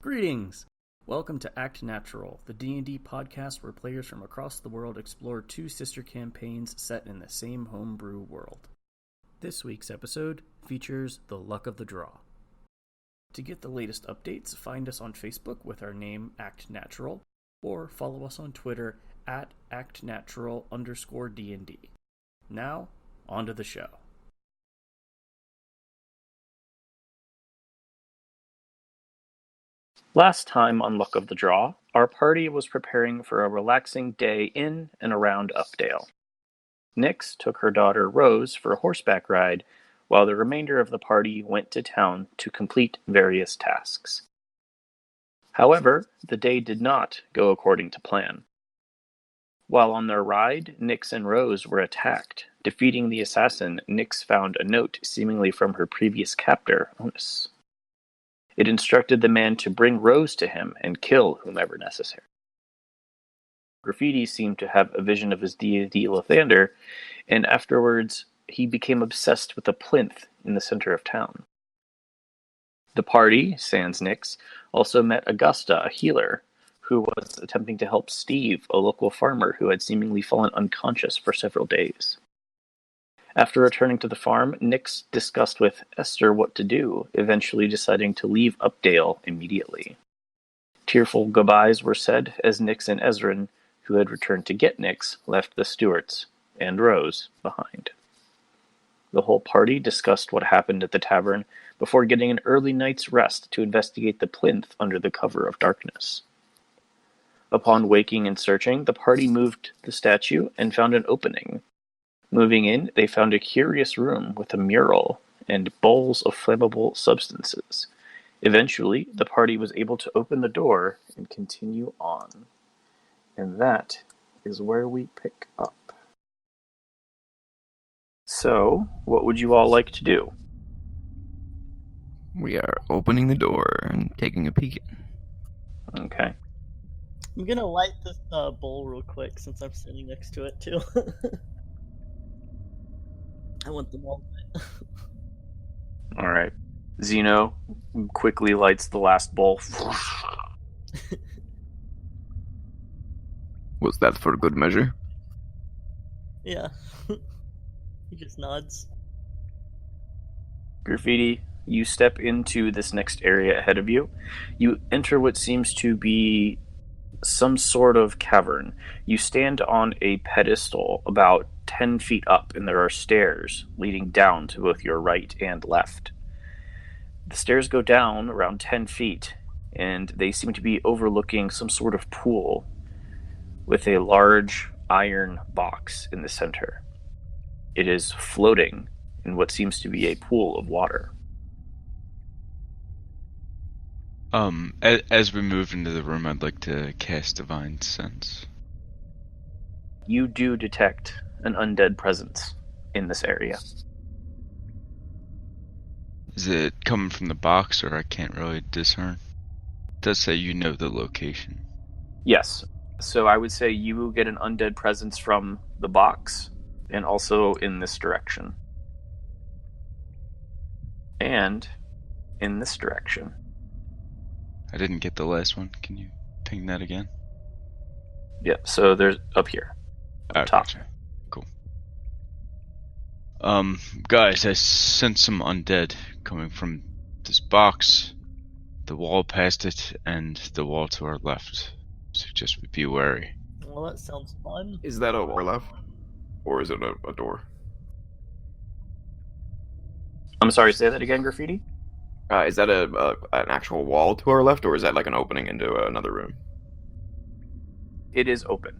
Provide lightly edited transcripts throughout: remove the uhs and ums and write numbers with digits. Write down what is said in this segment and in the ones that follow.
Greetings! Welcome to Act Natural, the D&D podcast where players from across the world explore two sister campaigns set in the same homebrew world. This week's episode features The Luck of the Draw. To get the latest updates, find us on Facebook with our name Act Natural, or follow us on Twitter at ActNatural_D&D. Now, on to the show. Last time on Luck of the Draw, our party was preparing for a relaxing day in and around Updale. Nyx took her daughter Rose for a horseback ride, while the remainder of the party went to town to complete various tasks. However, the day did not go according to plan. While on their ride, Nyx and Rose were attacked. Defeating the assassin, Nyx found a note seemingly from her previous captor, Onus. It instructed the man to bring Rose to him and kill whomever necessary. Graffiti seemed to have a vision of his deity Lathander, and afterwards he became obsessed with a plinth in the center of town. The party, sans Nyx, also met Augusta, a healer, who was attempting to help Steve, a local farmer who had seemingly fallen unconscious for several days. After returning to the farm, Nyx discussed with Esther what to do, eventually deciding to leave Updale immediately. Tearful goodbyes were said as Nyx and Ezrin, who had returned to get Nyx, left the Stewarts and Rose behind. The whole party discussed what happened at the tavern before getting an early night's rest to investigate the plinth under the cover of darkness. Upon waking and searching, the party moved the statue and found an opening. Moving in, they found a curious room with a mural and bowls of flammable substances. Eventually, the party was able to open the door and continue on. And that is where we pick up. So, what would you all like to do? We are opening the door and taking a peek. Okay. I'm gonna light this bowl real quick since I'm sitting next to it too. I want them all lit. Alright. Zeno quickly lights the last bowl. Was that for good measure? Yeah. He just nods. Graffiti, you step into this next area ahead of you. You enter what seems to be some sort of cavern. You stand on a pedestal about 10 feet up, and there are stairs leading down to both your right and left. The stairs go down around 10 feet, and they seem to be overlooking some sort of pool with a large iron box in the center. It is floating in what seems to be a pool of water. As we move into the room, I'd like to cast Divine Sense. You do detect an undead presence in this area. Is it coming from the box, or I can't really discern? It does say you know the location. Yes. So I would say you will get an undead presence from the box, and also in this direction. And in this direction. I didn't get the last one. Can you ping that again? Yep, so there's up here. Up top. Gotcha. Cool. Guys, I sense some undead coming from this box, the wall past it, and the wall to our left. Suggest we be wary. Well, that sounds fun. Is that a wall left? Or is it a door? I'm sorry, say that again, Graffiti? Is that an actual wall to our left, or is that like an opening into another room? It is open.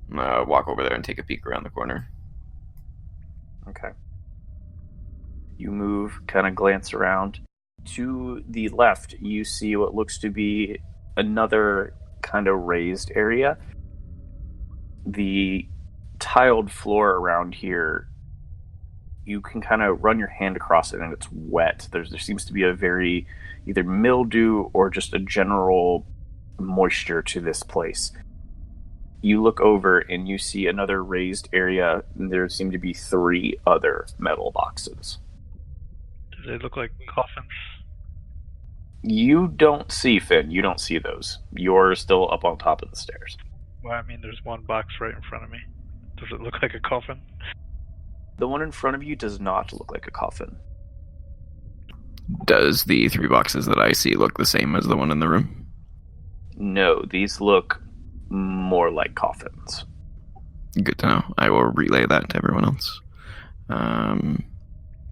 Walk over there and take a peek around the corner. Okay. You move, kind of glance around. To the left, you see what looks to be another kind of raised area. The tiled floor around here, you can kind of run your hand across it and it's wet. There seems to be a very either mildew or just a general moisture to this place. You look over and you see another raised area, and there seem to be 3 other metal boxes. Do they look like coffins? You don't see Finn. You don't see those. You're still up on top of the stairs. Well, I mean, there's one box right in front of me. Does it look like a coffin? The one in front of you does not look like a coffin. Does the 3 boxes that I see look the same as the one in the room? No, these look more like coffins. Good to know. I will relay that to everyone else.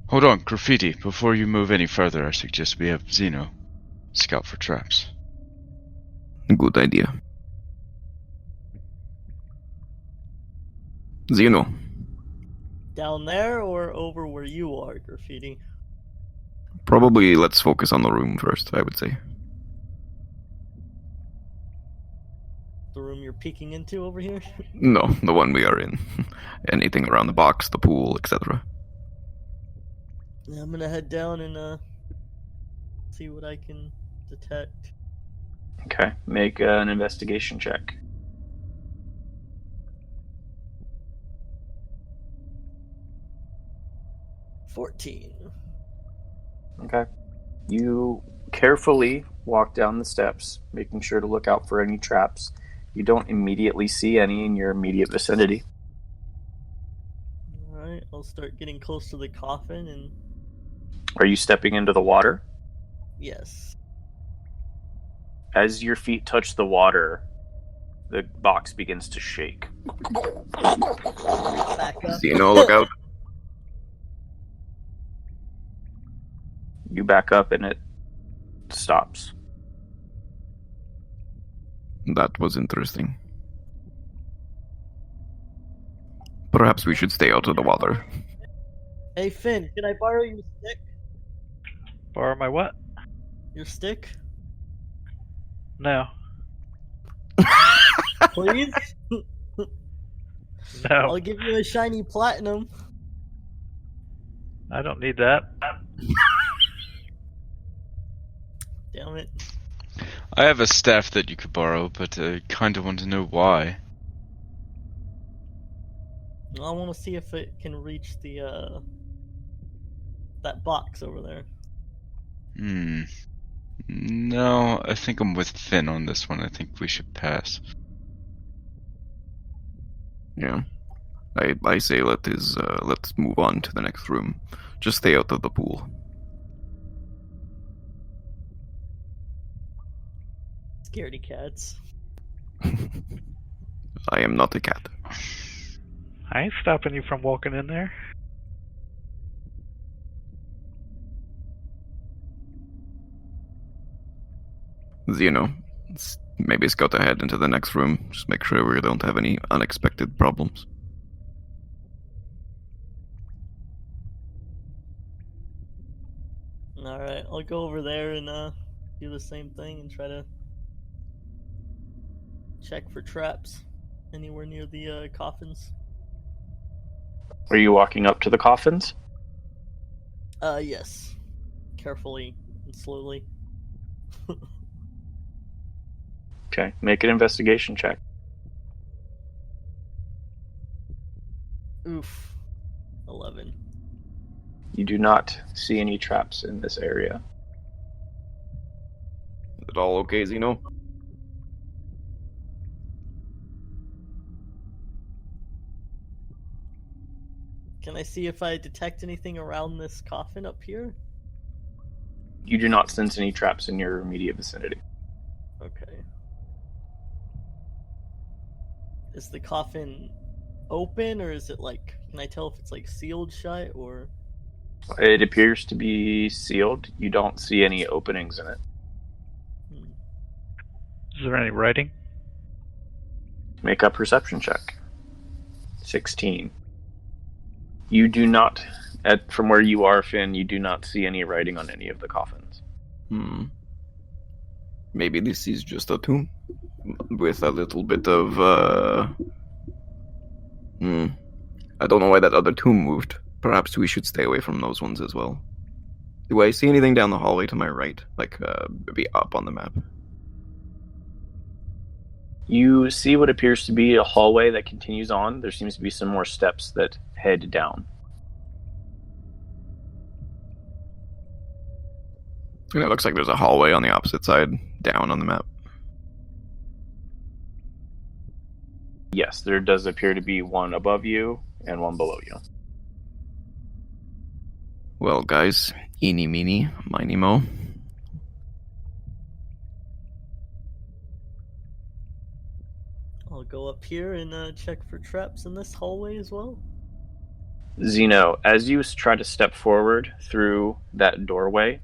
Hold on, Graffiti. Before you move any further, I suggest we have Zeno scout for traps. Good idea. Zeno. Down there or over where you are, Graffiti? Probably let's focus on the room first, I would say. The room you're peeking into over here? No, the one we are in. Anything around the box, the pool, etc. Yeah, I'm gonna head down and see what I can detect. Okay, make an investigation check. $14. Okay. You carefully walk down the steps, making sure to look out for any traps. You don't immediately see any in your immediate vicinity. Alright, I'll start getting close to the coffin and... Are you stepping into the water? Yes. As your feet touch the water, the box begins to shake. Back up. Zeno, look out. You back up and it stops. That was interesting. Perhaps we should stay out of the water. Hey Finn, can I borrow your stick? Borrow my what? Your stick? No. Please? No. I'll give you a shiny platinum. I don't need that. Damn it. I have a staff that you could borrow, but I kind of want to know why. I want to see if it can reach the, that box over there. No, I think I'm with Finn on this one. I think we should pass. Yeah. I say let's move on to the next room. Just stay out of the pool. Scaredy cats. I am not a cat. I ain't stopping you from walking in there. Zeno, maybe scout ahead into the next room. Just make sure we don't have any unexpected problems. Alright, I'll go over there and do the same thing and try to check for traps anywhere near the coffins. Are you walking up to the coffins? Yes. Carefully and slowly. Okay, make an investigation check. Oof. 11. You do not see any traps in this area. Is it all okay, Zeno? Can I see if I detect anything around this coffin up here? You do not sense any traps in your immediate vicinity. Okay. Is the coffin open, or is it like, can I tell if it's like sealed shut, or? It appears to be sealed. You don't see any openings in it. Is there any writing? Make a perception check. 16. You do not, from where you are, Finn, you do not see any writing on any of the coffins. Maybe this is just a tomb with a little bit of, I don't know why that other tomb moved. Perhaps we should stay away from those ones as well. Do I see anything down the hallway to my right? Like, maybe up on the map? You see what appears to be a hallway that continues on. There seems to be some more steps that head down. And it looks like there's a hallway on the opposite side, down on the map. Yes, there does appear to be one above you and one below you. Well, guys, eeny meeny, miny mo. I'll go up here and check for traps in this hallway as well. Zeno, as you try to step forward through that doorway,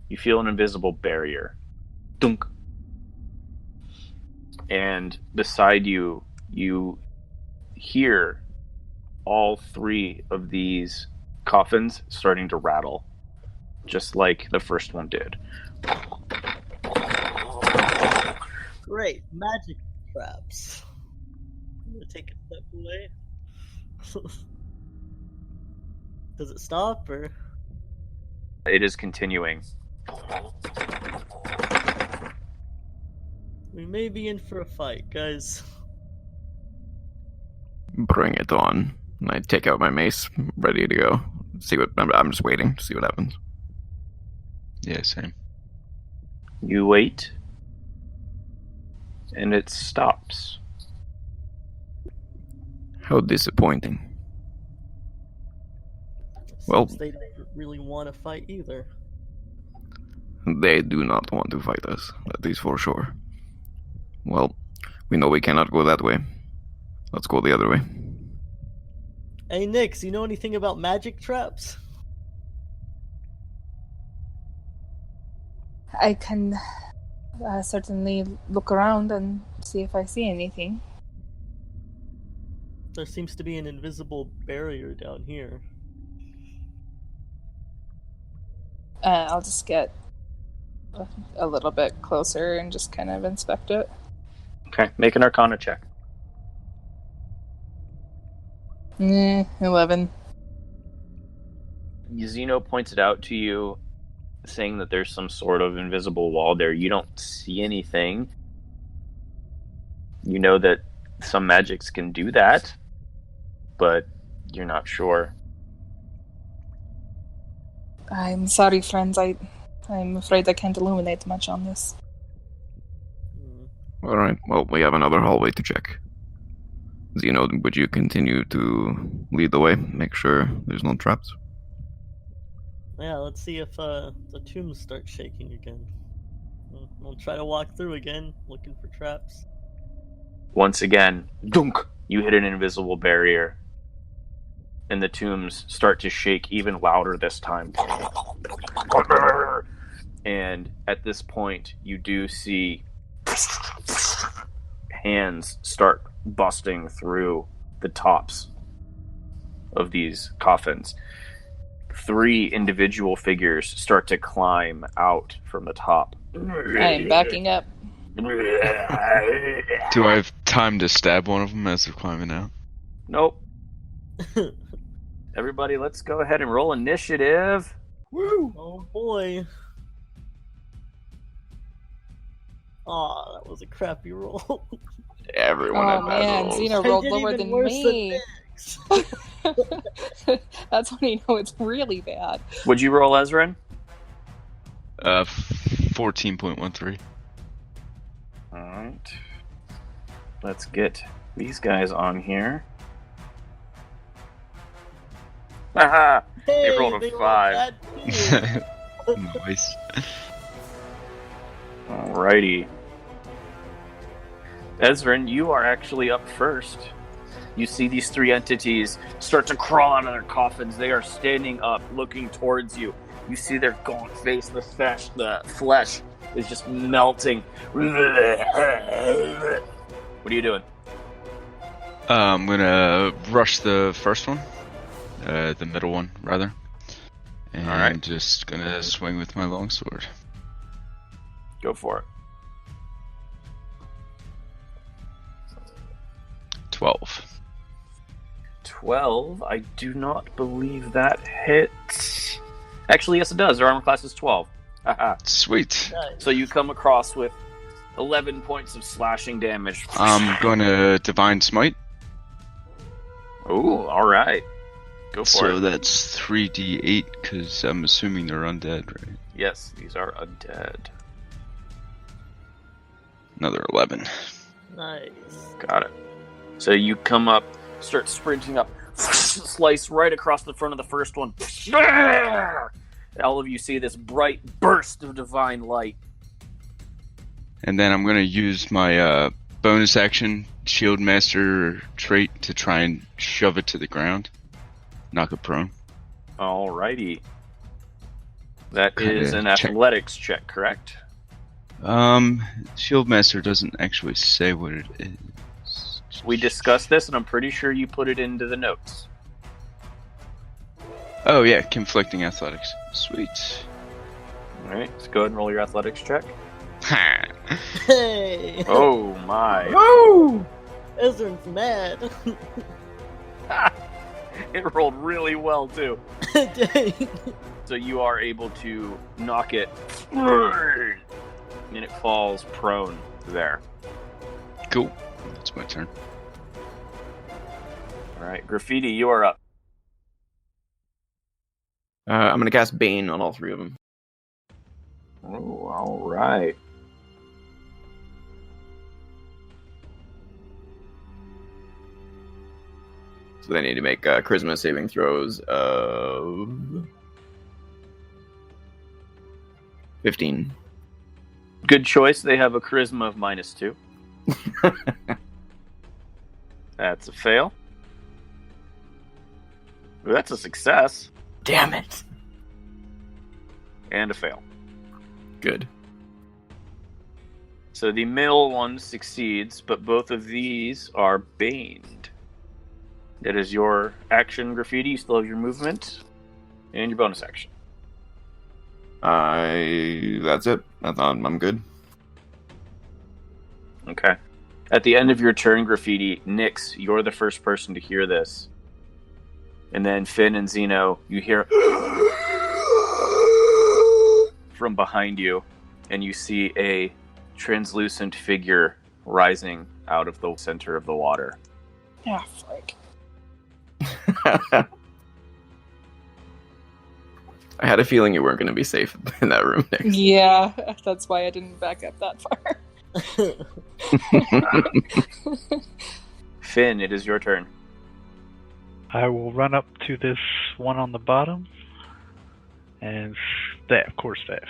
you feel an invisible barrier. Dunk. And beside you, you hear all three of these coffins starting to rattle, just like the first one did. Great, magic traps. I'm gonna take a step away. Does it stop or? It is continuing. We may be in for a fight, guys. Bring it on. And I take out my mace, ready to go. See what I'm just waiting to see what happens. Yeah, same. You wait, and it stops. How disappointing. Well- Seems they don't really want to fight either. They do not want to fight us, that is for sure. Well, we know we cannot go that way. Let's go the other way. Hey, Nix, you know anything about magic traps? I can certainly look around and see if I see anything. There seems to be an invisible barrier down here. I'll just get a little bit closer and just kind of inspect it. Okay, make an Arcana check. 11. Zeno points it out to you, saying that there's some sort of invisible wall there. You don't see anything. You know that some magics can do that, but you're not sure. I'm sorry, friends. I'm afraid I can't illuminate much on this. Alright, well, we have another hallway to check. Zeno, would you continue to lead the way? Make sure there's no traps? Yeah, let's see if the tombs start shaking again. I'll try to walk through again, looking for traps. Once again, dunk! You hit an invisible barrier, and the tombs start to shake even louder this time. And at this point, you do see hands start busting through the tops of these coffins. 3 individual figures start to climb out from the top. I am backing up. Do I have time to stab one of them as they're climbing out? Nope. Everybody, let's go ahead and roll initiative. Woo! Oh boy. Aw, that was a crappy roll. Everyone had bad man, rolls. Xena I rolled did lower even than worse me. Than That's when you know it's really bad. Would you roll, Ezrin? 14.13. Alright. Let's get these guys on here. Haha! Hey, They rolled a 5. bad too. Nice. Alrighty. Ezrin, you are actually up first. You see these 3 entities start to crawl out of their coffins. They are standing up, looking towards you. You see their gaunt face, the flesh is just melting. What are you doing? I'm gonna rush the first one. The middle one, rather. And Alright. just gonna swing with my longsword. Go for it. 12. 12. I do not believe that hits. Actually, yes, it does. Their armor class is 12. Haha. Sweet. Nice. So you come across with 11 points of slashing damage. I'm gonna Divine Smite. Ooh, alright. Go for So it. that's 3d8, because I'm assuming they're undead, right? Yes, these are undead. Another 11. Nice. Got it. So you come up, start sprinting up, slice right across the front of the first one. All of you see this bright burst of divine light. And then I'm going to use my bonus action Shield Master trait to try and shove it to the ground. Knock it prone. Alrighty. That Kinda is an check. athletics check, correct? Shield Master doesn't actually say what it is. We discussed this, and I'm pretty sure you put it into the notes. Oh yeah, conflicting athletics. Sweet. Alright, let's go ahead and roll your athletics check. Ha! Hey! Oh my. Woo! Ezra's mad. It rolled really well, too. Dang. So you are able to knock it, and it falls prone there. Cool. That's my turn. Alright, Graffiti, you are up. I'm gonna cast Bane on all three of them. Oh, alright. So they need to make charisma saving throws of 15. Good choice. They have a charisma of -2. That's a fail. Ooh, that's a success. Damn it! And a fail. Good. So the middle one succeeds, but both of these are baned. That is your action, Graffiti. You still have your movement and your bonus action. That's it. I'm good. Okay. At the end of your turn, Graffiti, Nyx, you're the first person to hear this. And then Finn and Zeno, you hear from behind you, and you see a translucent figure rising out of the center of the water. Ah, frick. I had a feeling you weren't going to be safe in that room next. Yeah, that's why I didn't back up that far. Finn, it is your turn. I will run up to this one on the bottom and staff, core staff.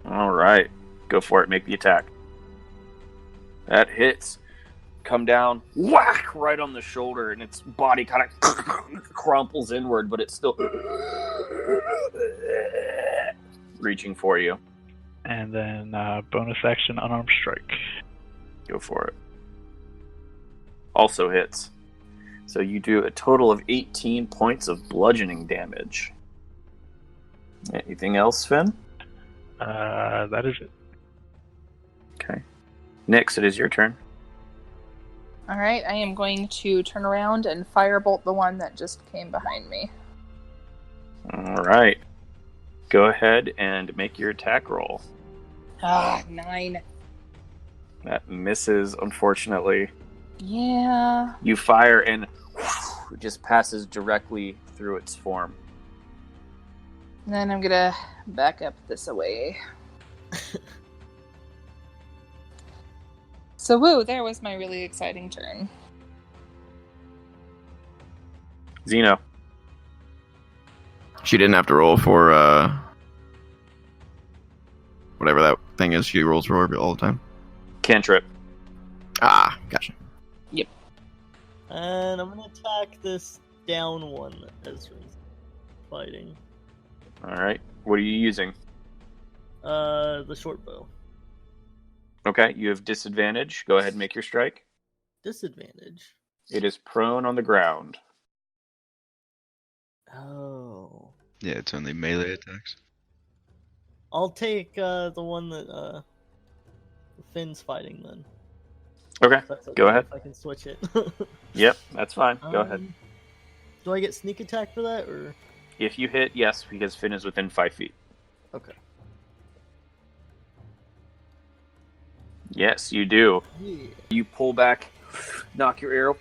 All right. Go for it. Make the attack. That hits. Come down. Whack! Right on the shoulder, and its body kind of crumples inward, but it's still reaching for you. And then bonus action unarmed strike. Go for it. Also hits. So you do a total of 18 points of bludgeoning damage. Anything else, Finn? That is it. Okay. Nyx, it is your turn. Alright, I am going to turn around and firebolt the one that just came behind me. All right. Go ahead and make your attack roll. 9. That misses, unfortunately. Yeah. You fire and it just passes directly through its form. And then I'm gonna back up this away. So woo, there was my really exciting turn. Zeno. She didn't have to roll for whatever that thing is she rolls for all the time. Cantrip. Ah, gotcha. And I'm gonna attack this down one that Ezra's fighting. All right. What are you using? The short bow. Okay, you have disadvantage. Go ahead and make your strike. Disadvantage. It is prone on the ground. Oh. Yeah, it's only melee attacks. I'll take the one that Finn's fighting then. Okay, If that's okay, go ahead. If I can switch it. Yep, that's fine. Go ahead. Do I get sneak attack for that, or? If you hit, yes, because Finn is within 5 feet. Okay. Yes, you do. Yeah. You pull back, knock your arrow,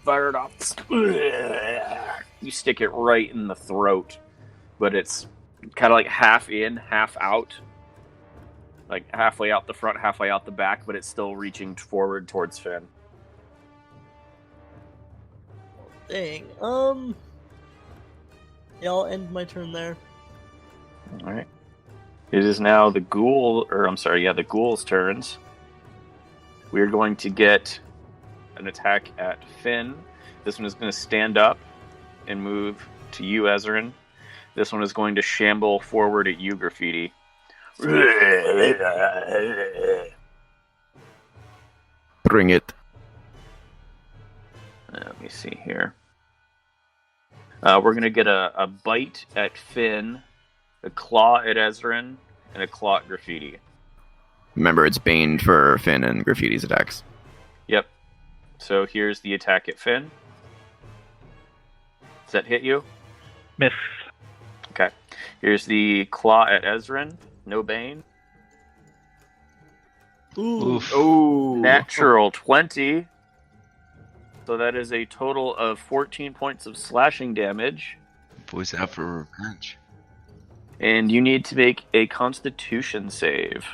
fire it off. You stick it right in the throat, but it's kind of like half in, half out. Like halfway out the front, halfway out the back, but it's still reaching forward towards Finn. Dang. Yeah, I'll end my turn there. All right. It is now the the ghoul's turns. We're going to get an attack at Finn. This one is going to stand up and move to you, Ezrin. This one is going to shamble forward at you, Graffiti. Bring it. Let me see here. We're going to get a bite at Finn, a claw at Ezrin, and a claw at Graffiti. Remember, it's Bane for Finn and Graffiti's attacks. Yep. So here's the attack at Finn. Does that hit you? Miss. Okay. Here's the claw at Ezrin. No Bane. Oof. Ooh. Natural 20. So that is a total of 14 points of slashing damage. Boys out for revenge. And you need to make a Constitution save.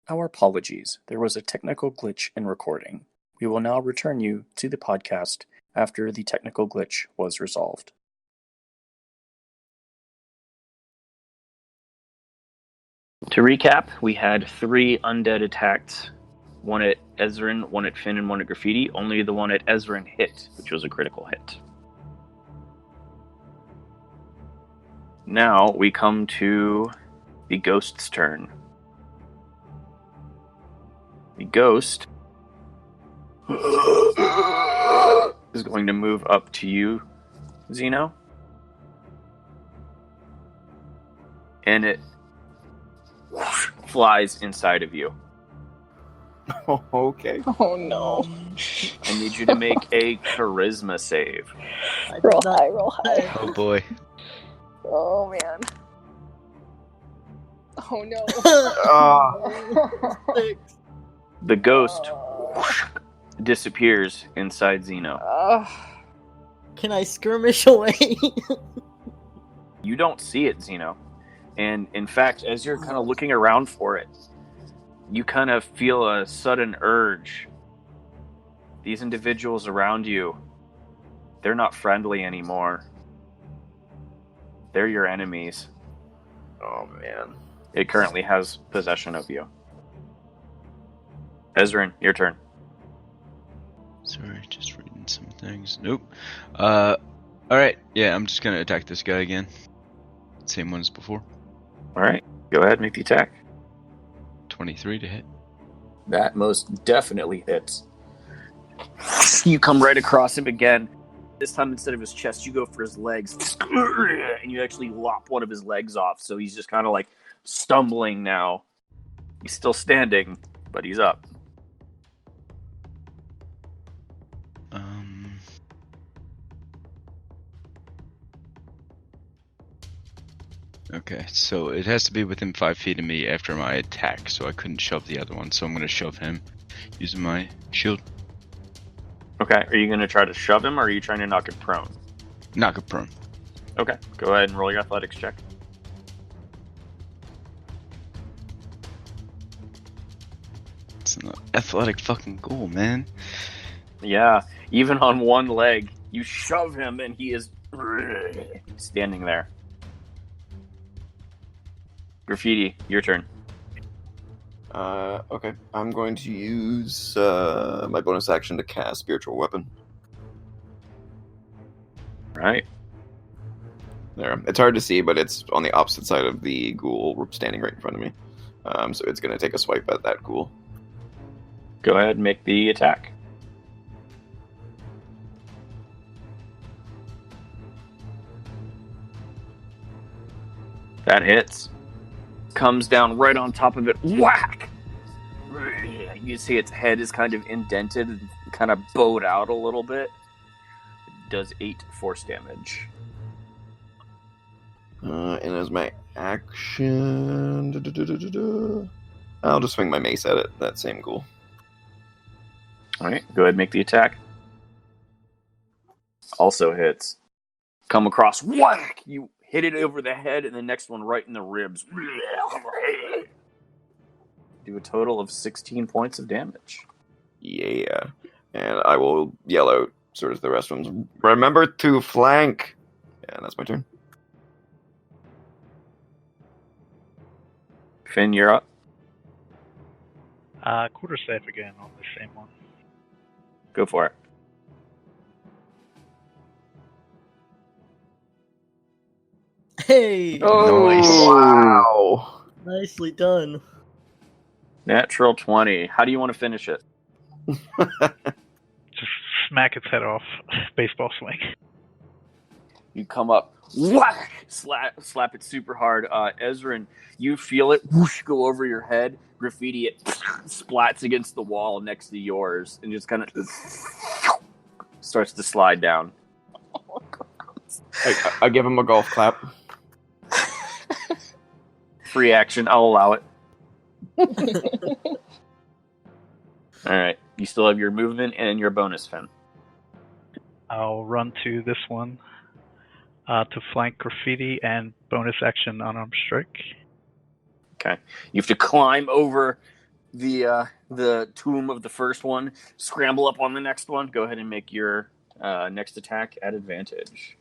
Our apologies. There was a technical glitch in recording. We will now return you to the podcast after the technical glitch was resolved. To recap, we had 3 undead attacks. One at Ezrin, one at Finn, and one at Graffiti. Only the one at Ezrin hit, which was a critical hit. Now we come to the ghost's turn. The ghost is going to move up to you, Zeno. And it flies inside of you. Okay. Oh no. I need you to make a charisma save. I did Roll not- high, roll high. Oh boy. Oh man. Oh no. Six. The ghost disappears inside Zeno. Can I skirmish away? You don't see it, Zeno. And in fact, as you're kind of looking around for it, you kind of feel a sudden urge. These individuals around you, they're not friendly anymore. They're your enemies. Oh, man. It currently has possession of you. Ezrin, your turn. Sorry, just reading some things. Nope. Alright, yeah, I'm just gonna attack this guy again. Same one as before. Alright, go ahead, make the attack. 23 to hit. That most definitely hits. You come right across him again. This time, instead of his chest, you go for his legs. And you actually lop one of his legs off. So he's just kind of like stumbling now. He's still standing, but he's up. Okay, so it has to be within 5 feet of me after my attack, so I couldn't shove the other one, so I'm gonna shove him using my shield. Okay, are you going to try to shove him, or are you trying to knock him prone? Knock him prone. Okay, go ahead and roll your athletics check. It's an athletic fucking goal, man. Yeah, even on one leg, you shove him, and he is standing there. Graffiti, your turn. Okay. I'm going to use my bonus action to cast Spiritual Weapon. Right. There. It's hard to see, but it's on the opposite side of the ghoul standing right in front of me. So it's going to take a swipe at that ghoul. Go ahead and make the attack. That hits. Comes down right on top of it. Whack! You see its head is kind of indented and kind of bowed out a little bit. It does 8 force damage. And as my action... I'll just swing my mace at it, that same ghoul. Alright, go ahead and make the attack. Also hits. Come across, whack! You hit it over the head, and the next one right in the ribs. Do a total of 16 points of damage. Yeah. And I will yell out, so does the rest of them. Remember to flank! Yeah, that's my turn. Finn, you're up. Quarterstaff again on the same one. Go for it. Hey! Oh, Nice. Wow! Nicely done. Natural 20. How do you want to finish it? Just smack its head off. Baseball swing. You come up, whack! Slap it super hard. Ezrin, you feel it whoosh, go over your head. Graffiti, it splats against the wall next to yours and just kind of starts to slide down. I give him a golf clap. Free action, I'll allow it. Alright, you still have your movement and your bonus, Finn. I'll run to this one to flank Graffiti and bonus action unarmed strike. Okay. You have to climb over the tomb of the first one, scramble up on the next one. Go ahead and make your next attack at advantage.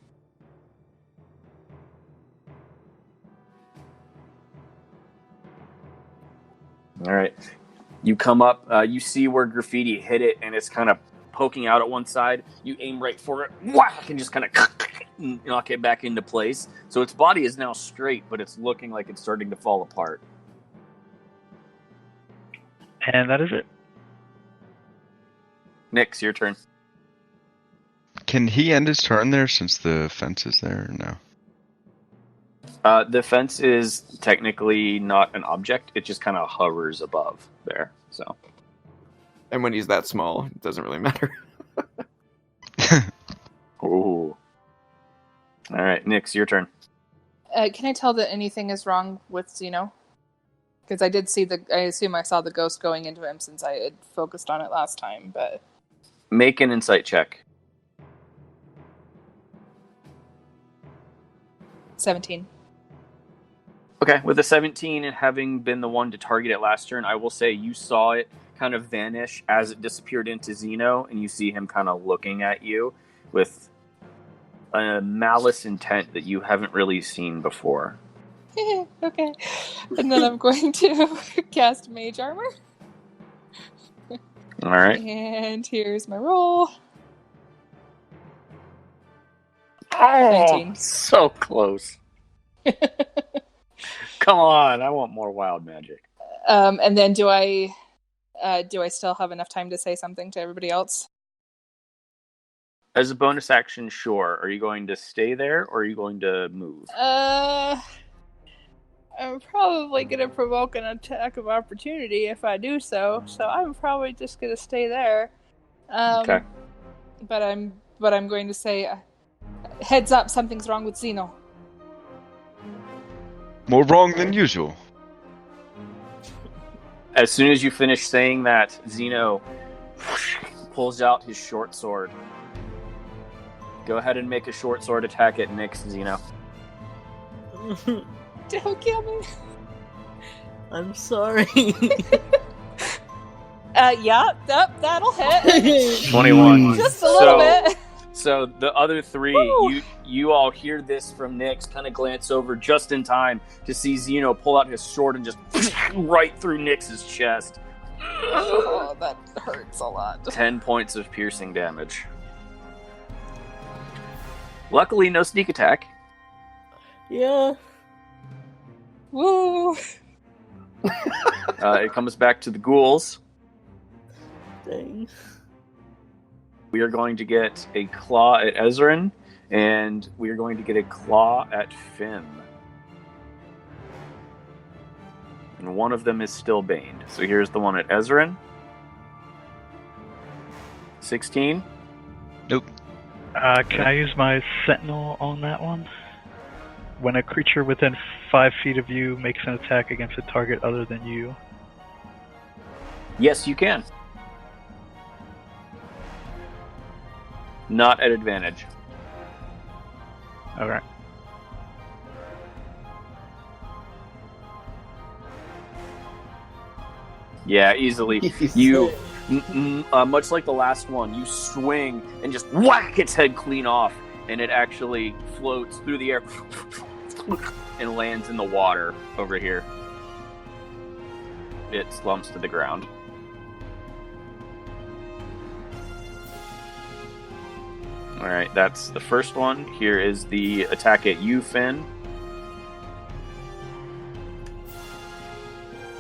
All right. You come up, you see where Graffiti hit it, and it's kind of poking out at one side. You aim right for it, whack, and just kind of knock it back into place. So its body is now straight, but it's looking like it's starting to fall apart. And that is it. Nyx, your turn. Can he end his turn there since the fence is there or no? The fence is technically not an object. It just kind of hovers above there. So. And when he's that small, it doesn't really matter. Ooh. All right, Nyx, your turn. Can I tell that anything is wrong with Zeno? Because I did see I assume I saw the ghost going into him since I had focused on it last time, but... Make an insight check. 17. Okay, with a 17 and having been the one to target it last turn, I will say you saw it kind of vanish as it disappeared into Zeno, and you see him kind of looking at you with a malice intent that you haven't really seen before. Okay. And then I'm going to cast Mage Armor. All right. And here's my roll. Oh, 19. so close. Come on, I want more wild magic. And then do I still have enough time to say something to everybody else? As a bonus action, sure. Are you going to stay there, or are you going to move? I'm probably gonna provoke an attack of opportunity if I do so. So I'm probably just gonna stay there. Okay. But I'm going to say, heads up, something's wrong with Zeno. More wrong than usual. As soon as you finish saying that, Zeno pulls out his short sword. Go ahead and make a short sword attack at Nyx, Zeno. Don't kill me. I'm sorry. That'll hit. 21. Just a little bit. So the other three, you all hear this from Nyx, kind of glance over just in time to see Zeno pull out his sword and just right through Nyx's chest. Oh, that hurts a lot. 10 points of piercing damage. Luckily, no sneak attack. Yeah. Woo! It comes back to the ghouls. Dang. We are going to get a claw at Ezrin, and we are going to get a claw at Finn. And one of them is still baned. So here's the one at Ezrin. 16. Nope. Can I use my Sentinel on that one? When a creature within 5 feet of you makes an attack against a target other than you. Yes, you can. Not at advantage. Okay. Yeah, easily. You, much like the last one, you swing and just whack its head clean off, and it actually floats through the air and lands in the water over here. It slumps to the ground. Alright, that's the first one. Here is the attack at you, Finn.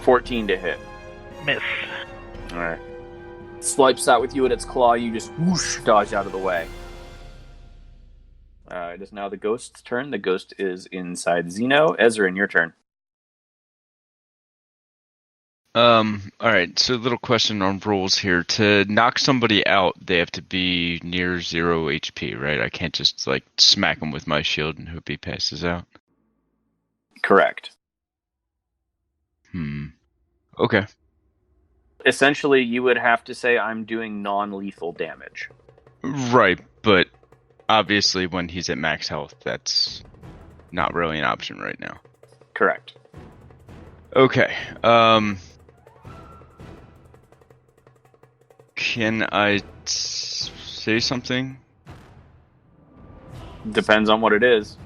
14 to hit. Miss. Alright. Swipes out with you at its claw, you just whoosh, dodge out of the way. It is now the ghost's turn. The ghost is inside Xeno. Ezrin, your turn. Alright, so a little question on rules here. To knock somebody out, they have to be near 0 HP, right? I can't just, like, smack them with my shield and hope he passes out. Correct. Okay. Essentially, you would have to say I'm doing non-lethal damage. Right, but obviously when he's at max health, that's not really an option right now. Correct. Okay, can I say something? Depends on what it is.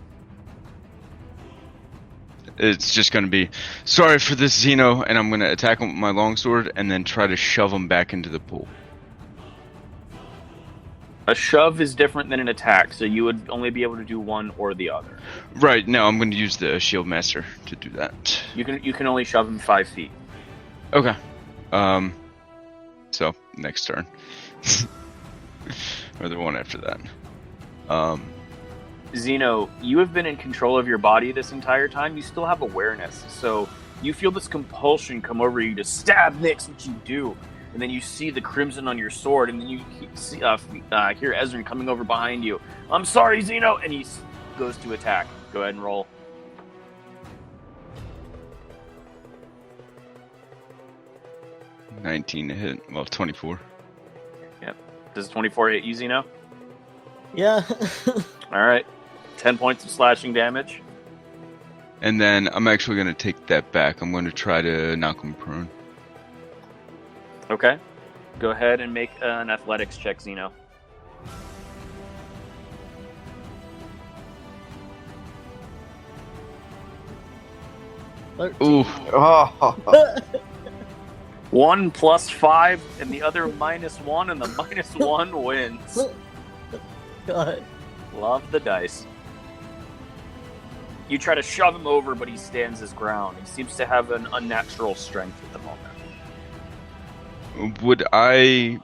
It's just going to be, sorry for this, Xeno, and I'm going to attack him with my longsword and then try to shove him back into the pool. A shove is different than an attack, so you would only be able to do one or the other. Right, no, I'm going to use the shield master to do that. You can only shove him 5 feet. Okay. So, next turn. Or the one after that. Xeno, you have been in control of your body this entire time. You still have awareness, so you feel this compulsion come over you to stab Nyx, which you do. And then you see the crimson on your sword, and then you see, hear Ezrin coming over behind you. I'm sorry, Xeno! And he goes to attack. Go ahead and roll. $19 to hit. Well, 24. Yep. Does 24 hit you, Xeno? Yeah. Alright. 10 points of slashing damage. And then I'm actually going to take that back. I'm going to try to knock him prone. Okay. Go ahead and make an athletics check, Xeno. Ooh. Oh, 1 plus 5, and the other -1, and the -1 wins. God. Love the dice. You try to shove him over, but he stands his ground. He seems to have an unnatural strength at the moment. Would I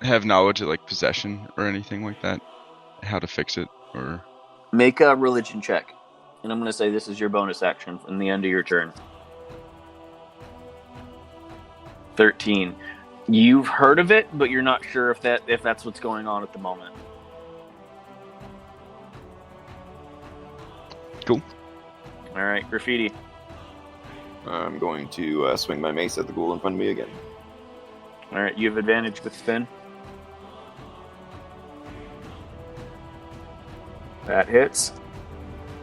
have knowledge of, like, possession or anything like that? How to fix it? Or Make a religion check. And I'm going to say this is your bonus action from the end of your turn. 13. You've heard of it, but you're not sure if that's what's going on at the moment. Cool. All right, Graffiti. I'm going to swing my mace at the ghoul in front of me again. All right, you have advantage with Finn. That hits.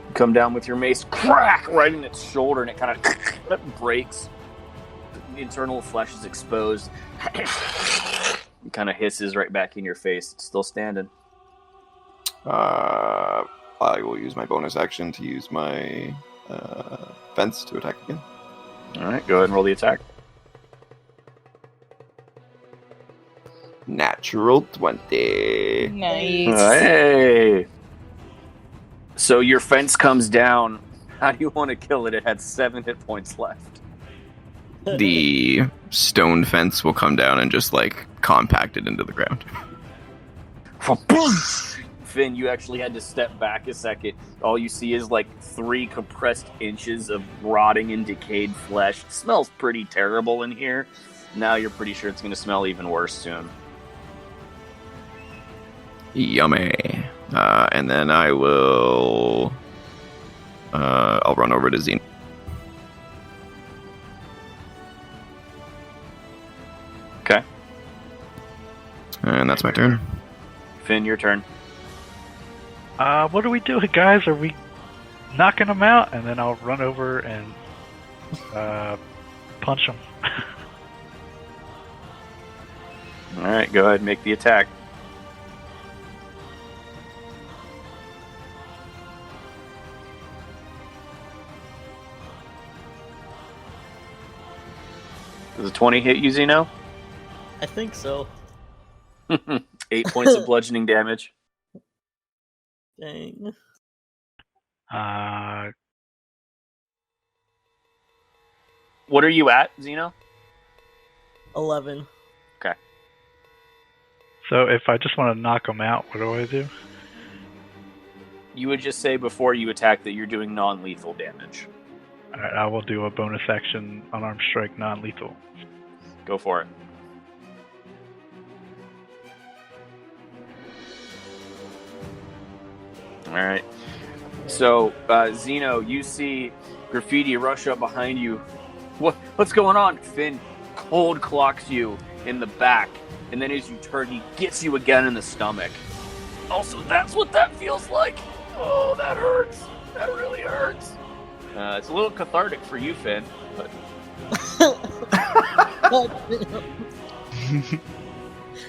You come down with your mace, crack, right in its shoulder, and it kind of breaks. The internal flesh is exposed. It kind of hisses right back in your face. It's still standing. I will use my bonus action to use my fence to attack again. All right, go ahead and roll the attack. Natural 20. Nice. Hey! So your fence comes down. How do you want to kill it? It had 7 hit points left. The stone fence will come down and just, like, compact it into the ground. Finn, you actually had to step back a second. All you see is like 3 compressed inches of rotting and decayed flesh. It smells pretty terrible in here. Now you're pretty sure it's going to smell even worse soon. Yummy. And then I will... I'll run over to Xeno. Okay. And that's my turn. Finn, your turn. What are we doing, guys? Are we knocking them out? And then I'll run over and punch them. Alright, go ahead and make the attack. Does a 20 hit you, Zeno? I think so. 8 points of bludgeoning damage. Dang. What are you at, Zeno? 11. Okay. So if I just want to knock them out, what do I do? You would just say before you attack that you're doing non-lethal damage. Alright, I will do a bonus action unarmed strike non-lethal. Go for it. Alright. So, Zeno, you see Graffiti rush up behind you. What's going on? Finn cold clocks you in the back, and then as you turn, he gets you again in the stomach. Also, that's what that feels like. Oh, that hurts. That really hurts. It's a little cathartic for you, Finn, but...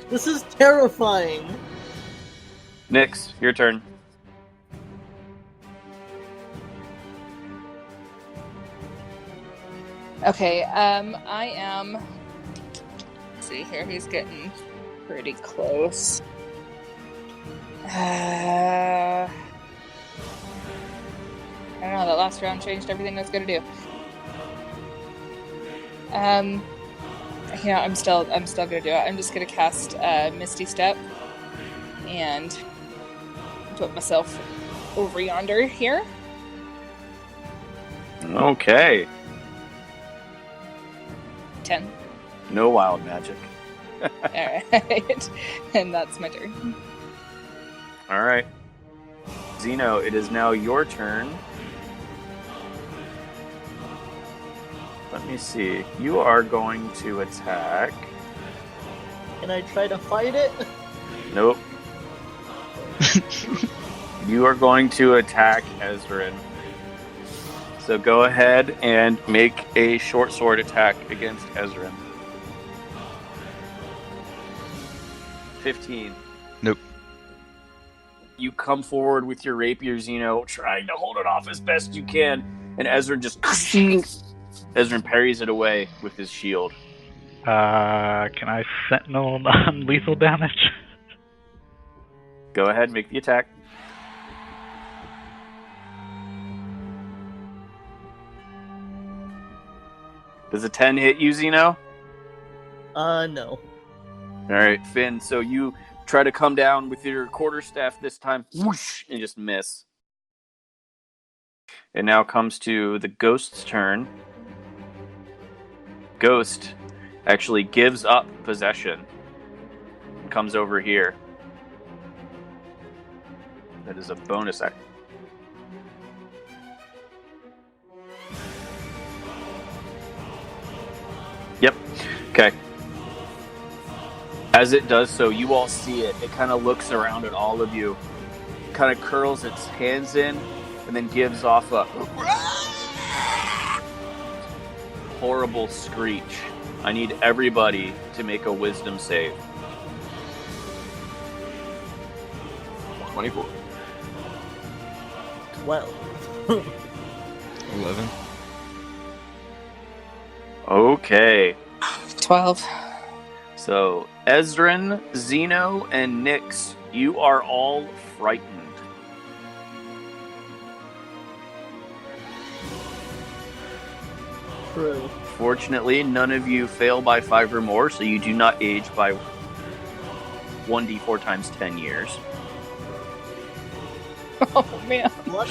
This is terrifying. Nyx, your turn. Okay, I am... Let's see here, he's getting pretty close. I don't know, that last round changed everything I was gonna do. I'm still gonna do it. I'm just gonna cast Misty Step and put myself over yonder here. Okay. 10. No wild magic. Alright. And that's my turn. Alright. Zeno, it is now your turn. Let me see. You are going to attack. Can I try to fight it? Nope. You are going to attack Ezrin. So go ahead and make a short sword attack against Ezrin. 15. Nope. You come forward with your rapier, Zeno, trying to hold it off as best you can, and Ezrin just... Ezrin parries it away with his shield. Can I sentinel non-lethal damage? Go ahead, make the attack. Does a 10 hit you, Zeno? No. Alright, Finn, so you try to come down with your quarterstaff this time, whoosh, and just miss. It now comes to the ghost's turn. Ghost actually gives up possession. Comes over here. That is a bonus act. Yep. Okay. As it does so, you all see it. It kind of looks around at all of you, kind of curls its hands in, and then gives off a horrible screech. I need everybody to make a wisdom save. 24. 12. 11. Okay. 12. So, Ezrin, Zeno, and Nyx, you are all frightened. True. Fortunately, none of you fail by 5 or more, so you do not age by 1d4 times 10 years. Oh, man. What?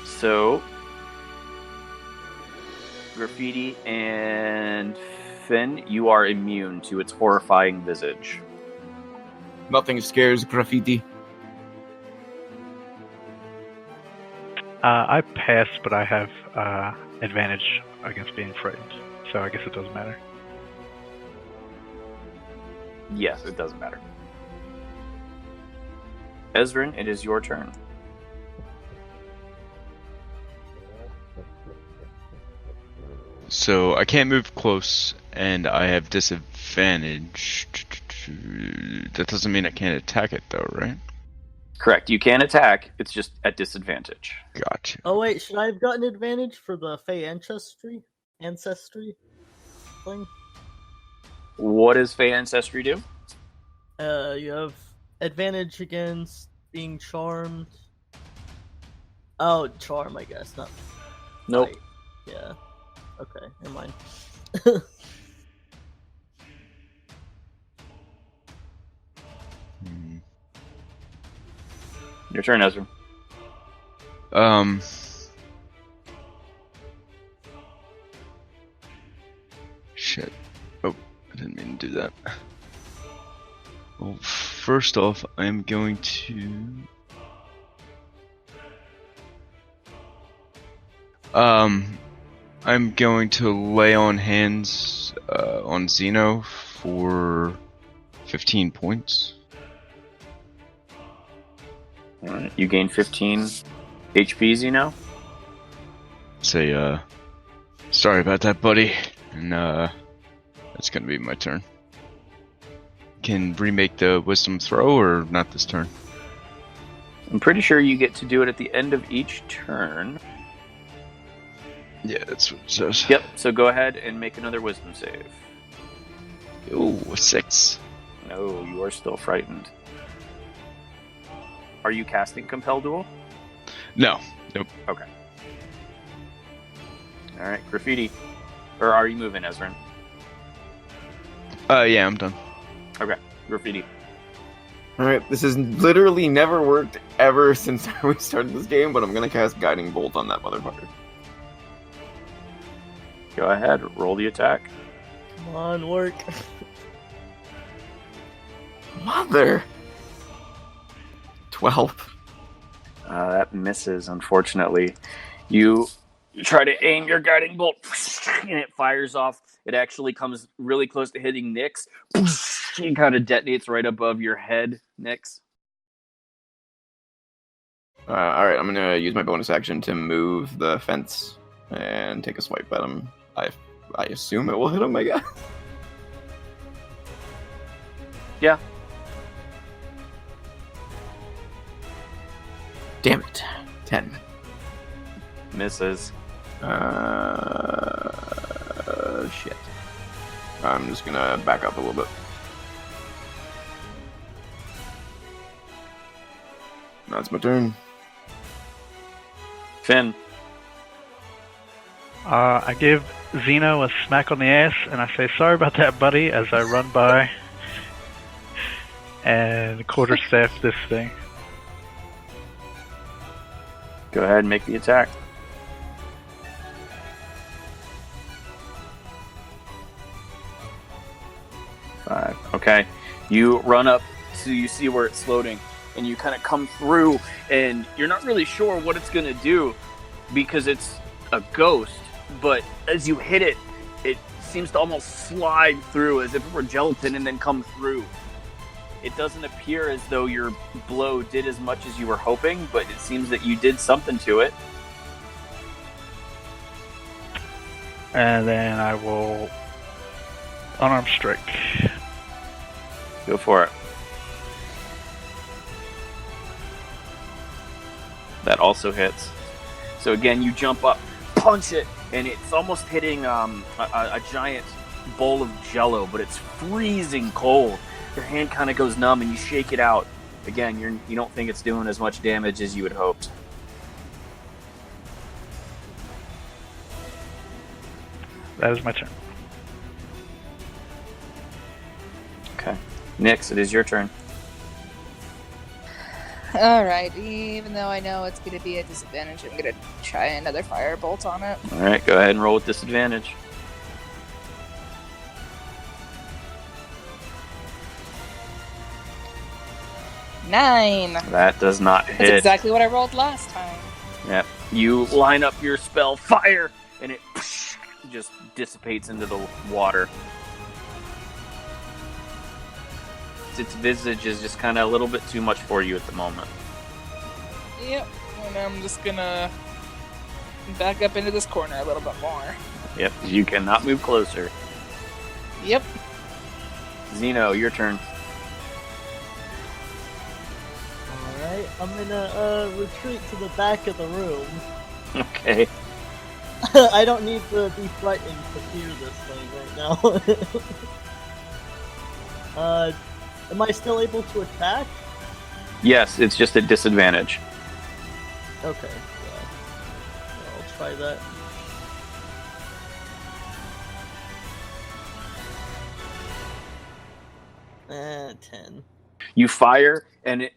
So, Graffiti and Finn, you are immune to its horrifying visage. Nothing scares Graffiti. I passed, but I have advantage against being frightened, so I guess it doesn't matter. Yes, it doesn't matter. Ezrin, it is your turn. So I can't move close, and I have disadvantage. That doesn't mean I can't attack it, though, right? Correct. You can attack. It's just at disadvantage. Gotcha. Oh wait, should I have gotten advantage for the Fey ancestry thing? What does Fey Ancestry do? You have advantage against being charmed. Oh, charm, I guess. Not. Nope. Fight. Yeah. Okay, never mind. Your turn, Ezra. Shit. Oh, I didn't mean to do that. Well, first off, I'm going to... I'm going to lay on hands on Xeno for 15 points. Alright, you gain 15 HP, Xeno. Say, sorry about that, buddy. And, that's gonna be my turn. Can remake the wisdom throw, or not this turn? I'm pretty sure you get to do it at the end of each turn. Yeah, that's what it says. Yep, so go ahead and make another wisdom save. Ooh, 6. No, you are still frightened. Are you casting Compel Duel? No. Nope. Okay. Alright, Graffiti. Or are you moving, Ezrin? Yeah, I'm done. Okay, Graffiti. Alright, this has literally never worked ever since we started this game, but I'm gonna cast Guiding Bolt on that motherfucker. Go ahead, roll the attack. Come on, work. Mother! 12. That misses, unfortunately. You try to aim your guiding bolt, and it fires off. It actually comes really close to hitting Nyx. It kind of detonates right above your head, Nyx. Alright, I'm gonna use my bonus action to move the fence and take a swipe at him. I assume it will hit him, I guess. Yeah. Damn it. 10. Misses. Shit. I'm just gonna back up a little bit. That's my turn. Finn. I give Xeno a smack on the ass, and I say, sorry about that, buddy, as I run by and quarterstaff this thing. Go ahead and make the attack. Five. Okay. You run up so you see where it's floating, and you kind of come through, and you're not really sure what it's going to do because it's a ghost, but as you hit it, it seems to almost slide through as if it were gelatin and then come through. It doesn't appear as though your blow did as much as you were hoping, but it seems that you did something to it. And then I will unarmed strike. Go for it. That also hits. So again, you jump up, punch it, and it's almost hitting a giant bowl of jello, but it's freezing cold. Your hand kind of goes numb, and you shake it out. Again, you don't think it's doing as much damage as you had hoped. That is my turn. Okay. Nyx, it is your turn. Alright, even though I know it's going to be a disadvantage, I'm going to try another firebolt on it. Alright, go ahead and roll with disadvantage. Nine! That does not hit. That's exactly what I rolled last time. Yep. You line up your spell, fire, and it just dissipates into the water. its visage is just kind of a little bit too much for you at the moment. Yep. And I'm just gonna back up into this corner a little bit more. Yep, you cannot move closer. Yep. Zeno, your turn. Alright, I'm gonna retreat to the back of the room. Okay. I don't need to be frightened to fear this thing right now. Am I still able to attack? Yes, it's just at disadvantage. Okay, yeah. I'll try that. Eh, 10. You fire, and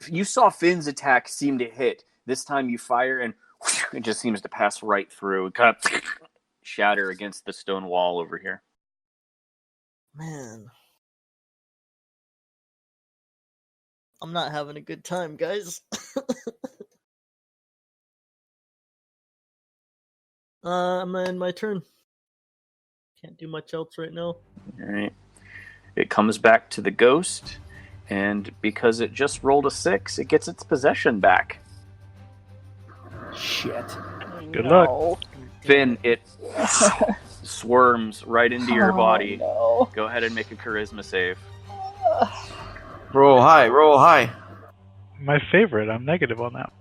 you saw Finn's attack seem to hit. This time you fire, and it just seems to pass right through. It kind of shatter against the stone wall over here. Man. I'm not having a good time, guys. I'm in my turn. Can't do much else right now. Alright. It comes back to the ghost, and because it just rolled a 6, it gets its possession back. Shit. Good luck. Finn, it swarms right into your body. No. Go ahead and make a charisma save. Roll high, roll high. My favorite. I'm negative on that.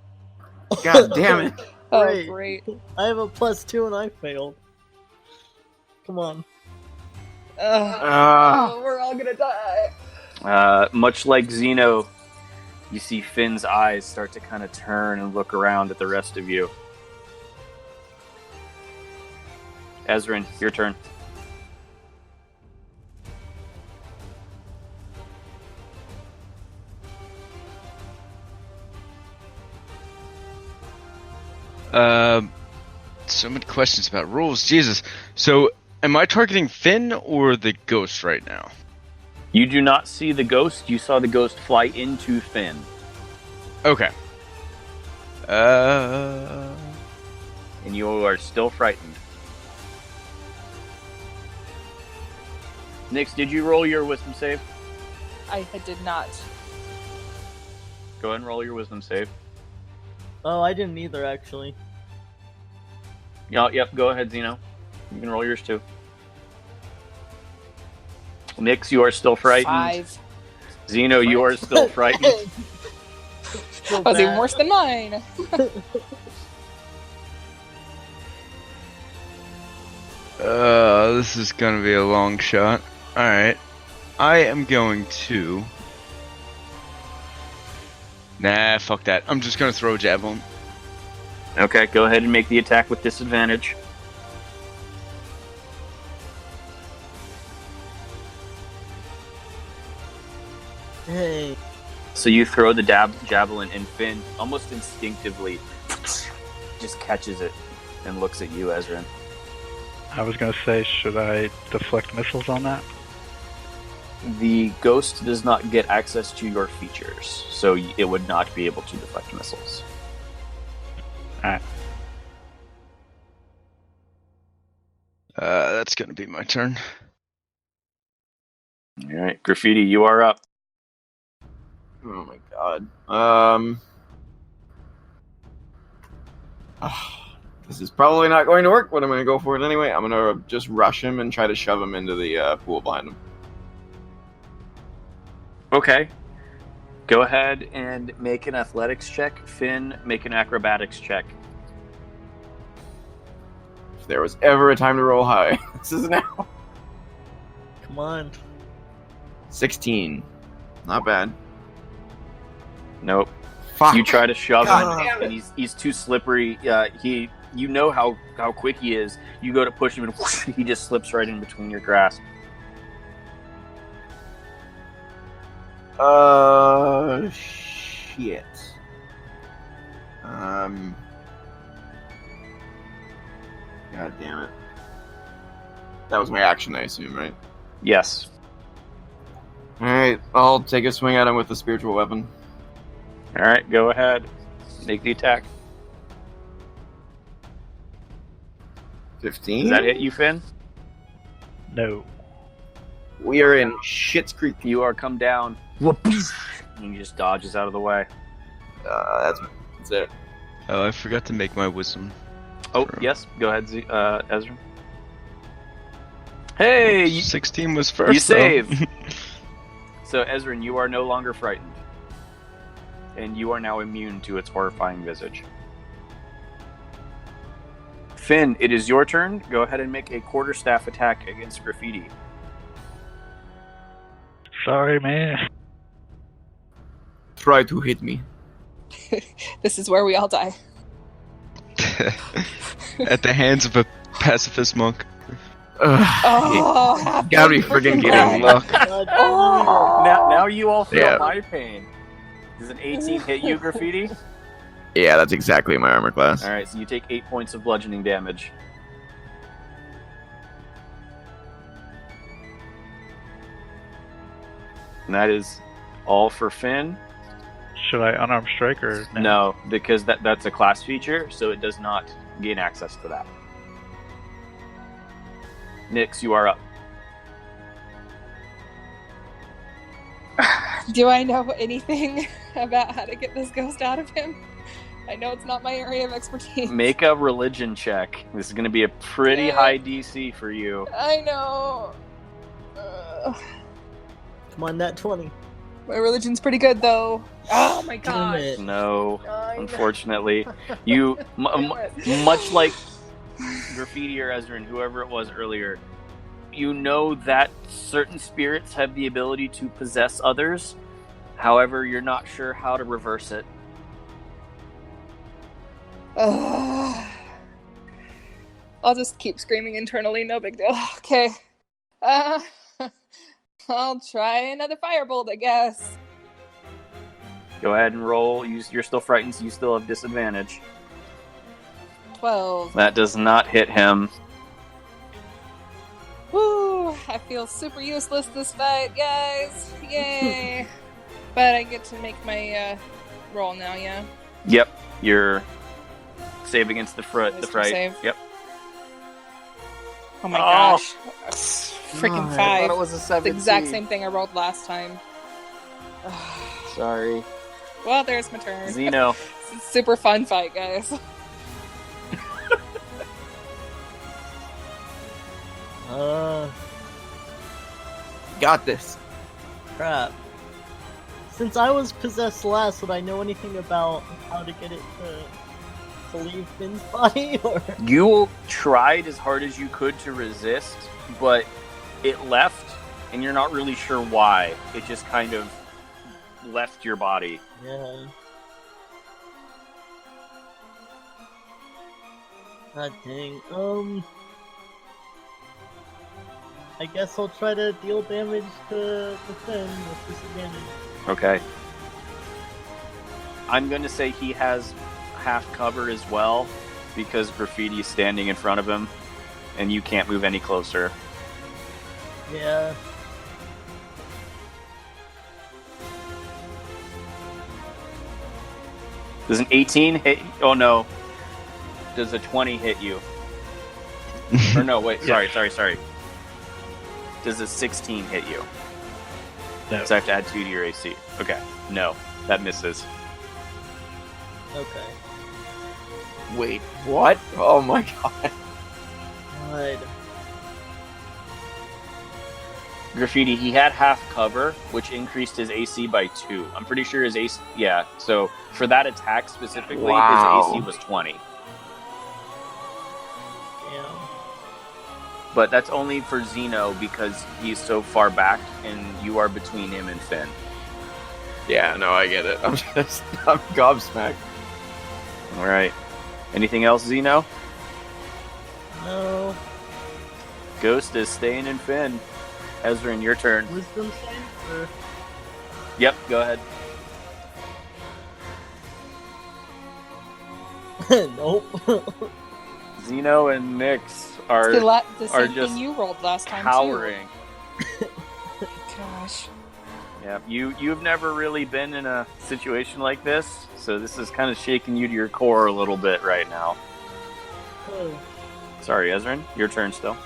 God damn it. Oh, Great. great. I have a +2 and I failed. Come on. Oh, we're all gonna die. Much like Zeno, you see Finn's eyes start to kind of turn and look around at the rest of you. Ezrin, your turn. So many questions about rules. Jesus. So, am I targeting Finn or the ghost right now? You do not see the ghost. You saw the ghost fly into Finn. Okay. And you are still frightened. Nix, did you roll your wisdom save? I did not. Go ahead and roll your wisdom save. Oh, I didn't either, actually. Yep, go ahead, Zeno. You can roll yours too. Nix, you are still frightened. 5. Zeno, you are still frightened. Still That was even bad. worse than mine. This is gonna be a long shot. Alright. I am going to... Nah, fuck that. I'm just gonna throw a javelin. Okay, go ahead and make the attack with disadvantage. Hey. So you throw the javelin, and Finn almost instinctively just catches it and looks at you, Ezrin. I was going to say, should I deflect missiles on that? The ghost does not get access to your features, so it would not be able to deflect missiles. Alright. That's gonna be my turn. Alright, Graffiti, you are up. Oh my god. This is probably not going to work, but I'm going to go for it anyway. I'm going to just rush him and try to shove him into the pool behind him. Okay. Go ahead and make an athletics check. Finn, make an acrobatics check. If there was ever a time to roll high, this is now. Come on. 16. Not bad. Nope. Fuck. You try to shove God him, damn it. and he's too slippery. You know how quick he is. You go to push him, and whoosh, he just slips right in between your grasp. Shit. God damn it. That was my action, I assume, right? Yes. Alright, I'll take a swing at him with the spiritual weapon. Alright, go ahead. Make the attack. 15? Does that hit you, Finn? No. We are in Shit's Creek. You are come down. And he just dodges out of the way. That's it. Oh, I forgot to make my wisdom. Oh, throw. yes. Go ahead, Ezra. Hey! 16 was first. You though. save. So, Ezrin, you are no longer frightened. And you are now immune to its horrifying visage. Finn, it is your turn. Go ahead and make a quarterstaff attack against Graffiti. Sorry, man. Try to hit me. This is where we all die. At the hands of a pacifist monk. Oh, Gotta be friggin' kidding. Look. Now you all feel Yeah. my pain. Does an 18 hit you, Graffiti? Yeah, that's exactly my armor class. Alright, so you take 8 points of bludgeoning damage. And that is all for Finn. Should I unarmed strike or No, because that's a class feature, so it does not gain access to that. Nyx, you are up. do I know anything about how to get this ghost out of him? I know it's not my area of expertise. Make a religion check. This is going to be a pretty Yeah. high DC for you. I know. Come on, that 20. My religion's pretty good, though. Oh my Damn god. it. No, I know. unfortunately. You, much like Graffiti or Ezra and whoever it was earlier, you know that certain spirits have the ability to possess others. However, you're not sure how to reverse it. I'll just keep screaming internally, no big deal. Okay. I'll try another firebolt, I guess. Go ahead and roll. You're still frightened, so you still have disadvantage. 12. That does not hit him. Woo! I feel super useless this fight, guys. Yay! But I get to make my roll now, yeah? Yep, you're save against the fright. Wisdom save. Yep. Oh my Oh. gosh. Freaking I 5. thought it was a It's 17. the exact same thing I rolled last time. Sorry. Well, there's my turn. Zeno. It's a super fun fight, guys. Got this. Crap. Since I was possessed last, would I know anything about how to get it to leave Finn's body? Or You tried as hard as you could to resist, but it left, and you're not really sure why. It just kind of left your body. yeah. God dang. I guess I'll try to deal damage to Finn with disadvantage. Okay. I'm going to say he has half cover as well, because Graffiti is standing in front of him, and you can't move any closer. Yeah. Does an 18 hit? Oh no. Does a 20 hit you? Or no, wait, sorry. Does a 16 hit you? No. So I have to add 2 to your AC. Okay. No, that misses. Okay. Wait, what? Oh my god. God. Graffiti, he had half cover, which increased his AC by 2. I'm pretty sure his AC... Yeah, so for that attack specifically, Wow. his AC was 20. Damn. But that's only for Zeno because he's so far back, and you are between him and Finn. Yeah, no, I get it. I'm gobsmacked. All right. Anything else, Zeno? No. Ghost is staying in Finn. Ezra, your turn. Wisdom save? Or... Yep, go ahead. Nope. Zeno and Nyx are The are same just thing you rolled last time, cowering. too. Gosh. Yeah, you've never really been in a situation like this, so this is kind of shaking you to your core a little bit right now. Oh. Sorry, Ezrin, your turn still.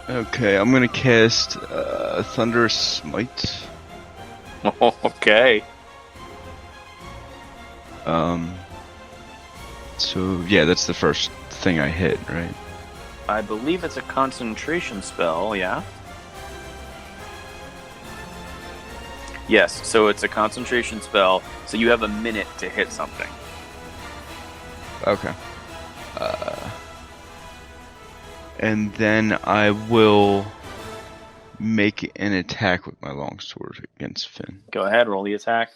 Okay, I'm gonna cast Thunderous Smite. Okay. So yeah, that's the first thing I hit, right? I believe it's a concentration spell, yeah? Yes, so it's a concentration spell, so you have a minute to hit something. Okay. And then I will make an attack with my longsword against Finn. Go ahead, roll the attack.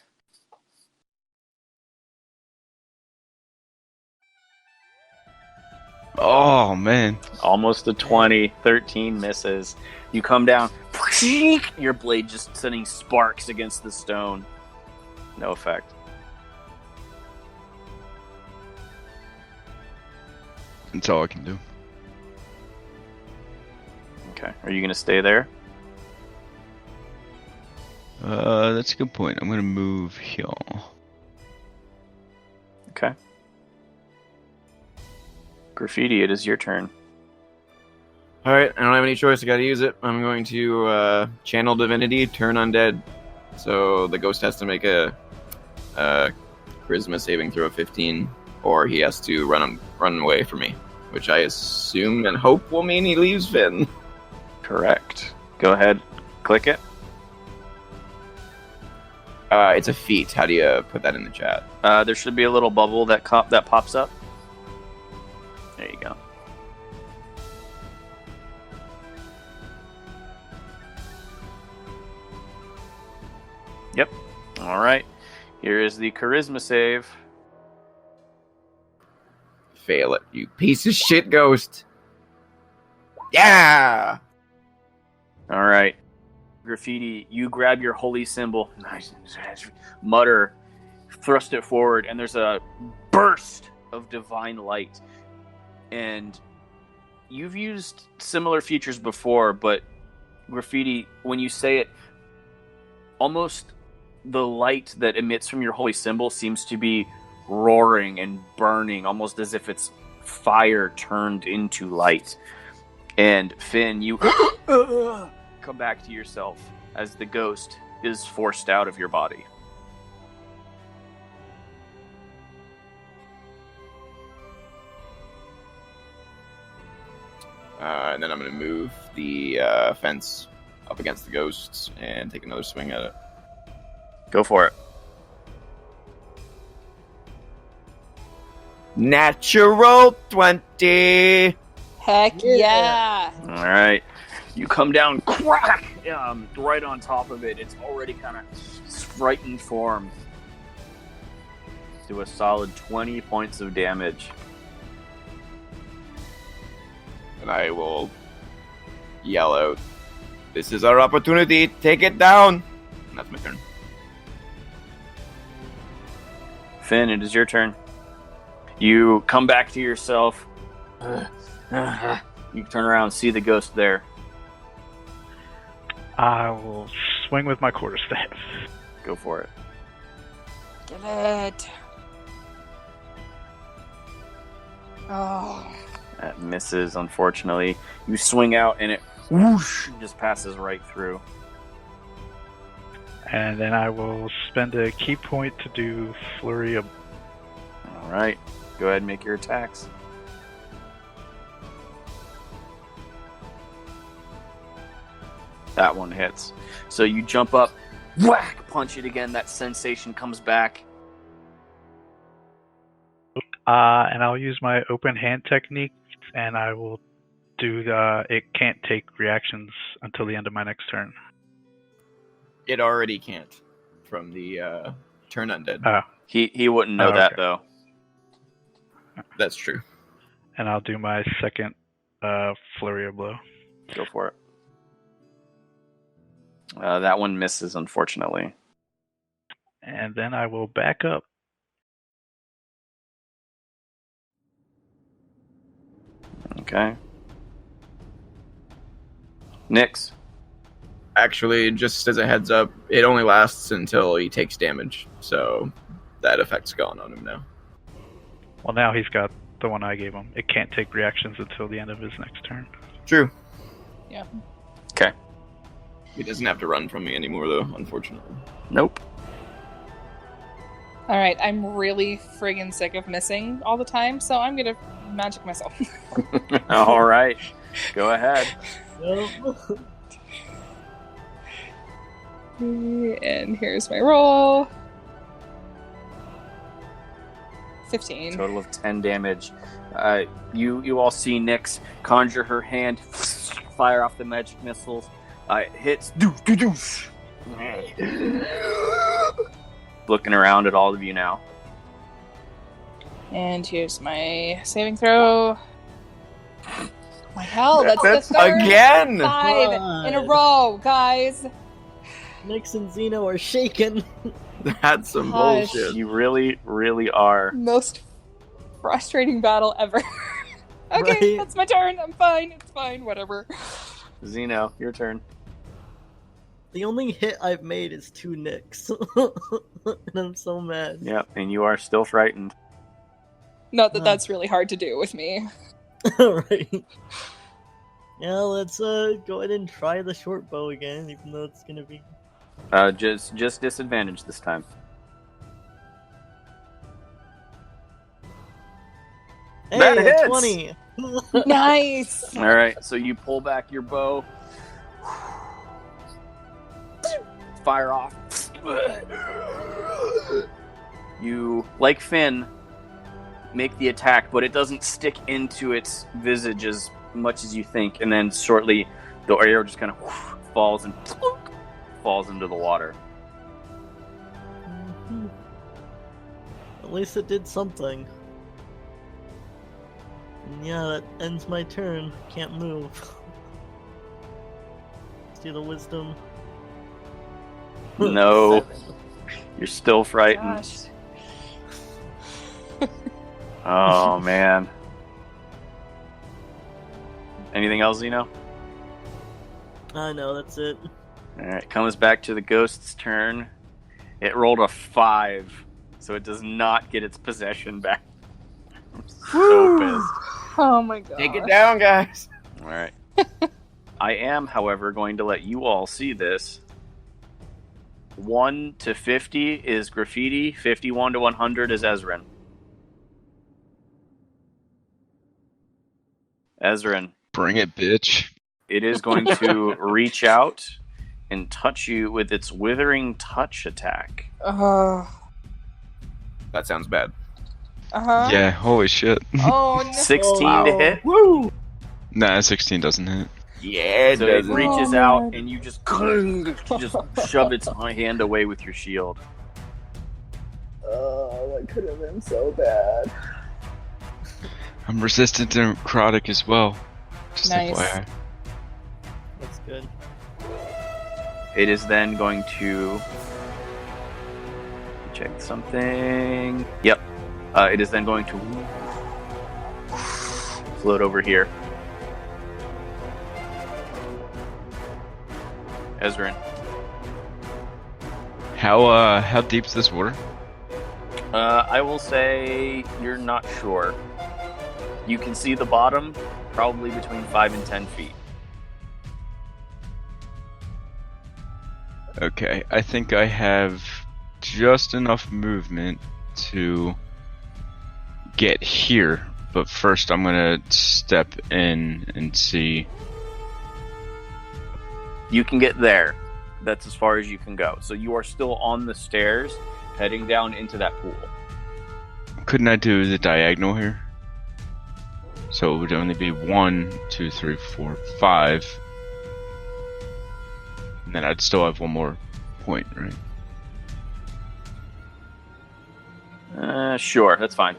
Oh, man. Almost a 20, 13 misses. You come down, your blade just sending sparks against the stone. No effect. That's all I can do. Okay, are you going to stay there? That's a good point. I'm going to move here. Okay. Graffiti, it is your turn. Alright, I don't have any choice. I gotta use it. I'm going to channel divinity, turn undead. So the ghost has to make a charisma saving throw of 15, or he has to run away from me, which I assume and hope will mean he leaves Finn. Correct. Go ahead, click it. It's a feat. How do you put that in the chat? There should be a little bubble that pops up. There you go. Yep. All right. Here is the charisma save. Fail it, you piece of shit ghost. Yeah! All right. Graffiti, you grab your holy symbol, mutter, thrust it forward, and there's a burst of divine light. And you've used similar features before, but Graffiti, when you say it, almost the light that emits from your holy symbol seems to be roaring and burning, almost as if it's fire turned into light. And Finn, you come back to yourself as the ghost is forced out of your body. And then I'm going to move the fence up against the ghosts and take another swing at it. Go for it. Natural 20! Heck yeah! All right. You come down, crack, right on top of it. It's already kind of frightened form. Do a solid 20 points of damage. And I will yell out, "This is our opportunity, take it down!" And that's my turn. Finn, it is your turn. You come back to yourself. You turn around, see the ghost there. I will swing with my quarterstaff. Go for it. Get it! Oh. That misses, unfortunately. You swing out and it whoosh, just passes right through. And then I will spend a key point to do Flurry of... All right. Go ahead and make your attacks. That one hits. So you jump up, whack, punch it again. That sensation comes back. and I'll use my open hand technique, and I will do the... It can't take reactions until the end of my next turn. It already can't from the turn undead. Oh. He wouldn't know that, though. That's true. And I'll do my second flurry of blow. Go for it. That one misses, unfortunately. And then I will back up. Okay. Nyx. Actually, just as a heads up, it only lasts until he takes damage, so that effect's gone on him now. Well, now he's got the one I gave him. It can't take reactions until the end of his next turn. True. Yeah. Okay. He doesn't have to run from me anymore, though, unfortunately. Nope. All right, I'm really friggin' sick of missing all the time, so I'm gonna magic myself. All right. Go ahead. Yep. And here's my roll. 15. Total of 10 damage. You all see Nyx conjure her hand, fire off the magic missiles. It hits. Looking around at all of you now. And here's my saving throw. Oh my hell, that's the third again! 5 in a row, guys. Nyx and Xeno are shaken. That's some Gosh. bullshit. You really, really are. Most frustrating battle ever. Okay, Right. that's my turn. I'm fine. It's fine. Whatever. Xeno, your turn. The only hit I've made is 2 Nyx. And I'm so mad. Yep, and you are still frightened. Not that that's really hard to do with me. Right. Yeah, let's go ahead and try the short bow again, even though it's gonna be... Just disadvantage this time. Hey, That a hits! 20! Nice. All right, so you pull back your bow, fire off. You, like Finn, make the attack, but it doesn't stick into its visage as much as you think, and then shortly the arrow just kind of falls and falls into the water. Mhm. At least it did something. And yeah, that ends my turn. Can't move. Let's do the wisdom. No. 7. You're still frightened. Gosh. Oh man. Anything else, Zeno? I know, that's it. Alright, comes back to the ghost's turn. It rolled a 5, so it does not get its possession back. I'm so pissed. Oh my god. Take it down, guys. Alright. I am, however, going to let you all see this. 1 to 50 is Graffiti, 51 to 100 is Ezrin. Ezrin, Bring it, bitch. it is going to reach out and touch you with its Withering Touch attack. That sounds bad. Uh-huh. Yeah, holy shit. Oh no. 16 to hit. Woo! Nah, 16 doesn't hit. Yeah, So it does. reaches Oh, out man. and you just shove its hand away with your shield. Oh, that could have been so bad. I'm resistant to necrotic as well. Just Nice. FYI. That's good. It is then going to check something. Yep. It is then going to float over here. Ezrin. How deep is this water? I will say you're not sure. You can see the bottom, probably between 5 and 10 feet. Okay, I think I have just enough movement to get here, but first I'm gonna step in and see. You can get there. That's as far as you can go. So you are still on the stairs, heading down into that pool. Couldn't I do the diagonal here? So it would only be 1, 2, 3, 4, 5. And then I'd still have one more point, right? Sure, that's fine.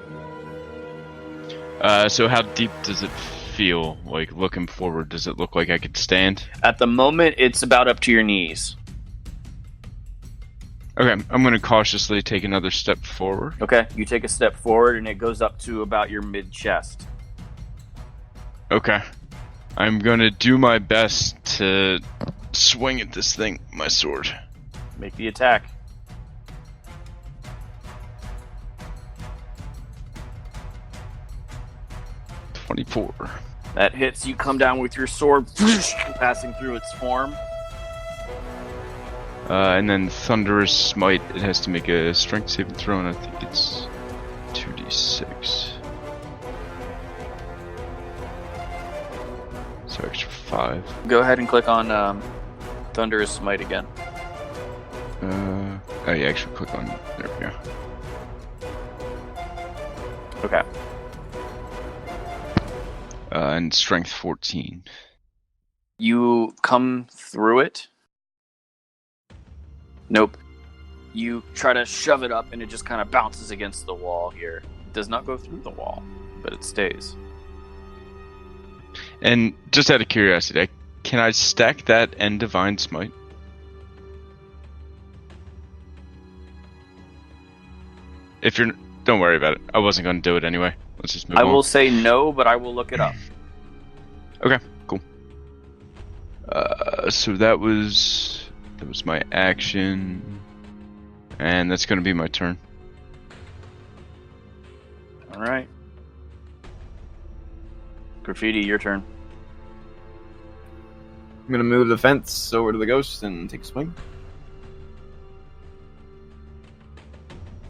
So how deep does it feel? Like, looking forward, does it look like I could stand? At the moment, it's about up to your knees. Okay, I'm gonna cautiously take another step forward. Okay, you take a step forward and it goes up to about your mid-chest. Okay. I'm gonna do my best to swing at this thing, my sword. Make the attack. 24. That hits. You come down with your sword, passing through its form. And then Thunderous Smite, it has to make a strength saving throw, and I think it's 2d6. So extra 5. Go ahead and click on Thunderous Smite again. Oh yeah, actually click on, there we go. Okay. And strength 14. You come through it. Nope. You try to shove it up and it just kind of bounces against the wall here. It does not go through the wall, but it stays. And just out of curiosity, can I stack that and Divine Smite? If you're... Don't worry about it. I wasn't going to do it anyway. Let's just move on. I will say no, but I will look it up. Okay, cool. So that was my action, and that's going to be my turn. All right. Graffiti, your turn. I'm gonna move the fence over to the ghost and take a swing.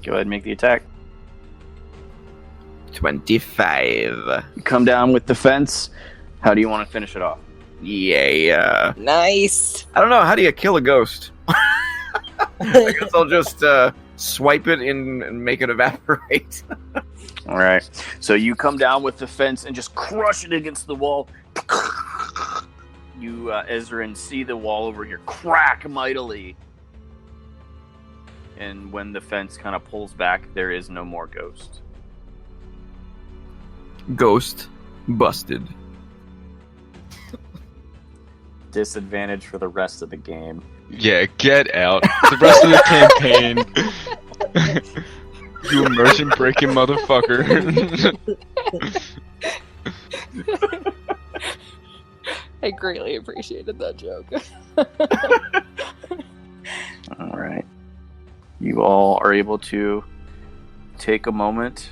Go ahead and make the attack. 25. You come down with the fence. How do you want to finish it off? Yeah. Nice. I don't know. How do you kill a ghost? I guess I'll just swipe it and make it evaporate. All right. So you come down with the fence and just crush it against the wall. You, Ezrin, see the wall over here crack mightily. And when the fence kind of pulls back, there is no more ghost. Ghost busted. Disadvantage for the rest of the game. Yeah, get out. The rest of the campaign. You immersion breaking motherfucker. I greatly appreciated that joke. All right. You all are able to take a moment.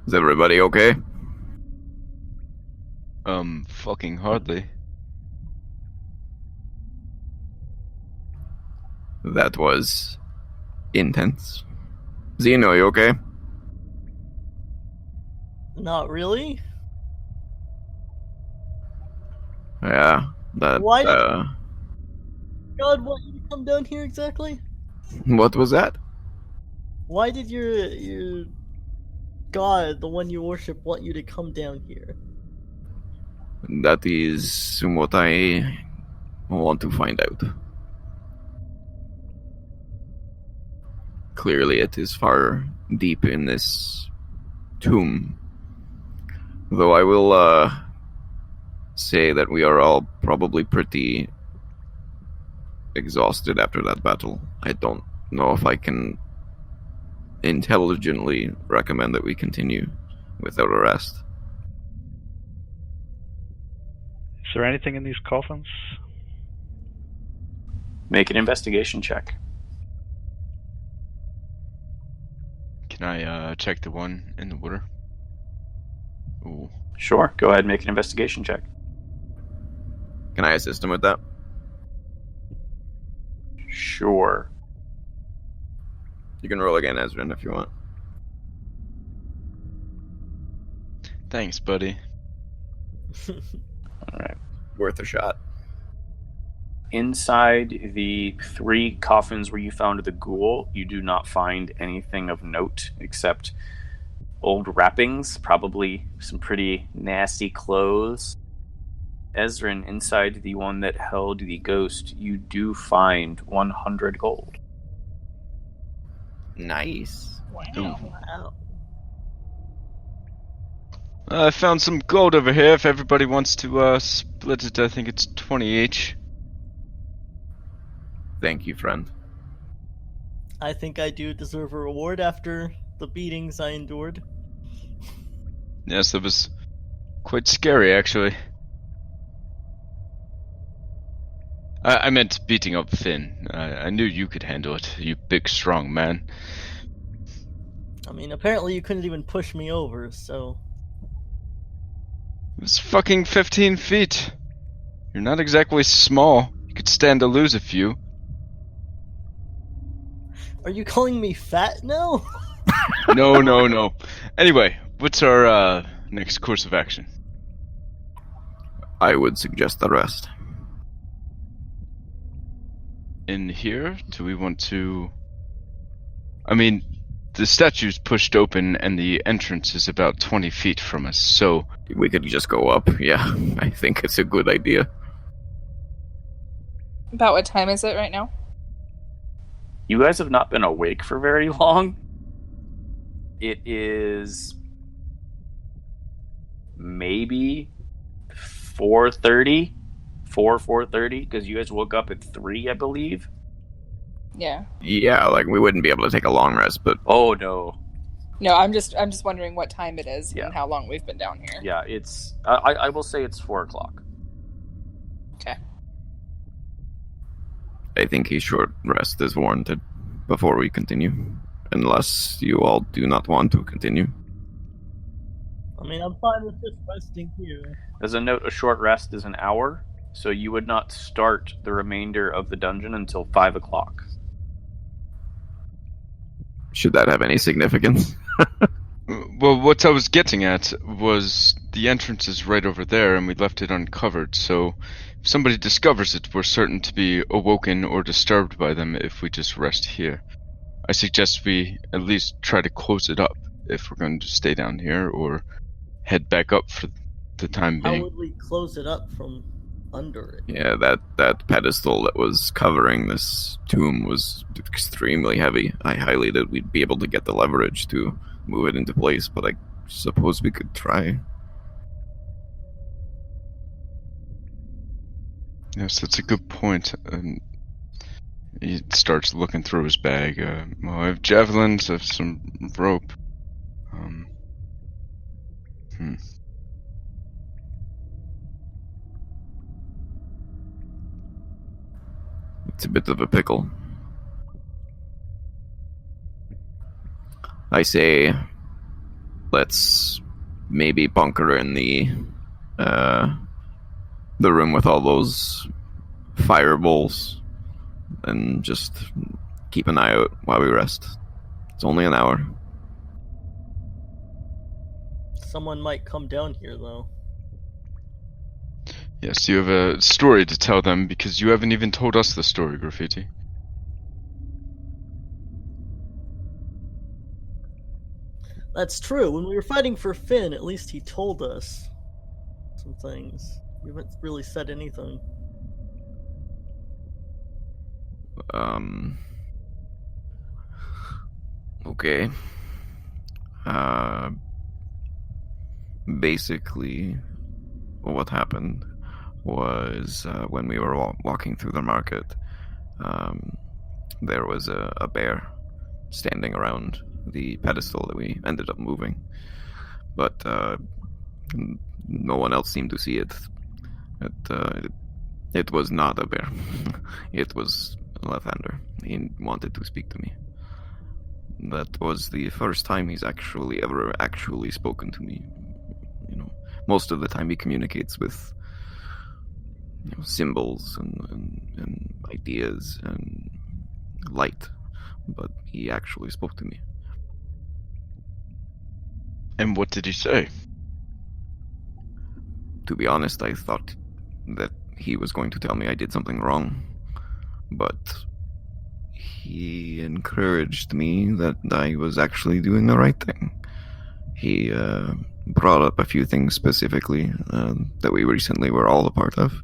Is everybody okay? Fucking hardly. That was intense. Zeno, you okay? Not really. Yeah, that. Why did God want you to come down here exactly? What was that? Why did your God, the one you worship, want you to come down here? That is what I want to find out. Clearly, it is far deep in this tomb. Though I will say that we are all probably pretty exhausted after that battle. I don't know if I can intelligently recommend that we continue without a rest. Is there anything in these coffins? Make an investigation check. Can I check the one in the water? Ooh. Sure. Go ahead and make an investigation check. Can I assist him with that? Sure. You can roll again, Ezrin, if you want. Thanks, buddy. All right. Worth a shot. Inside the 3 coffins where you found the ghoul, you do not find anything of note except old wrappings, probably some pretty nasty clothes. Ezrin, inside the one that held the ghost, you do find 100 gold. Nice. Wow. I found some gold over here if everybody wants to split it. I think it's 20 each. Thank you, friend. I think I do deserve a reward after the beatings I endured. Yes, that was quite scary, actually. I meant beating up Finn. I knew you could handle it, you big, strong man. I mean, apparently you couldn't even push me over, so... It's fucking 15 feet. You're not exactly small. You could stand to lose a few. Are you calling me fat now? No. Anyway, what's our next course of action? I would suggest the rest. In here? Do we want to... I mean, the statue's pushed open and the entrance is about 20 feet from us, so... We could just go up. Yeah, I think it's a good idea. About what time is it right now? You guys have not been awake for very long. It is maybe 4:30, 4:30, because you guys woke up at 3, I believe. Yeah. Yeah, like we wouldn't be able to take a long rest, but Oh no. No, I'm just wondering what time it is Yeah. and how long we've been down here. Yeah, it's I will say it's 4:00. Okay. I think a short rest is warranted before we continue. Unless you all do not want to continue. I mean, I'm fine with just resting here. As a note, a short rest is an hour, so you would not start the remainder of the dungeon until 5:00. Should that have any significance? Well, what I was getting at was the entrance is right over there and we left it uncovered, so if somebody discovers it, we're certain to be awoken or disturbed by them if we just rest here. I suggest we at least try to close it up if we're going to stay down here or head back up for the time How being. would we close it up from under it? Yeah, that pedestal that was covering this tomb was extremely heavy. I highly doubt we'd be able to get the leverage to move it into place, but I suppose we could try. Yes, that's a good point. He starts looking through his bag. Well, I have javelins, I have some rope. It's a bit of a pickle. I say, let's maybe bunker in the room with all those fireballs and just keep an eye out while we rest. It's only an hour. Someone might come down here, though. Yes, you have a story to tell them because you haven't even told us the story, Graffiti. That's true. When we were fighting for Finn, at least he told us some things. We haven't really said anything. Okay. Basically, what happened was when we were walking through the market, there was a bear standing around the pedestal that we ended up moving. But no one else seemed to see it. It was not a bear. It was Lathander. He wanted to speak to me. That was the first time he's ever actually spoken to me. You know, most of the time he communicates with symbols and ideas and light, but he actually spoke to me. And what did he say? To be honest, I thought that he was going to tell me I did something wrong, but he encouraged me that I was actually doing the right thing. He brought up a few things specifically that we recently were all a part of.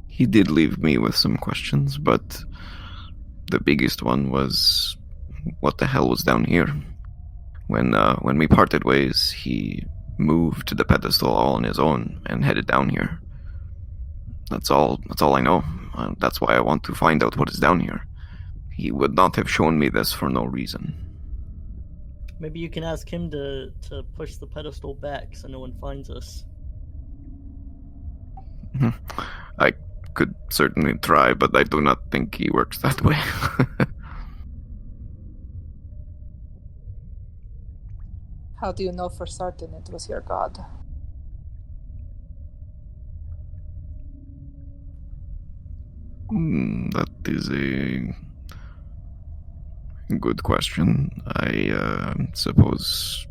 He did leave me with some questions, but the biggest one was what the hell was down here? When we parted ways, he moved to the pedestal all on his own and headed down here. That's all I know. That's why I want to find out what is down here. He would not have shown me this for no reason. Maybe you can ask him to push the pedestal back so no one finds us. I could certainly try, but I do not think he works that way. How do you know for certain it was your god? That is a good question. I suppose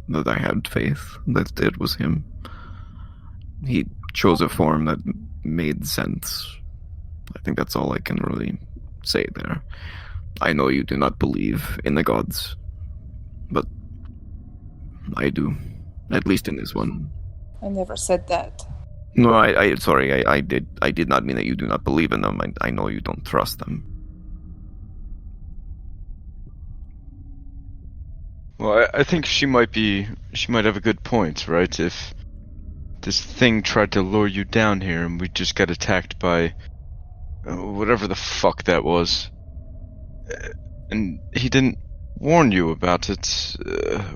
that I had faith that it was him. He chose a form that made sense. I think that's all I can really say there. I know you do not believe in the gods, but I do. At least in this one. I never said that. No, sorry, I did not mean that you do not believe in them. I know you don't trust them. Well, I think she might have a good point, right? If this thing tried to lure you down here and we just got attacked by whatever the fuck that was, and he didn't warn you about it,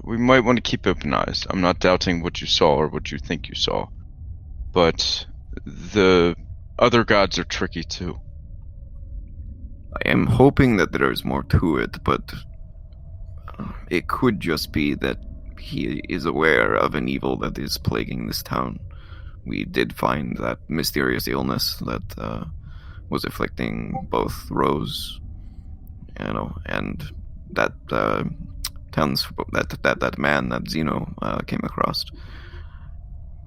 we might want to keep open eyes. I'm not doubting what you saw or what you think you saw, but the other gods are tricky too. I am hoping that there is more to it, but it could just be that he is aware of an evil that is plaguing this town. We did find that mysterious illness that was afflicting both Rose, and that that man that Zeno came across,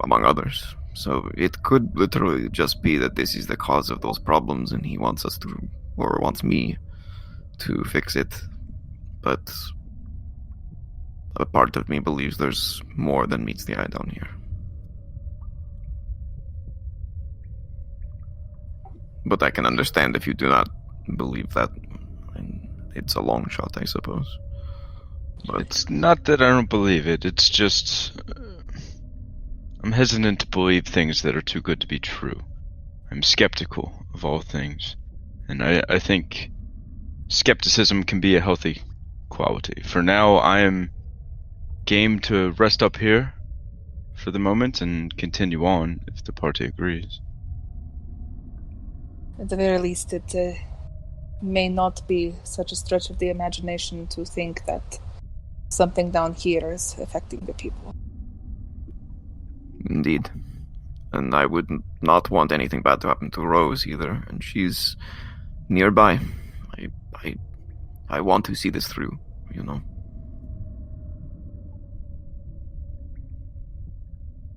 among others. So it could literally just be that this is the cause of those problems, and he wants us to, or wants me to fix it. But a part of me believes there's more than meets the eye down here. But I can understand if you do not believe that. It's a long shot, I suppose. But it's not that I don't believe it, it's just I'm hesitant to believe things that are too good to be true. I'm skeptical of all things. And I think skepticism can be a healthy quality. For now, I am game to rest up here for the moment and continue on if the party agrees. At the very least, it may not be such a stretch of the imagination to think that something down here is affecting the people. Indeed. And I would not want anything bad to happen to Rose either, and she's nearby. I want to see this through,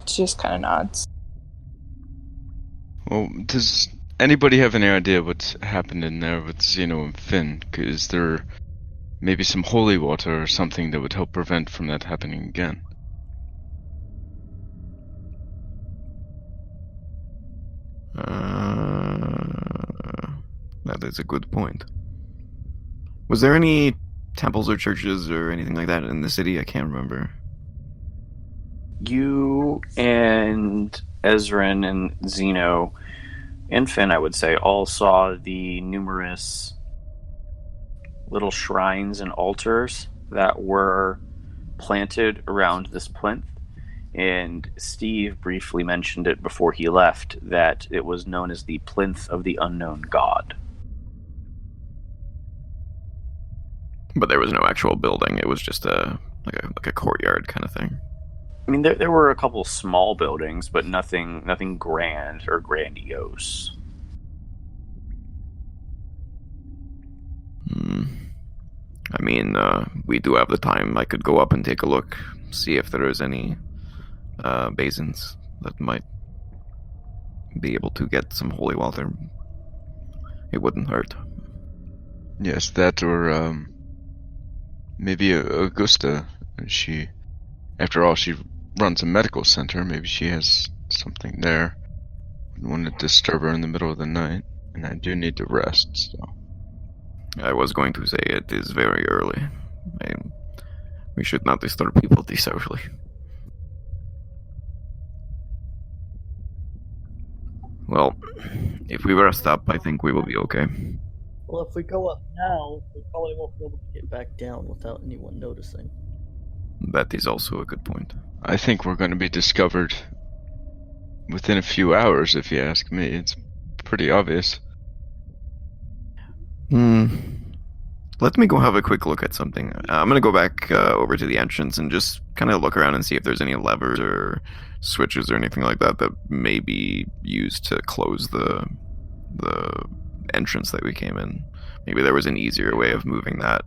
She just kind of nods. Well, does anybody have any idea what's happened in there with Zeno and Finn? Is there maybe some holy water or something that would help prevent from that happening again? That is a good point. Was there any temples or churches or anything like that in the city? I can't remember. You and Ezrin and Zeno and Finn, I would say, all saw the numerous little shrines and altars that were planted around this plinth. And Steve briefly mentioned it before he left, that it was known as the Plinth of the Unknown God. But there was no actual building. It was just like a courtyard kind of thing. I mean, there were a couple small buildings, but nothing grand or grandiose. I mean, we do have the time. I could go up and take a look, see if there is any basins that might be able to get some holy water. It wouldn't hurt. Yes, that or maybe Augusta. She, after all, she runs a medical center. Maybe she has something there. Wouldn't want to disturb her in the middle of the night, and I do need to rest, so. I was going to say it is very early. We should not disturb people this early. Well, if we rest up, I think we will be okay. Well, if we go up now, we probably won't be able to get back down without anyone noticing. That is also a good point. I think we're going to be discovered within a few hours, if you ask me. It's pretty obvious. Let me go have a quick look at something. I'm gonna go back over to the entrance and just kind of look around and see if there's any levers or switches or anything like that that may be used to close the entrance that we came in. Maybe there was an easier way of moving that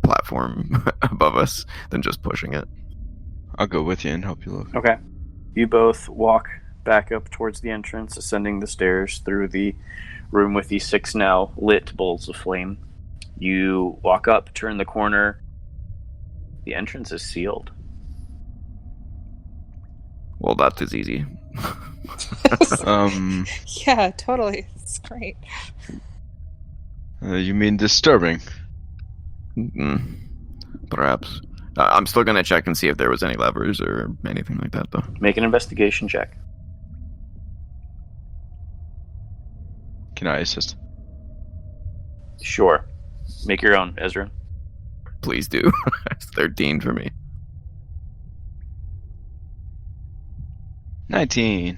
platform above us than just pushing it. I'll go with you and help you look. Okay. You both walk back up towards the entrance, ascending the stairs through the room with the 6 now lit bowls of flame. You walk up, turn the corner. The entrance is sealed. Well, that is easy. Yeah, totally. It's great. You mean disturbing? Perhaps. I'm still gonna check and see if there was any levers or anything like that, though. Make an investigation check. Can I assist? Sure. Make your own, Ezra. Please do. It's 13 for me. 19.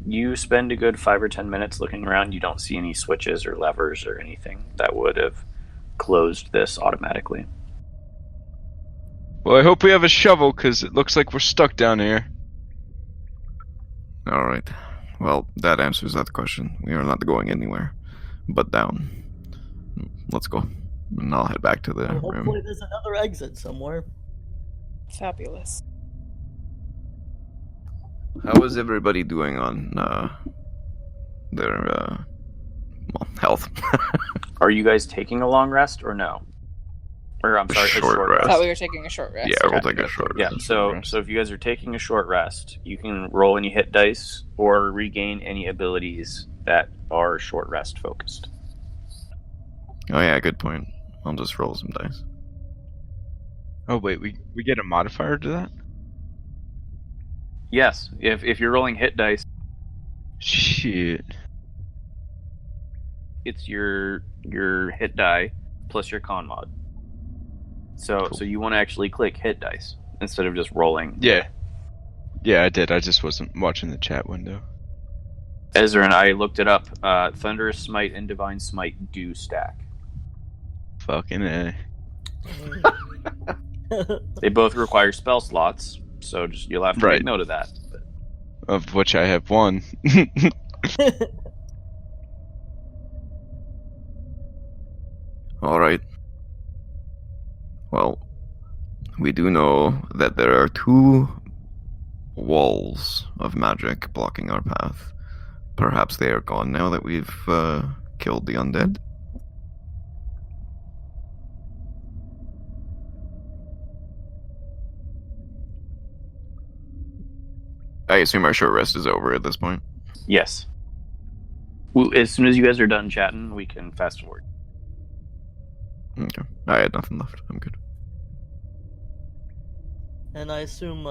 You spend a good 5 or 10 minutes looking around. You don't see any switches or levers or anything that would have closed this automatically. Well, I hope we have a shovel, because it looks like we're stuck down here. Alright. Well, that answers that question. We are not going anywhere but down. Let's go. And I'll head back to the Hopefully room. there's another exit somewhere. Fabulous. How is everybody doing on their health? Are you guys taking a long rest or no? Or I'm sorry, a short Short I rest. thought we were taking a short rest. Yeah, we'll Okay. take a short Yeah, rest. so if you guys are taking a short rest, you can roll any hit dice or regain any abilities that are short rest focused. Oh yeah, good point. I'll just roll some dice. Oh, wait, we get a modifier to that? Yes, if you're rolling hit dice, Shit. it's your hit die plus your con mod. So you want to actually click hit dice instead of just rolling. Yeah. Yeah, I did. I just wasn't watching the chat window. Ezra and I looked it up. Thunderous Smite and Divine Smite do stack. Fucking A. They both require spell slots, so just you'll have to Right. make note of that. But Of which I have one. Alright. Well, we do know that there are 2 walls of magic blocking our path. Perhaps they are gone now that we've killed the undead? I assume our short rest is over at this point. yes. Well, as soon as you guys are done chatting, we can fast forward. Okay. I had nothing left. I'm good. And I assume,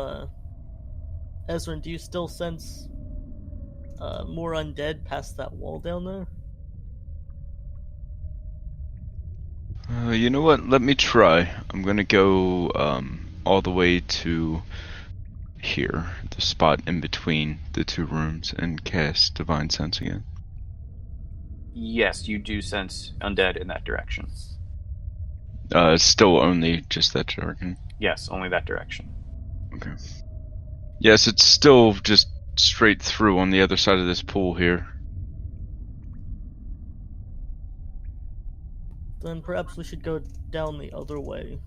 Ezra, do you still sense more undead past that wall down there? You know what? Let me try. I'm gonna go all the way to here, the spot in between the 2 rooms, and cast Divine Sense again. Yes, you do sense undead in that direction. Still only just that direction. Yes, only that direction. Okay. Yes, it's still just straight through on the other side of this pool here. Then perhaps we should go down the other way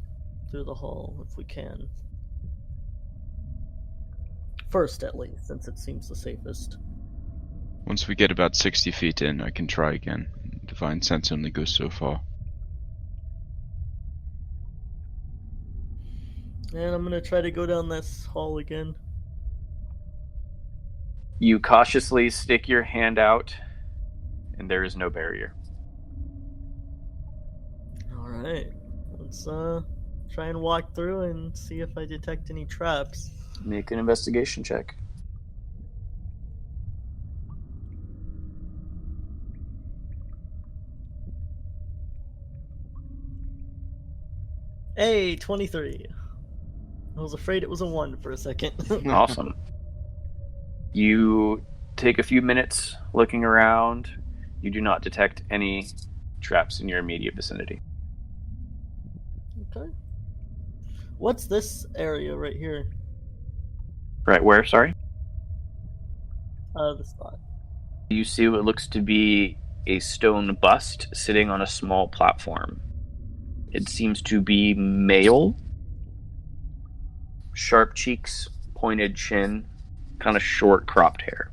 through the hall if we can. First, at least, since it seems the safest. Once we get about 60 feet in, I can try again. Divine Sense only goes so far. And I'm gonna try to go down this hall again. You cautiously stick your hand out, and there is no barrier. Alright. Let's try and walk through and see if I detect any traps. Make an investigation check. Hey, 23. I was afraid it was a 1 for a second. Awesome. You take a few minutes looking around. You do not detect any traps in your immediate vicinity. Okay. What's this area right here? Right where, sorry? The spot. You see what looks to be a stone bust sitting on a small platform. It seems to be male. Sharp cheeks, pointed chin, kind of short cropped hair.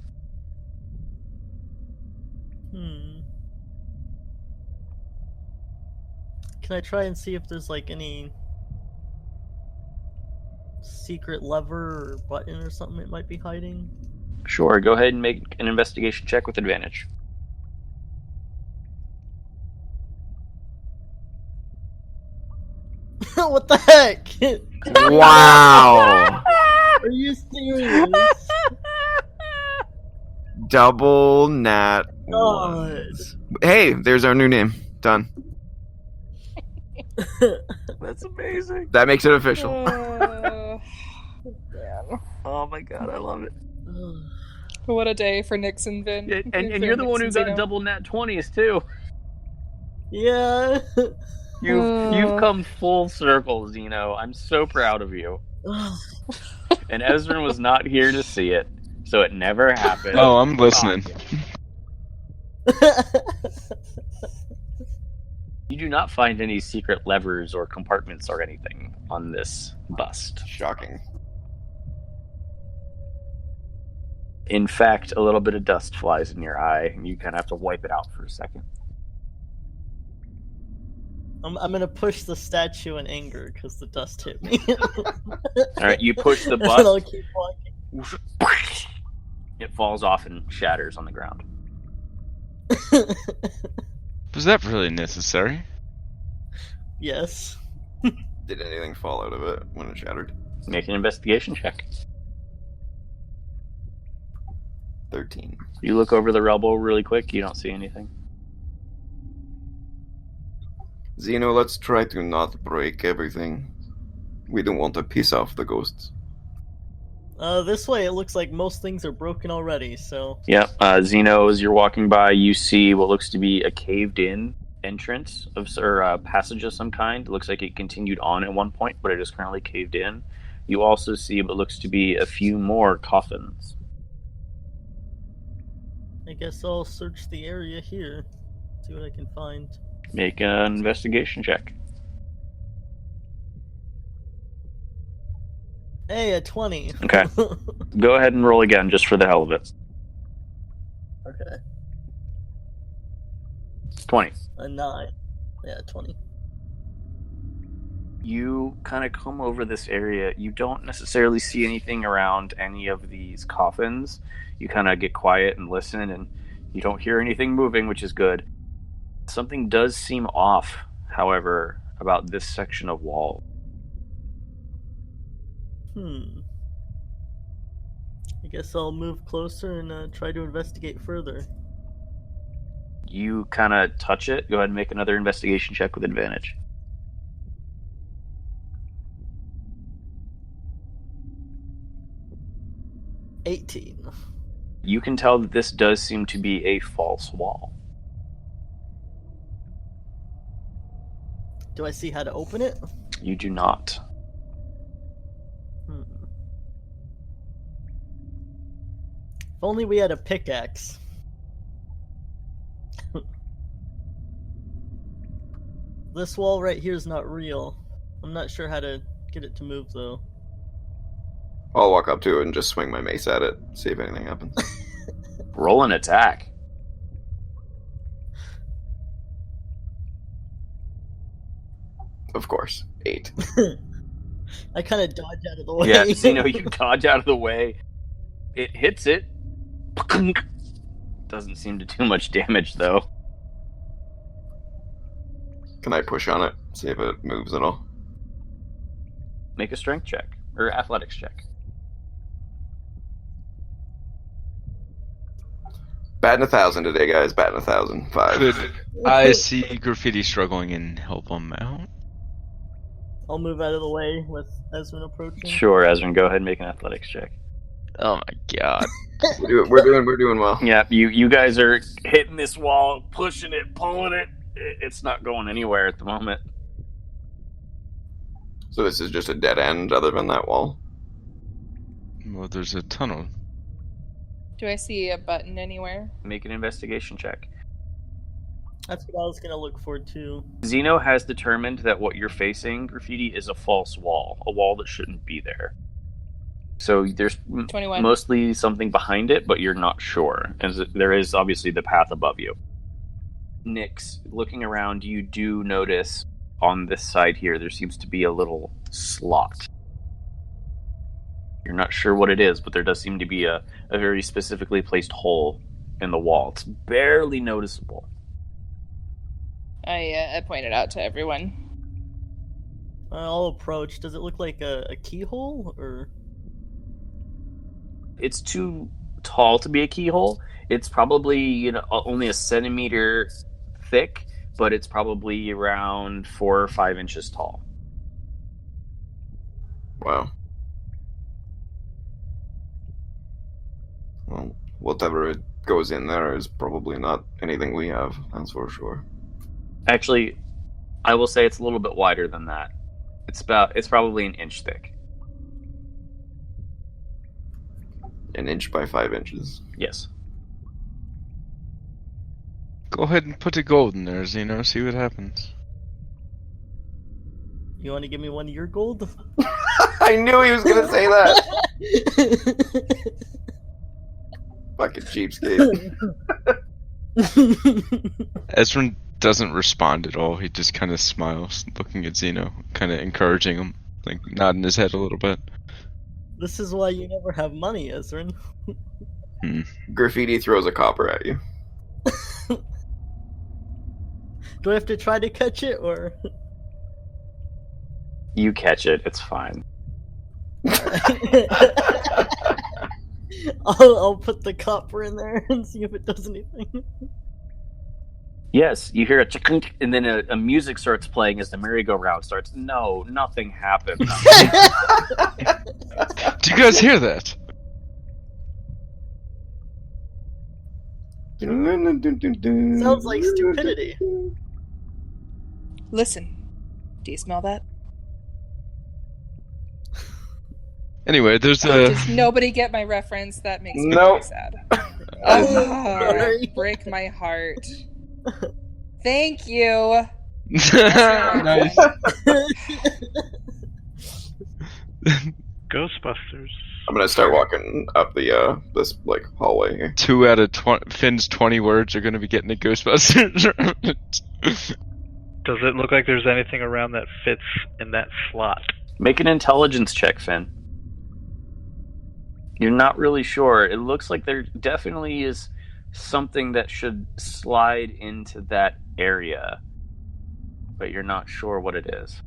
Can I try and see if there's like any secret lever or button or something it might be hiding? Sure, go ahead and make an investigation check with advantage. What the heck? Wow! Are you serious? Double nat God. ones. Hey, there's our new name. Done. That's amazing. That makes it official. Man. Oh my god, I love it. What a day for Nix and Vin. And you're the one who got double nat 20s too. Yeah. You've come full circle, Zeno. I'm so proud of you. And Ezra was not here to see it, so it never happened. Oh, I'm listening. You do not find any secret levers or compartments or anything on this bust. Shocking. In fact, a little bit of dust flies in your eye, and you kind of have to wipe it out for a second. I'm gonna push the statue in anger because the dust hit me. Alright, you push the And I'll bust. keep walking. It falls off and shatters on the ground. Was that really necessary? Yes. Did anything fall out of it when it shattered? Make an investigation check. 13. You look over the rubble really quick, you don't see anything. Zeno, let's try to not break everything. We don't want to piss off the ghosts. This way it looks like most things are broken already, so... Yep, Zeno, as you're walking by, you see what looks to be a caved-in entrance or a passage of some kind. It looks like it continued on at one point, but it is currently caved in. You also see what looks to be a few more coffins. I guess I'll search the area here, see what I can find. Make an investigation check. Hey, a 20. Okay. Go ahead and roll again, just for the hell of it. Okay. 20. A 9. Yeah, 20. You kind of come over this area. You don't necessarily see anything around any of these coffins. You kind of get quiet and listen, and you don't hear anything moving, which is good. Something does seem off, however, about this section of wall. I guess I'll move closer and try to investigate further. You kind of touch it. Go ahead and make another investigation check with advantage. $18. You can tell that this does seem to be a false wall. Do I see how to open it? You do not. If only we had a pickaxe. This wall right here is not real. I'm not sure how to get it to move, though. I'll walk up to it and just swing my mace at it, see if anything happens. Roll an attack. Of course. 8. I kind of dodge out of the way. Yeah, Zeno, you dodge out of the way. It hits it. Doesn't seem to do much damage, though. Can I push on it, see if it moves at all? Make a strength check. Or athletics check. Batting 1,000 today, guys. Batting 1,000. 5. Could I see Graffiti struggling and help him out? I'll move out of the way with Ezra approaching. Sure, Ezra, go ahead and make an athletics check. Oh my god. We're doing well. Yeah, you guys are hitting this wall, pushing it, pulling it. It's not going anywhere at the moment. So this is just a dead end other than that wall? Well, there's a tunnel. Do I see a button anywhere? Make an investigation check. That's what I was gonna look for too. Zeno has determined that what you're facing, Graffiti, is a false wall. A wall that shouldn't be there. So there's 21. mostly something behind it, but you're not sure. And there is obviously the path above you. Nyx, looking around, you do notice on this side here, there seems to be a little slot. You're not sure what it is, but there does seem to be a very specifically placed hole in the wall. It's barely noticeable. I pointed out to everyone. I'll approach. Does it look like a keyhole, or? It's too tall to be a keyhole. It's probably only a centimeter thick, but it's probably around 4 or 5 inches tall. Wow. Well, whatever it goes in there is probably not anything we have, that's for sure. Actually, I will say it's a little bit wider than that. It's probably an inch thick. An inch by 5 inches. Yes. Go ahead and put the gold in there, Zeno. See what happens. You want to give me one of your gold? I knew he was gonna say that! Fucking cheapskate. Ezrin doesn't respond at all. He just kind of smiles, looking at Zeno, kind of encouraging him, like nodding his head a little bit. This is why you never have money, Ezrin. Graffiti throws a copper at you. Do I have to try to catch it, or? You catch it. It's fine. I'll put the copper in there and see if it does anything. Yes, you hear a chick, and then a music starts playing as the merry-go-round starts. No, nothing happened. Do you guys hear that? Sounds like stupidity. Listen, do you smell that? Anyway, there's Does nobody get my reference? That makes me Nope. very sad. Sorry. Break my heart. Thank you. Nice. Ghostbusters. I'm gonna start walking up the this like hallway here. 2 out of Finn's 20 words are going to be getting a Ghostbusters. Does it look like there's anything around that fits in that slot? Make an intelligence check, Finn. You're not really sure. It looks like there definitely is something that should slide into that area, but you're not sure what it is.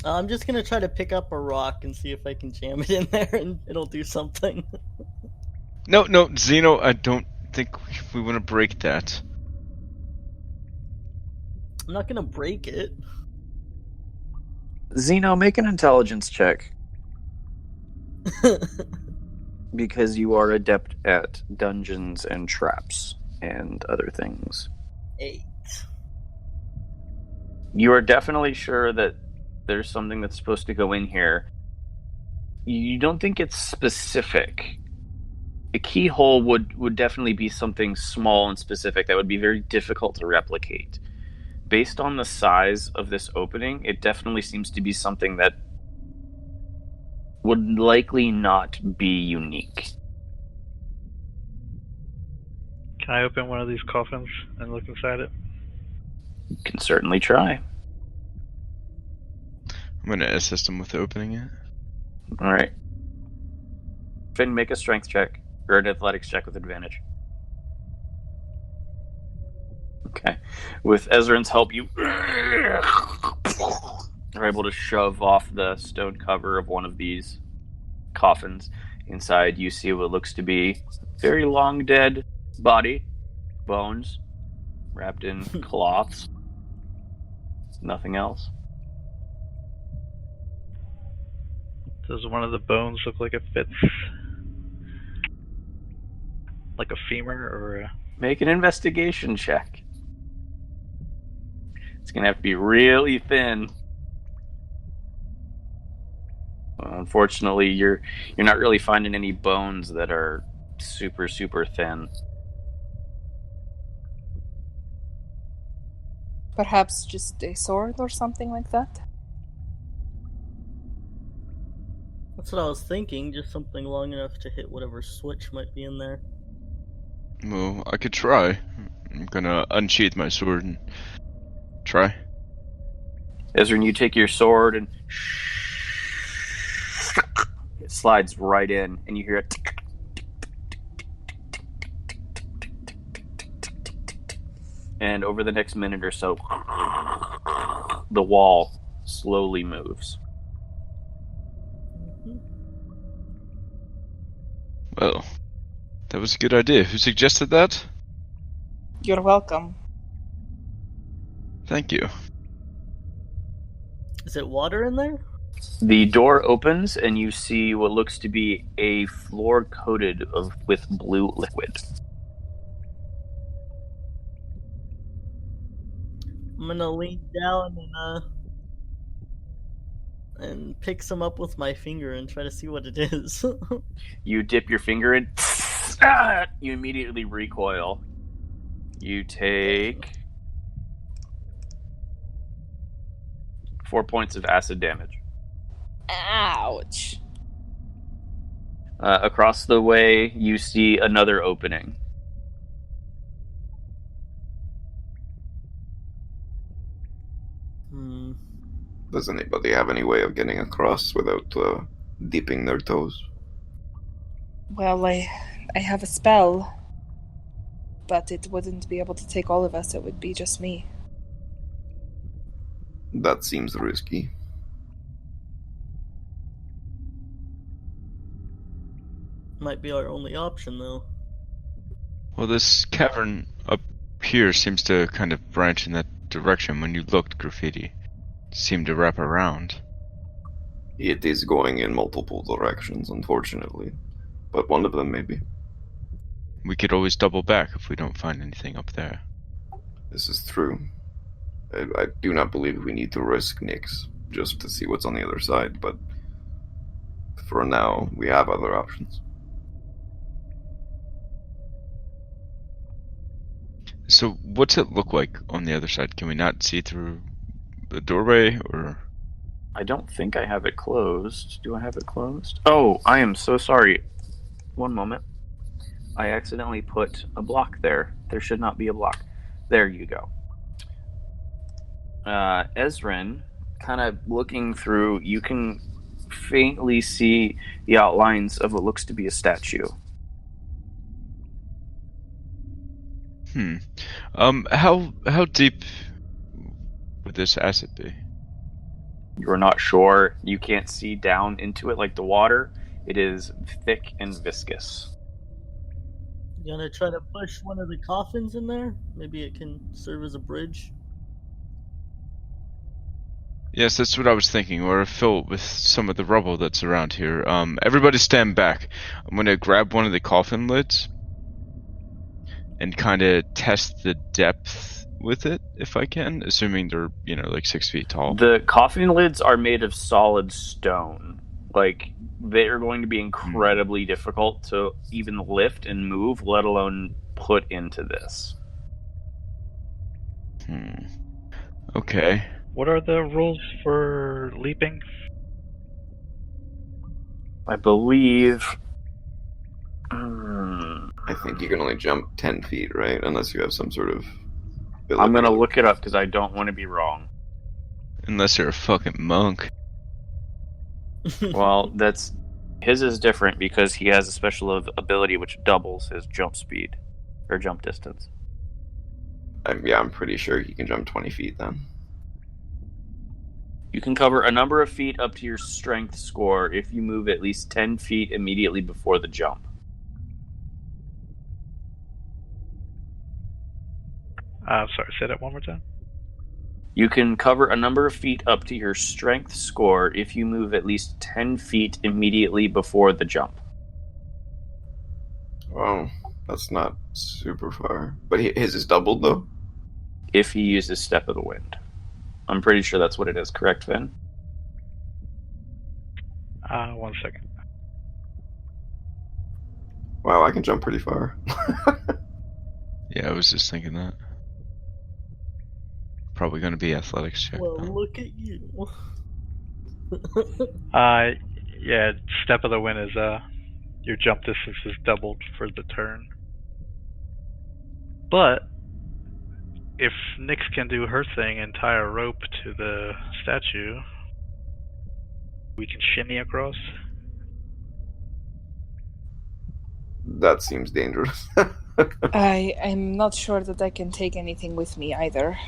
I'm just gonna try to pick up a rock and see if I can jam it in there and it'll do something. No, Zeno, I don't think we want to break that. I'm not gonna break it. Zeno, make an intelligence check. Because you are adept at dungeons and traps and other things. 8. You are definitely sure that there's something that's supposed to go in here. You don't think it's specific. A keyhole would definitely be something small and specific that would be very difficult to replicate. Based on the size of this opening, it definitely seems to be something that would likely not be unique. Can I open one of these coffins and look inside it? You can certainly try. I'm going to assist him with opening it. Alright. Finn, make a strength check, or an athletics check with advantage. Okay. With Ezrin's help, you are able to shove off the stone cover of one of these coffins. Inside, you see what looks to be a very long dead body, bones, wrapped in cloths. Nothing else. Does one of the bones look like it fits? Like a femur or a... Make an investigation check. It's gonna have to be really thin. Unfortunately, you're not really finding any bones that are super, super thin. Perhaps just a sword or something like that? That's what I was thinking, just something long enough to hit whatever switch might be in there. Well, I could try. I'm gonna unsheath my sword and try. Ezrin, you take your sword and it slides right in, and you hear it. And over the next minute or so, the wall slowly moves. Well, that was a good idea. Who suggested that? You're welcome. Thank you. Is it water in there? The door opens, and you see what looks to be a floor coated with blue liquid. I'm gonna lean down and pick some up with my finger and try to see what it is. You dip your finger in. You immediately recoil. You take 4 points of acid damage. Ouch. Across the way, you see another opening. Does anybody have any way of getting across without dipping their toes? Well, I have a spell, but it wouldn't be able to take all of us. It would be just me. That seems risky. Might be our only option, though. Well, this cavern up here seems to kind of branch in that direction. When you looked, graffiti seemed to wrap around. It is going in multiple directions, unfortunately. But one of them, maybe. We could always double back if we don't find anything up there. This is true. I do not believe we need to risk Nyx just to see what's on the other side, but for now, we have other options. So, what's it look like on the other side? Can we not see through the doorway, or? I don't think I have it closed. Do I have it closed? Oh, I am so sorry. One moment. I accidentally put a block there. There should not be a block. There you go. Ezrin, kind of looking through, you can faintly see the outlines of what looks to be a statue. How deep would this acid be? You're not sure. You can't see down into it like the water. It is thick and viscous. You gonna try to push one of the coffins in there? Maybe it can serve as a bridge. Yes, that's what I was thinking, or fill it with some of the rubble that's around here. Everybody stand back. I'm gonna grab one of the coffin lids and kind of test the depth with it, if I can, assuming they're, like 6 feet tall. The coffin lids are made of solid stone. Like, they are going to be incredibly difficult to even lift and move, let alone put into this. Okay. What are the rules for leaping? I believe... I think you can only jump 10 feet, right? Unless you have some sort of... I'm going to look it up because I don't want to be wrong. Unless you're a fucking monk. Well, his is different because he has a special ability which doubles his jump speed or jump distance. I'm pretty sure you can jump 20 feet then. You can cover a number of feet up to your strength score if you move at least 10 feet immediately before the jump. Sorry, say that one more time. You can cover a number of feet up to your strength score if you move at least 10 feet immediately before the jump. Wow, that's not super far. But his is doubled, though? If he uses Step of the Wind. I'm pretty sure that's what it is, correct, Finn? 1 second. Wow, I can jump pretty far. Yeah, I was just thinking that. Probably going to be athletics check. Well, though. look at you. Yeah, step of the wind is your jump distance is doubled for the turn. But if Nyx can do her thing and tie a rope to the statue, we can shimmy across. That seems dangerous. I'm not sure that I can take anything with me either.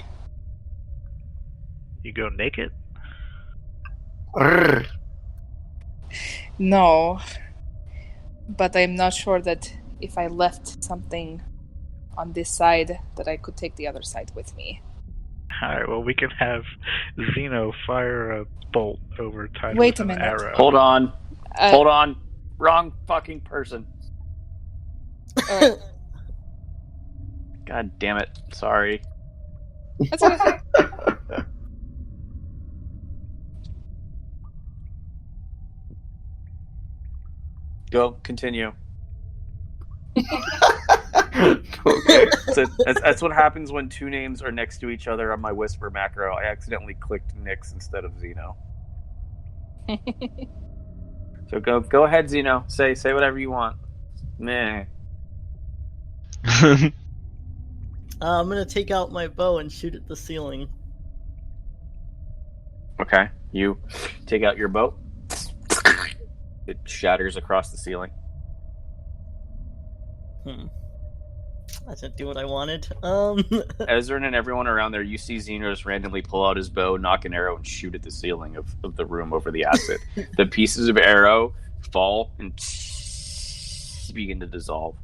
You go naked? Arrgh. No. But I'm not sure that if I left something on this side, that I could take the other side with me. Alright, well, we can have Xeno fire a bolt over tied Wait with a an minute. arrow. Hold on. Hold on. Wrong fucking person. Alright. God damn it. Sorry. That's okay. Go. Continue. Okay. So that's what happens when two names are next to each other on my whisper macro. I accidentally clicked Nyx instead of Xeno. So go ahead, Xeno. Say whatever you want. Meh. I'm gonna take out my bow and shoot at the ceiling. Okay. You take out your bow. It shatters across the ceiling. I didn't do what I wanted. Ezrin and everyone around there, you see Xenos randomly pull out his bow, knock an arrow, and shoot at the ceiling of the room over the acid. The pieces of arrow fall and begin to dissolve.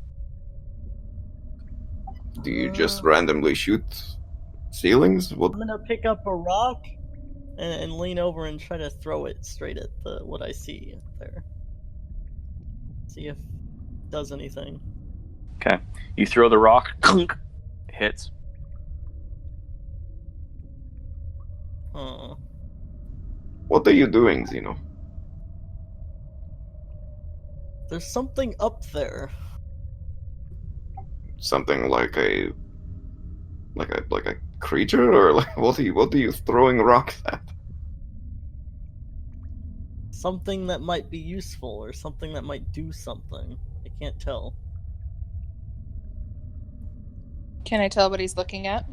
Do you just randomly shoot ceilings? What? I'm gonna pick up a rock and lean over and try to throw it straight at what I see there. See if it does anything. Okay. You throw the rock, hits. What are you doing, Xeno? There's something up there. Something like a creature, or like what are you throwing rocks at? Something that might be useful or something that might do something. I can't tell. Can I tell what he's looking at?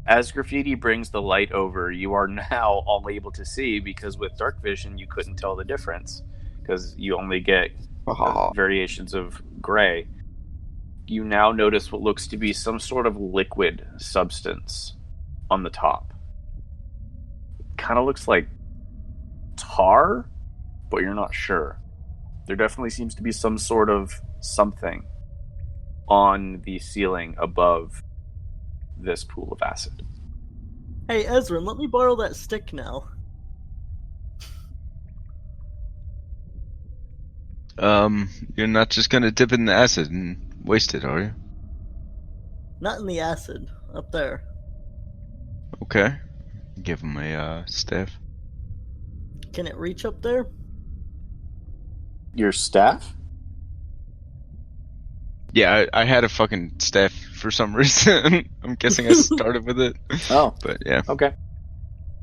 As Graffiti brings the light over, you are now all able to see, because with dark vision you couldn't tell the difference, because you only get variations of gray. You now notice what looks to be some sort of liquid substance on the top. Kind of looks like tar, but you're not sure. There definitely seems to be some sort of something on the ceiling above this pool of acid. Hey, Ezra, let me borrow that stick now. You're not just gonna dip it in the acid and waste it, are you? Not in the acid. Up there. Okay. Give him a staff. Can it reach up there? Your staff? Yeah, I had a fucking staff for some reason. I'm guessing I started with it. Oh. But yeah. Okay.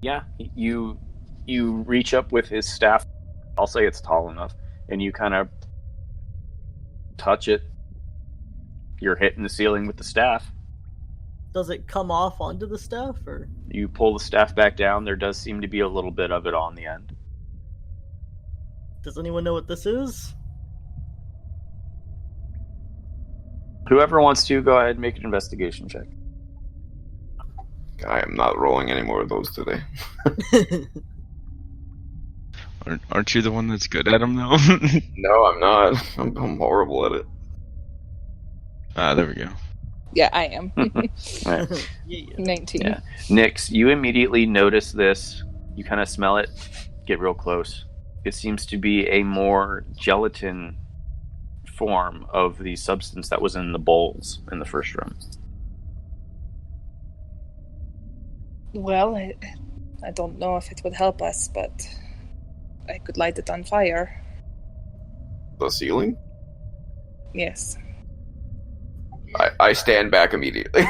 Yeah, you reach up with his staff. I'll say it's tall enough, and you kind of touch it. You're hitting the ceiling with the staff. Does it come off onto the staff, or? You pull the staff back down. There does seem to be a little bit of it on the end. Does anyone know what this is? Whoever wants to, go ahead and make an investigation check. I am not rolling any more of those today. Aren't you the one that's good at them, though? No, I'm not. I'm horrible at it. There we go. Yeah, I am. Right. Yeah. 19. Yeah. Nyx, you immediately notice this. You kind of smell it, get real close. It seems to be a more gelatin form of the substance that was in the bowls in the first room. Well, I don't know if it would help us, but I could light it on fire. The ceiling? Yes. I stand back immediately.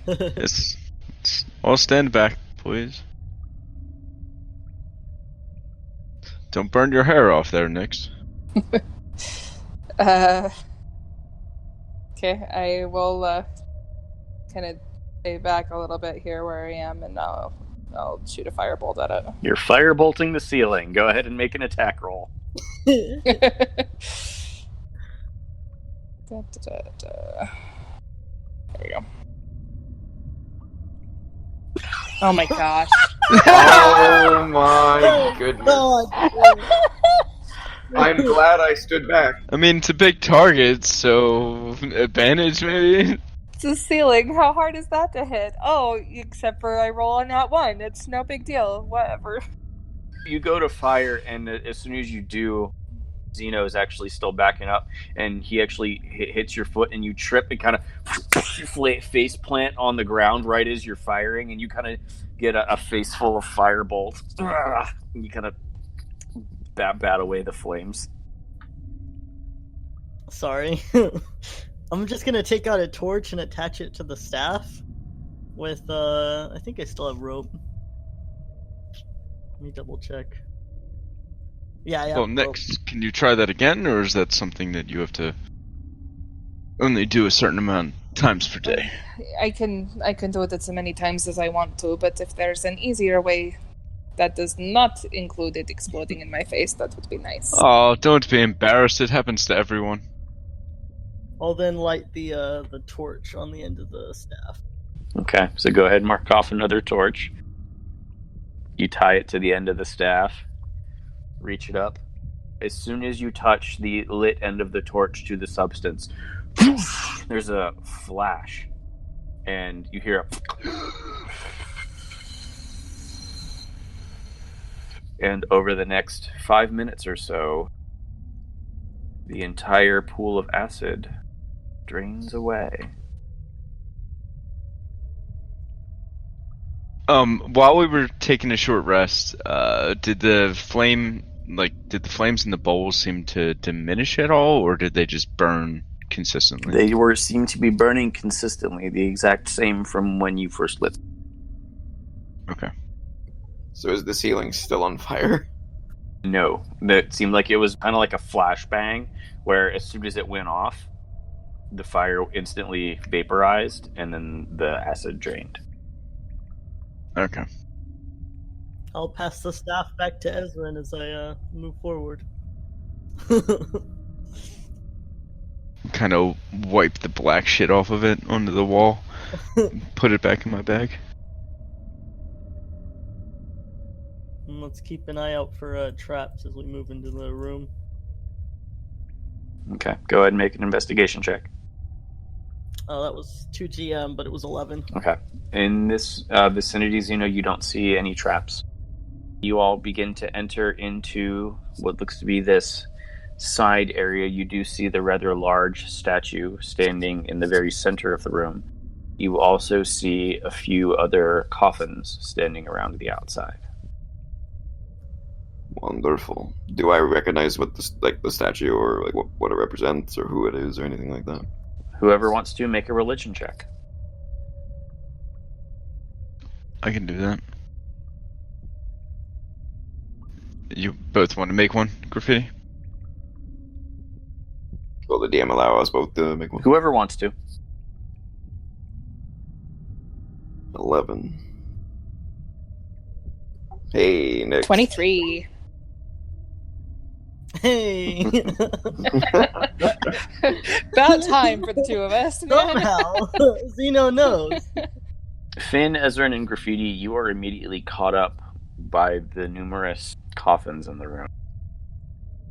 It's all stand back, please. Don't burn your hair off there, Nix. Okay, I will kind of stay back a little bit here where I am, and I'll shoot a firebolt at it. You're firebolting the ceiling. Go ahead and make an attack roll. There we go. Oh my gosh. Oh my goodness. God. I'm glad I stood back. I mean, it's a big target, so advantage maybe? It's the ceiling. How hard is that to hit? Oh, except for I roll on that one. It's no big deal. Whatever. You go to fire, and as soon as you do, Zeno is actually still backing up, and he actually hits your foot, and you trip and kind of face plant on the ground right as you're firing, and you kind of get a face full of firebolt. And you kind of bat away the flames. Sorry. I'm just gonna take out a torch and attach it to the staff with, I think I still have rope. Let me double check. Yeah, yeah. Well, Nix, can you try that again, or is that something that you have to only do a certain amount times per day? I can do it as many times as I want to, but if there's an easier way that does not include it exploding in my face, that would be nice. Oh, don't be embarrassed. It happens to everyone. I'll then light the torch on the end of the staff. Okay, so go ahead and mark off another torch. You tie it to the end of the staff. Reach it up. As soon as you touch the lit end of the torch to the substance, there's a flash, and you hear a... And over the next 5 minutes or so, the entire pool of acid drains away. While we were taking a short rest, did the flames in the bowl seem to diminish at all, or did they just burn consistently? They seem to be burning consistently, the exact same from when you first lit. Okay. So is the ceiling still on fire? No, it seemed like it was kind of like a flashbang, where as soon as it went off, the fire instantly vaporized, and then the acid drained. Okay. I'll pass the staff back to Ezrin as I move forward. Kind of wipe the black shit off of it onto the wall. Put it back in my bag. And let's keep an eye out for traps as we move into the room. Okay, go ahead and make an investigation check. Oh, that was 2 GM, but it was 11. Okay. In this vicinity, Zeno, you don't see any traps. You all begin to enter into what looks to be this side area. You do see the rather large statue standing in the very center of the room. You also see a few other coffins standing around the outside. Wonderful. Do I recognize what the statue or like what it represents or who it is or anything like that? Whoever wants to, make a religion check. I can do that. You both want to make one, Graffiti? Will the DM allow us both to make one? Whoever wants to. 11. Hey, Nick. 23. Hey! About time for the two of us. Somehow, Zeno knows. Finn, Ezrin, and Graffiti, you are immediately caught up by the numerous coffins in the room.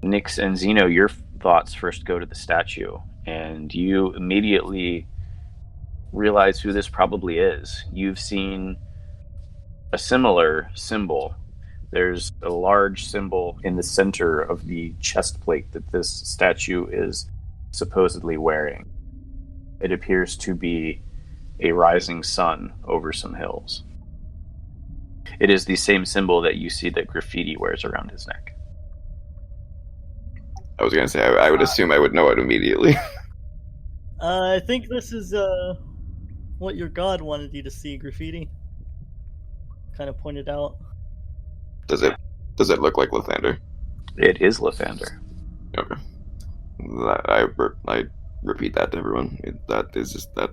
Nyx and Zeno, your thoughts first go to the statue, and you immediately realize who this probably is. You've seen a similar symbol. There's a large symbol in the center of the chest plate that this statue is supposedly wearing. It appears to be a rising sun over some hills. It is the same symbol that you see that Graffiti wears around his neck. I was gonna say, I would assume I would know it immediately. I think this is what your god wanted you to see, Graffiti. Kind of pointed out. Does it look like Lathander? It is Lathander. Okay. I repeat that to everyone. That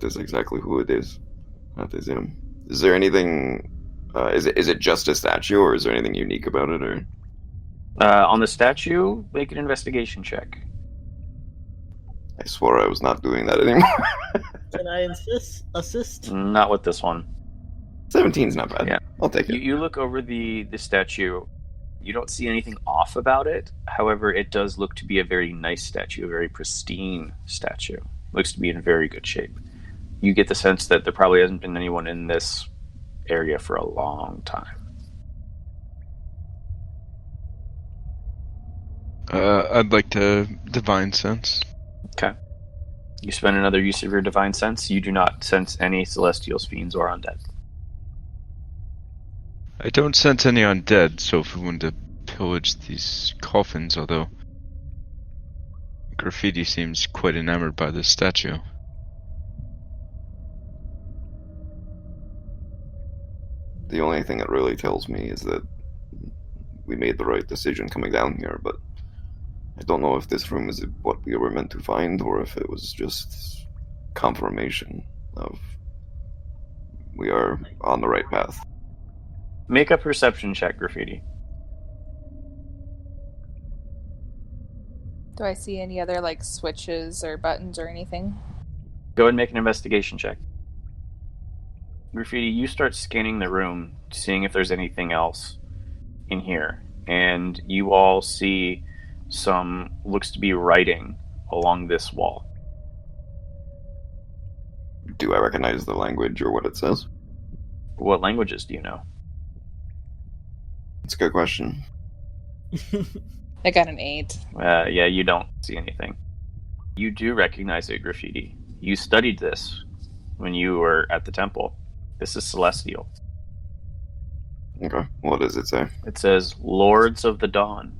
is exactly who it is. That is him. Is there anything? Is it just a statue, or is there anything unique about it? Or On the statue, make an investigation check. I swore I was not doing that anymore. Can I assist? Not with this one. 17's not bad. Yeah. I'll take it. You look over the statue. You don't see anything off about it. However, it does look to be a very nice statue, a very pristine statue. Looks to be in very good shape. You get the sense that there probably hasn't been anyone in this area for a long time. I'd like to divine sense. Okay. You spend another use of your divine sense. You do not sense any celestials, fiends, or undead. I don't sense any undead, so if we want to pillage these coffins, although Graffiti seems quite enamored by this statue. The only thing it really tells me is that we made the right decision coming down here, but I don't know if this room is what we were meant to find, or if it was just confirmation of we are on the right path. Make a perception check, Graffiti. Do I see any other like switches or buttons or anything? Go ahead and make an investigation check. Graffiti, you start scanning the room, seeing if there's anything else in here, and you all see some looks to be writing along this wall. Do I recognize the language or what it says? What languages do you know? It's a good question. I got an 8. Yeah, you don't see anything. You do recognize it, Graffiti. You studied this when you were at the temple. This is Celestial. Okay, what does it say? It says, Lords of the Dawn.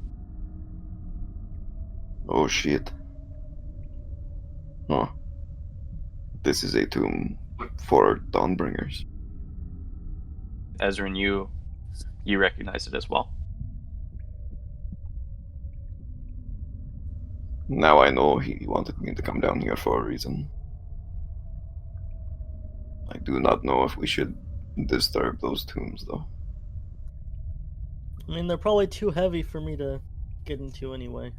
Oh shit. Oh. This is a tomb for Dawnbringers. Ezra, and you recognize it as well. Now I know he wanted me to come down here for a reason. I do not know if we should disturb those tombs, though. I mean, they're probably too heavy for me to get into anyway.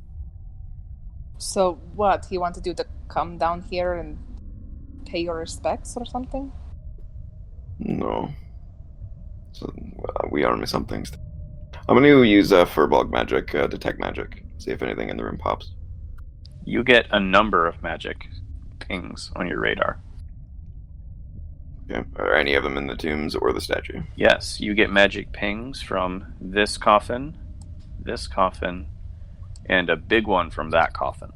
So what? He wanted you to come down here and pay your respects or something? No. So, we are missing things. I'm going to use Furbog magic, detect magic, see if anything in the room pops. You get a number of magic pings on your radar. Yeah. Are any of them in the tombs or the statue? Yes, you get magic pings from this coffin, and a big one from that coffin.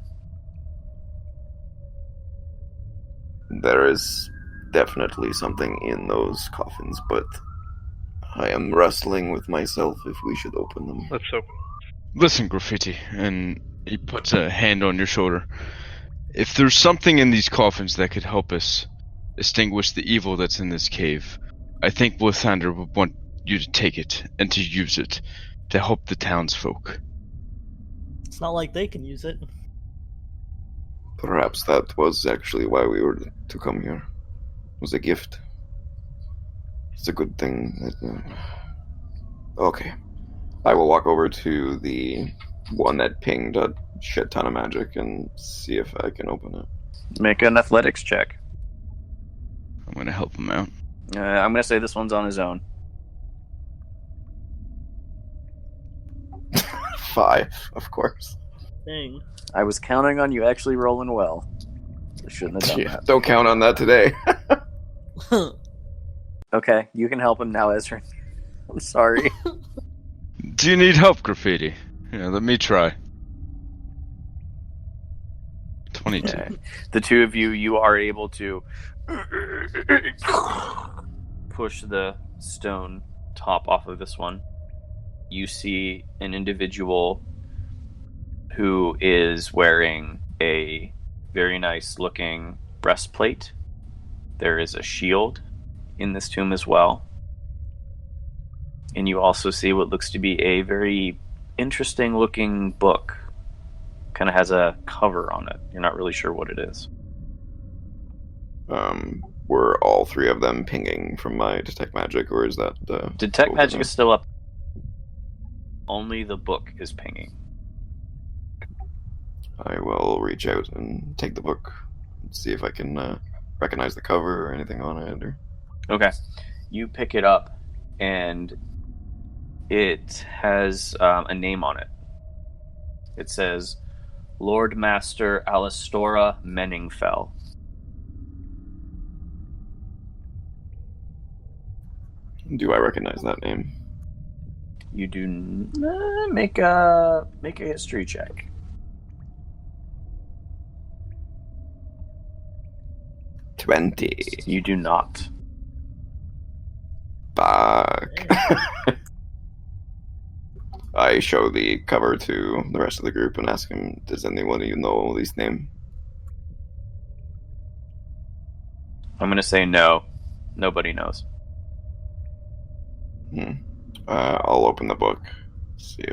There is definitely something in those coffins, but I am wrestling with myself if we should open them. Let's hope. Listen, Graffiti, and he puts a hand on your shoulder. If there's something in these coffins that could help us extinguish the evil that's in this cave, I think Lathander would want you to take it and to use it to help the townsfolk. It's not like they can use it. Perhaps that was actually why we were to come here. It was a gift. It's a good thing that, Okay. I will walk over to the one that pinged a shit ton of magic and see if I can open it. Make an athletics check. I'm going to help him out. I'm going to say this one's on his own. 5, of course. Dang. I was counting on you actually rolling well. I shouldn't have done that. Don't count on that today. Okay, you can help him now, Ezra. I'm sorry. Do you need help, Graffiti? Yeah, let me try. 22. Yeah. The two of you are able to push the stone top off of this one, you see an individual who is wearing a very nice looking breastplate. There is a shield in this tomb as well. And you also see what looks to be a very interesting looking book. Kind of has a cover on it. You're not really sure what it is. Were all three of them pinging from my detect magic, or is that Detect both of magic them? is still up. Only the book is pinging. I will reach out and take the book and see if I can recognize the cover or anything on it. Or... Okay. You pick it up, and it has a name on it. It says, Lord Master Alistora Menningfell. Do I recognize that name? You do make a history check. 20. You do not. Fuck. I show the cover to the rest of the group and ask him, does anyone of you know this name? I'm going to say no. Nobody knows. I'll open the book, see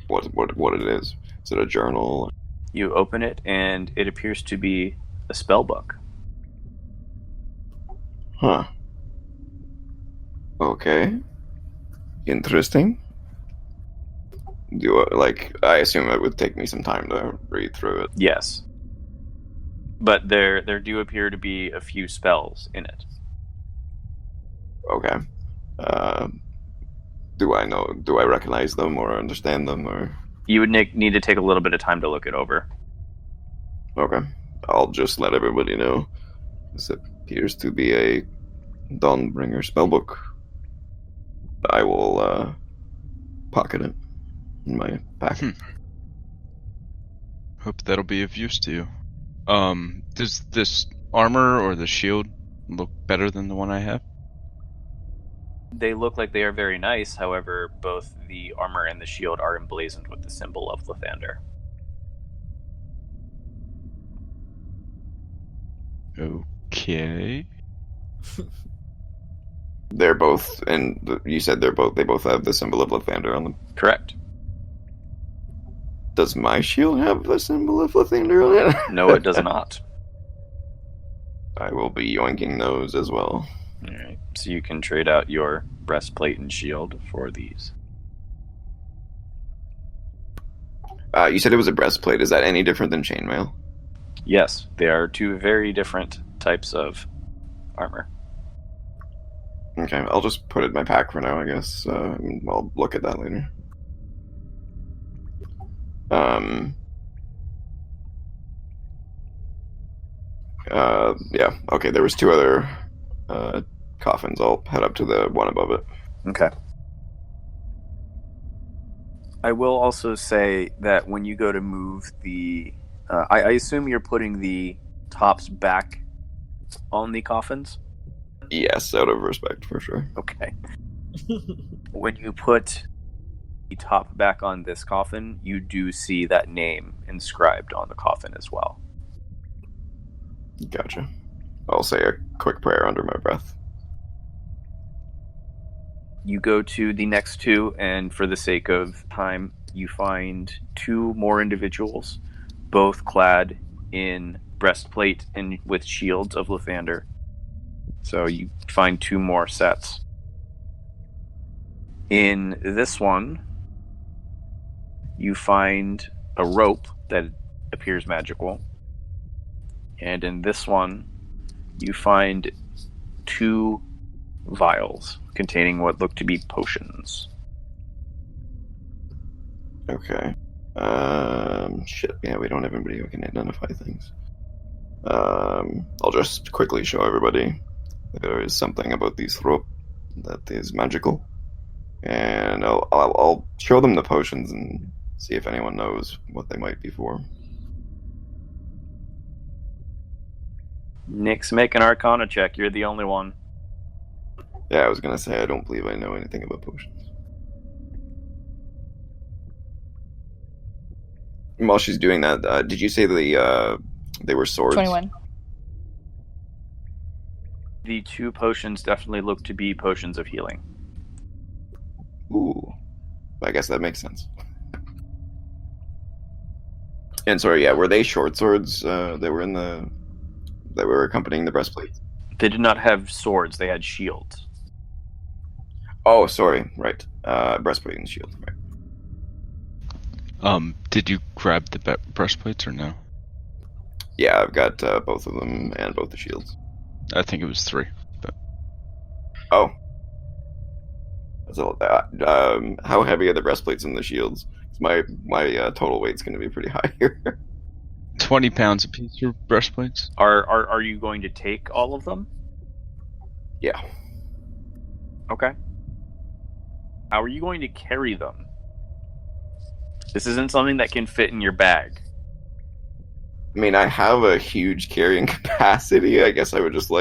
what it is. Is it a journal? You open it, and it appears to be a spell book. Huh. Okay. Interesting. I assume it would take me some time to read through it. Yes. But there do appear to be a few spells in it. Okay. Do I recognize them or understand them, or? You would need to take a little bit of time to look it over. Okay. I'll just let everybody know. This appears to be a Dawnbringer spellbook. I will pocket it in my pack. Hope that'll be of use to you. Does this armor or the shield look better than the one I have? They look like they are very nice, however, both the armor and the shield are emblazoned with the symbol of Lathander. Okay. They're both, and you said they both have the symbol of Lathander on them. Correct. Does my shield have the symbol of Lathander on it? No, it does not. I will be yoinking those as well. Alright, so you can trade out your breastplate and shield for these. You said it was a breastplate. Is that any different than chainmail? Yes, they are two very different types of armor. Okay, I'll just put it in my pack for now, I guess. I'll look at that later. Yeah, okay, there was two other coffins. I'll head up to the one above it. Okay. I will also say that when you go to move the... I assume you're putting the tops back on the coffins? Yes, out of respect, for sure. Okay. When you put the top back on this coffin, you do see that name inscribed on the coffin as well. Gotcha. I'll say a quick prayer under my breath. You go to the next two, and for the sake of time, you find two more individuals, both clad in breastplate and with shields of Lathander. So you find two more sets. In this one, you find a rope that appears magical. And in this one, you find two vials containing what look to be potions. Okay. Shit, yeah, we don't have anybody who can identify things. I'll just quickly show everybody there is something about this rope that is magical. And I'll show them the potions and see if anyone knows what they might be for. Nick's make an Arcana check. You're the only one. Yeah, I was gonna say I don't believe I know anything about potions. And while she's doing that, did you say they were swords? 21. The 2 potions definitely look to be potions of healing. Ooh, I guess that makes sense. And sorry, yeah, were they short swords that were accompanying the breastplate? They did not have swords, they had shields. Oh, sorry, right. Breastplate and shield, right. Did you grab the breastplates or no? Yeah, I've got both of them and both the shields. I think it was 3. But Oh. So, how heavy are the breastplates and the shields? My total weight's going to be pretty high here. 20 pounds apiece for breastplates. Are you going to take all of them? Yeah. Okay. How are you going to carry them? This isn't something that can fit in your bag. I mean, I have a huge carrying capacity. I guess I would just,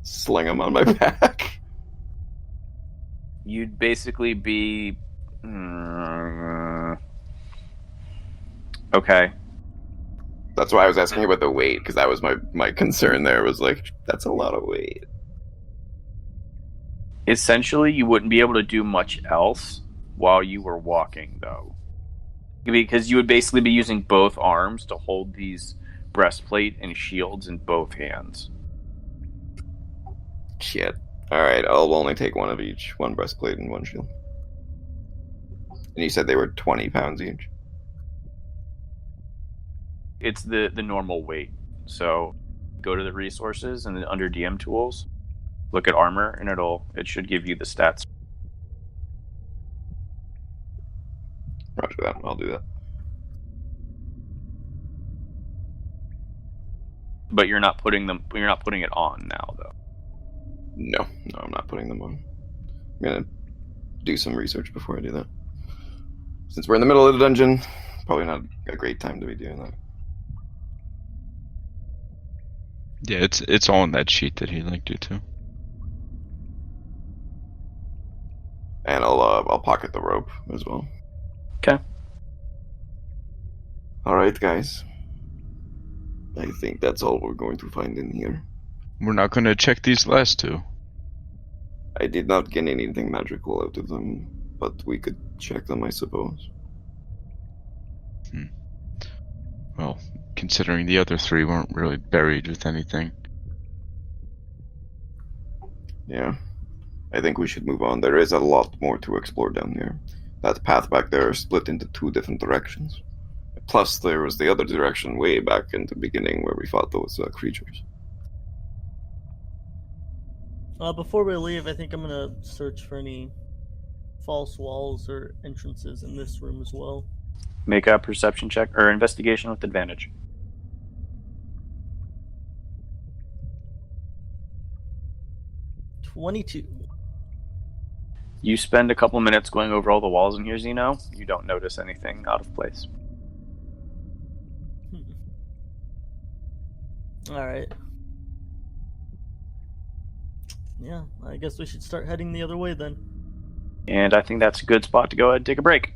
sling them on my back. You'd basically be... Okay. That's why I was asking about the weight, because that was my concern there, was that's a lot of weight. Essentially, you wouldn't be able to do much else while you were walking, though. Because you would basically be using both arms to hold these breastplate and shields in both hands. Shit. Alright, I'll only take one of each. One breastplate and one shield. And you said they were 20 pounds each? It's the normal weight. So go to the resources and then under DM tools, look at armor, and it should give you the stats. Roger that, I'll do that. But you're not putting it on now, though. No, I'm not putting them on. I'm gonna do some research before I do that. Since we're in the middle of the dungeon, probably not a great time to be doing that. Yeah, it's all in that sheet that he linked you to. And I'll pocket the rope as well. Okay. Alright, guys. I think that's all we're going to find in here. We're not going to check these last 2. I did not get anything magical out of them, but we could check them, I suppose. Well, considering the other 3 weren't really buried with anything. Yeah. I think we should move on. There is a lot more to explore down there. That path back there is split into 2 different directions. Plus, there was the other direction way back in the beginning where we fought those creatures. Before we leave, I think I'm gonna search for any false walls or entrances in this room as well. Make a perception check or investigation with advantage. $22. You spend a couple minutes going over all the walls in here, Zeno. You don't notice anything out of place. Alright. Yeah, I guess we should start heading the other way then. And I think that's a good spot to go ahead and take a break.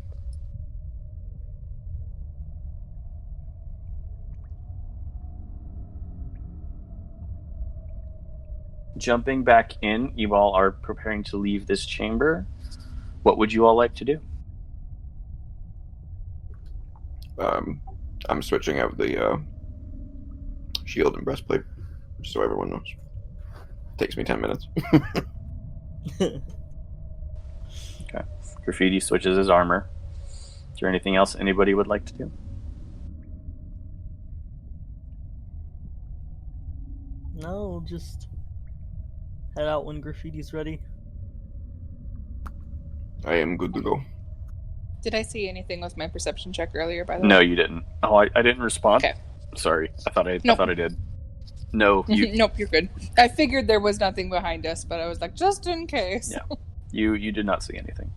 Jumping back in, you all are preparing to leave this chamber. What would you all like to do? I'm switching out the shield and breastplate, just so everyone knows. Takes me 10 minutes. Okay. Graffiti switches his armor. Is there anything else anybody would like to do? No, we'll just head out when Graffiti's ready. I am good to go. Did I see anything with my perception check earlier, by the way? No, you didn't. Oh, I didn't respond? Okay. Sorry. I thought I did. No, Nope, you're good. I figured there was nothing behind us, but I was like, just in case. Yeah. You did not see anything.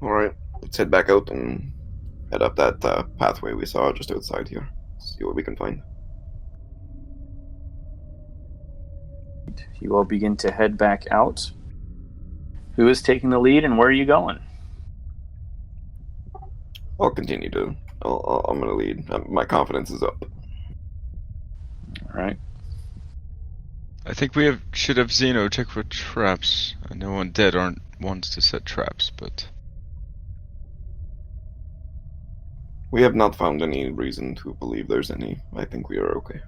Alright, let's head back out and head up that pathway we saw just outside here. See what we can find. You all begin to head back out. Who is taking the lead and where are you going? I'll continue to. I'm going to lead. My confidence is up. All right. I think we should have Zeno check for traps. I know undead aren't ones to set traps, but... We have not found any reason to believe there's any. I think we are okay.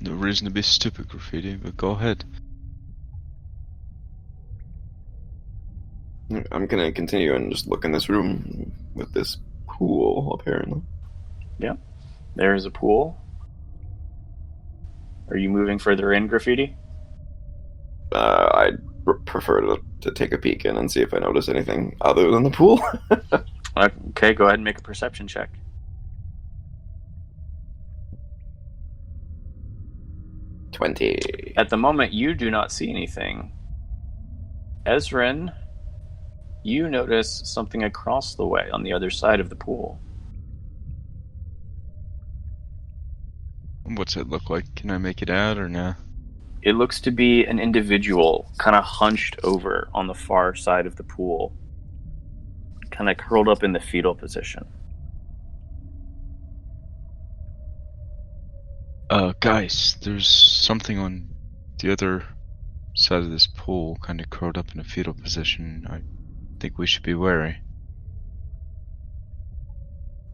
No reason to be stupid, Graffiti, but go ahead. I'm going to continue and just look in this room with this pool, apparently. Yeah. There is a pool. Are you moving further in, Graffiti? I'd prefer to take a peek in and see if I notice anything other than the pool. Okay, go ahead and make a perception check. At the moment, you do not see anything. Ezrin, you notice something across the way on the other side of the pool. What's it look like? Can I make it out or nah? It looks to be an individual kind of hunched over on the far side of the pool, kind of curled up in the fetal position. Guys, there's something on the other side of this pool, kind of curled up in a fetal position. I think we should be wary.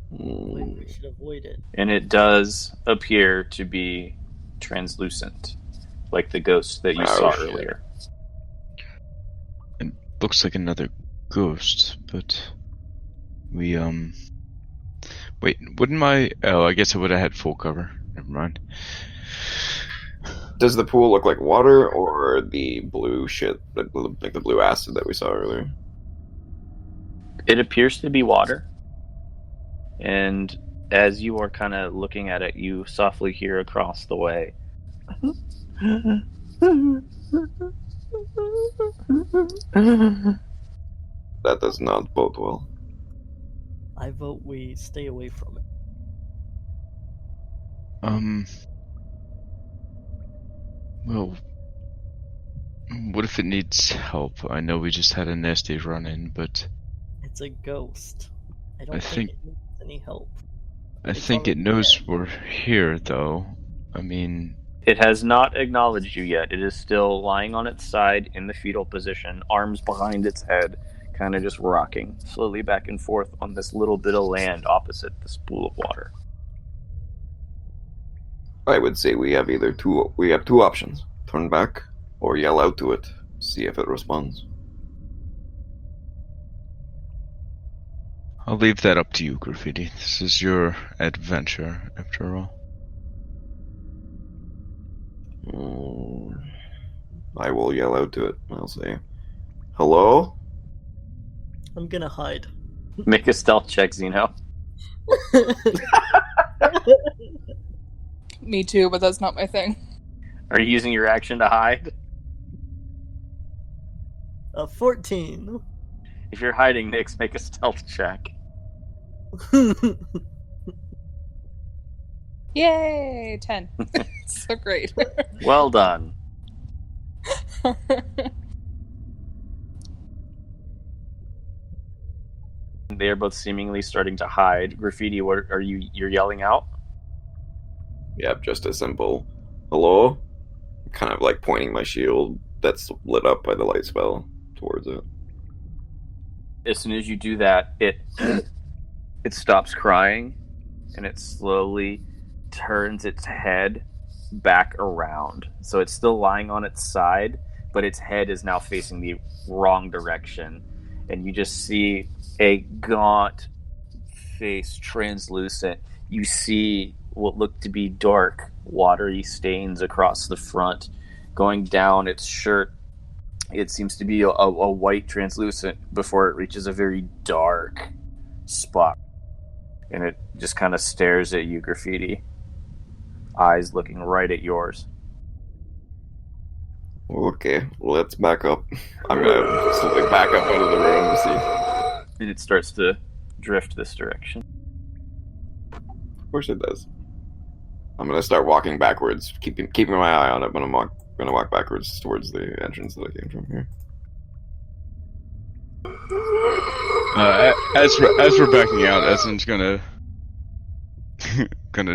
We should avoid it. And it does appear to be translucent, like the ghost that you saw earlier. It looks like another ghost, but we, wait, wouldn't my... Oh, I guess I would have had full cover. Never mind. Does the pool look like water or the blue shit, like the blue acid that we saw earlier? It appears to be water. And as you are kind of looking at it, you softly hear across the way. That does not bode well. I vote we stay away from it. Well, what if it needs help? I know we just had a nasty run-in, but... It's a ghost. I don't I think think it needs any help. I think it knows we're here, though. I mean... It has not acknowledged you yet. It is still lying on its side in the fetal position, arms behind its head, kind of just rocking slowly back and forth on this little bit of land opposite this pool of water. I would say we have two options. Turn back or yell out to it, see if it responds. I'll leave that up to you, Graffiti. This is your adventure, after all. I will yell out to it. I'll say, hello? I'm gonna hide. Make a stealth check, Zeno. Me too, but that's not my thing. Are you using your action to hide? 14. If you're hiding, Nix, make a stealth check. Yay! 10. So great. Well done. They are both seemingly starting to hide. Graffiti, what are you're yelling out? Yep, just a simple hello. Kind of like pointing my shield that's lit up by the light spell towards it. As soon as you do that, it stops crying and it slowly turns its head back around. So it's still lying on its side, but its head is now facing the wrong direction. And you just see a gaunt face, translucent. You see what look to be dark, watery stains across the front. Going down its shirt, it seems to be a white translucent before it reaches a very dark spot. And it just kind of stares at you, Graffiti. Eyes looking right at yours. Okay, let's back up. I'm gonna slowly back up out of the room and see. And it starts to drift this direction. Of course it does. I'm gonna start walking backwards, keeping my eye on it, but I'm gonna walk backwards towards the entrance that I came from here. As we're backing out, Essen's gonna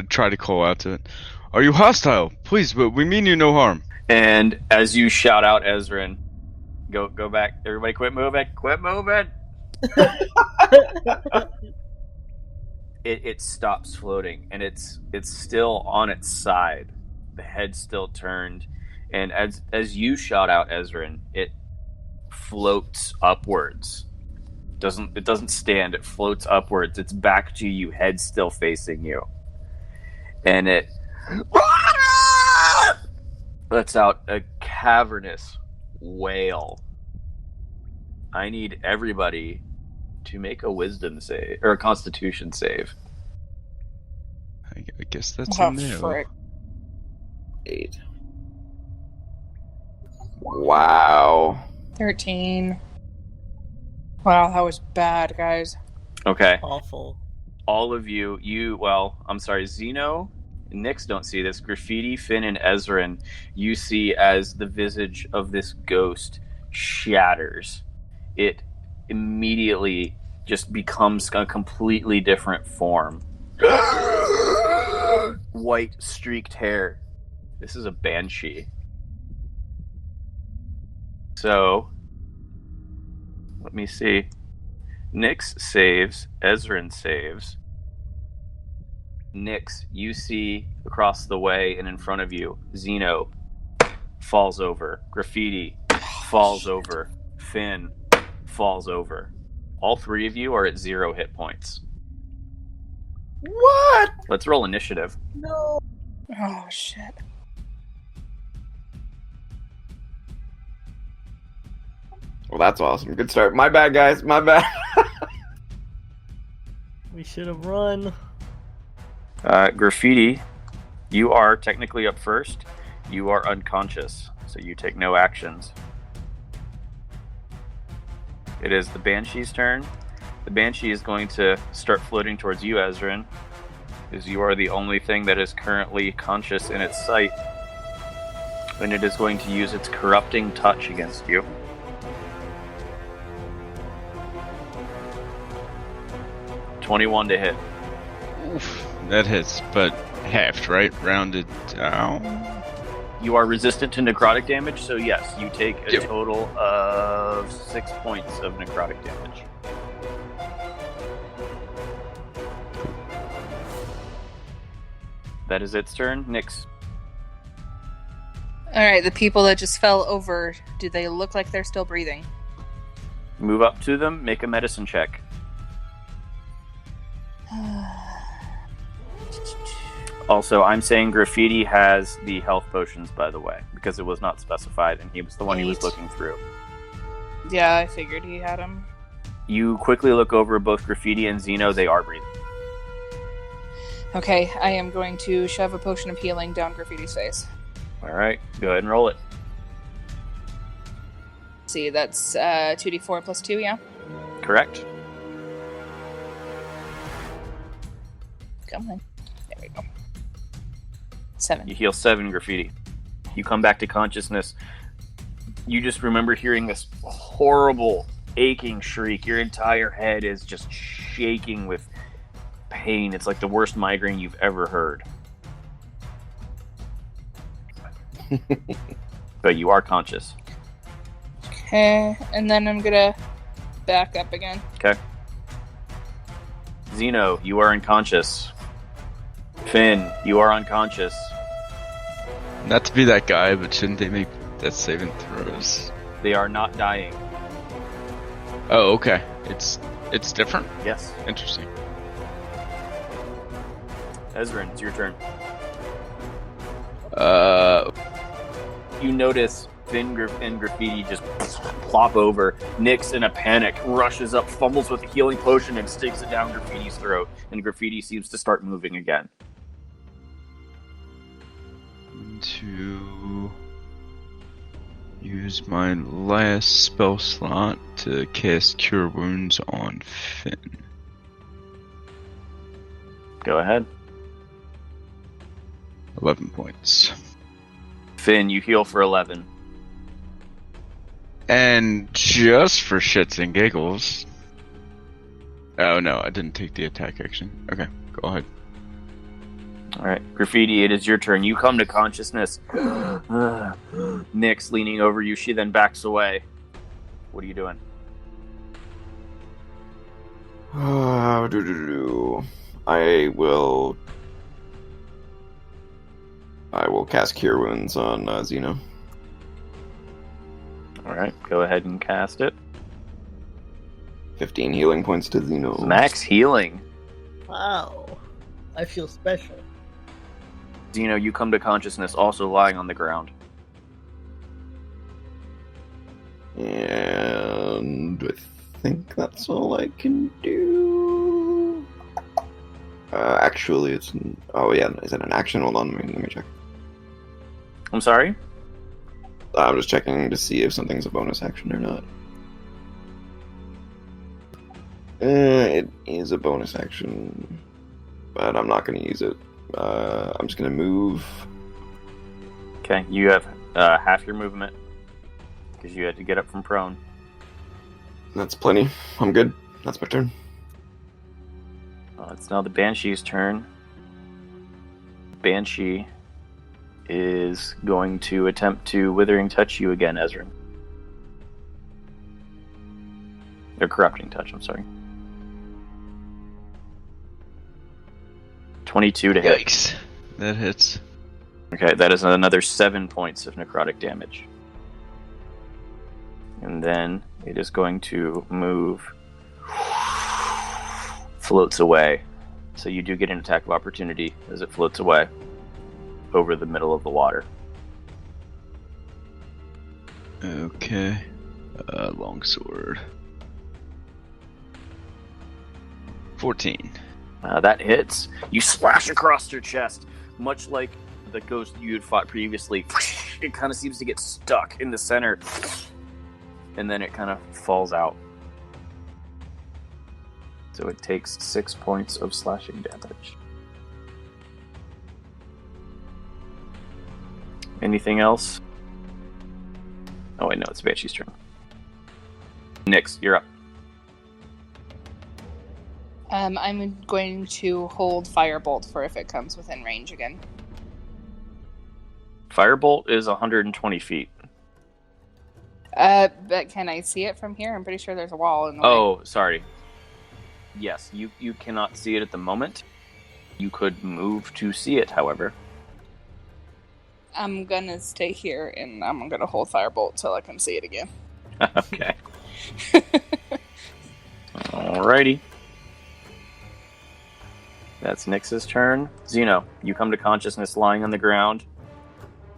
try to call out to it. Are you hostile? Please, but we mean you no harm. And as you shout out, Ezrin, go back. Everybody, quit moving! Quit moving! It stops floating, and it's still on its side. The head's still turned, and as you shout out, Ezrin, it floats upwards. It doesn't stand. It floats upwards. It's back to you, head still facing you, and it lets out a cavernous wail. I need everybody to make a wisdom save or a constitution save. I guess that's Oh, in there. frick. 8. Wow. 13. Wow, that was bad, guys. Okay. Awful. All of you, well, I'm sorry, Zeno, Nyx don't see this. Graffiti, Finn, and Ezrin, you see as the visage of this ghost shatters. It immediately just becomes a completely different form. White streaked hair. This is a banshee. So, let me see. Nyx saves. Ezrin saves. Nyx, you see across the way and in front of you, Zeno falls over. Graffiti falls over. Finn falls over. All three of you are at 0 hit points. What? Let's roll initiative. No. Oh, shit. Well, that's awesome. Good start. My bad, guys. My bad. We should have run. Graffiti, you are technically up first. You are unconscious, so you take no actions. It is the Banshee's turn. The Banshee is going to start floating towards you, Ezrin, because you are the only thing that is currently conscious in its sight. And it is going to use its corrupting touch against you. $21 to hit. Oof, that hits, but halved, right? Rounded down. You are resistant to necrotic damage, so yes, you take a Yep. total of 6 points of necrotic damage. That is its turn. Nyx. Alright, the people that just fell over, do they look like they're still breathing? Move up to them, make a medicine check. Also, I'm saying Graffiti has the health potions, by the way, because it was not specified, and he was the one he was 8. looking through. Yeah, I figured he had them. You quickly look over both Graffiti and Zeno. They are breathing. Okay, I am going to shove a potion of healing down Graffiti's face. All right, go ahead and roll it. Let's see, that's 2d4 plus 2, yeah? Correct. Come on. There we go. 7. You heal 7, Graffiti. You come back to consciousness. You just remember hearing this horrible, aching shriek. Your entire head is just shaking with pain. It's like the worst migraine you've ever heard. But you are conscious. Okay, and then I'm gonna back up again. Okay. Zeno, you are unconscious. Finn, you are unconscious. Not to be that guy, but shouldn't they make death saving throws? They are not dying. Oh, okay. It's different. Yes. Interesting. Ezrin, it's your turn. You notice Finn and Graffiti just plop over. Nyx, in a panic, rushes up, fumbles with the healing potion, and sticks it down Graffiti's throat. And Graffiti seems to start moving again. To use my last spell slot to cast Cure Wounds on Finn. Go ahead. 11 points. Finn, you heal for 11. And just for shits and giggles... Oh no, I didn't take the attack action. Okay, go ahead. Alright, Graffiti, it is your turn. You come to consciousness. Nyx leaning over you, she then backs away. What are you doing? I will cast Cure Wounds on Xeno. Alright, go ahead and cast it. 15 healing points to Xeno. Max healing. Wow. I feel special. Xeno, you come to consciousness, also lying on the ground. And I think that's all I can do. Actually, it's... Oh yeah, is that an action? Hold on, let me check. I'm sorry? I'm just checking to see if something's a bonus action or not. It is a bonus action, but I'm not going to use it. I'm just going to move. Okay, you have half your movement, because you had to get up from prone. That's plenty. I'm good. That's my turn. It's now the Banshee's turn. Banshee is going to attempt to Withering Touch you again, Ezra. Or Corrupting Touch, I'm sorry. 22 to hit. Yikes. That hits. Okay, that is another 7 points of necrotic damage. And then it is going to move. Floats away. So you do get an attack of opportunity as it floats away over the middle of the water. Okay. Longsword. 14. That hits. You splash across your chest, much like the ghost you had fought previously. It kind of seems to get stuck in the center, and then it kind of falls out. So it takes 6 points of slashing damage. Anything else? Oh wait, no, it's Banshee's turn. Nyx, you're up. I'm going to hold Firebolt for if it comes within range again. Firebolt is 120 feet. But can I see it from here? I'm pretty sure there's a wall in the way. Oh, sorry. Yes, you cannot see it at the moment. You could move to see it, however. I'm gonna stay here and I'm gonna hold Firebolt till I can see it again. Okay. Alrighty. That's Nyx's turn. Xeno, you come to consciousness lying on the ground.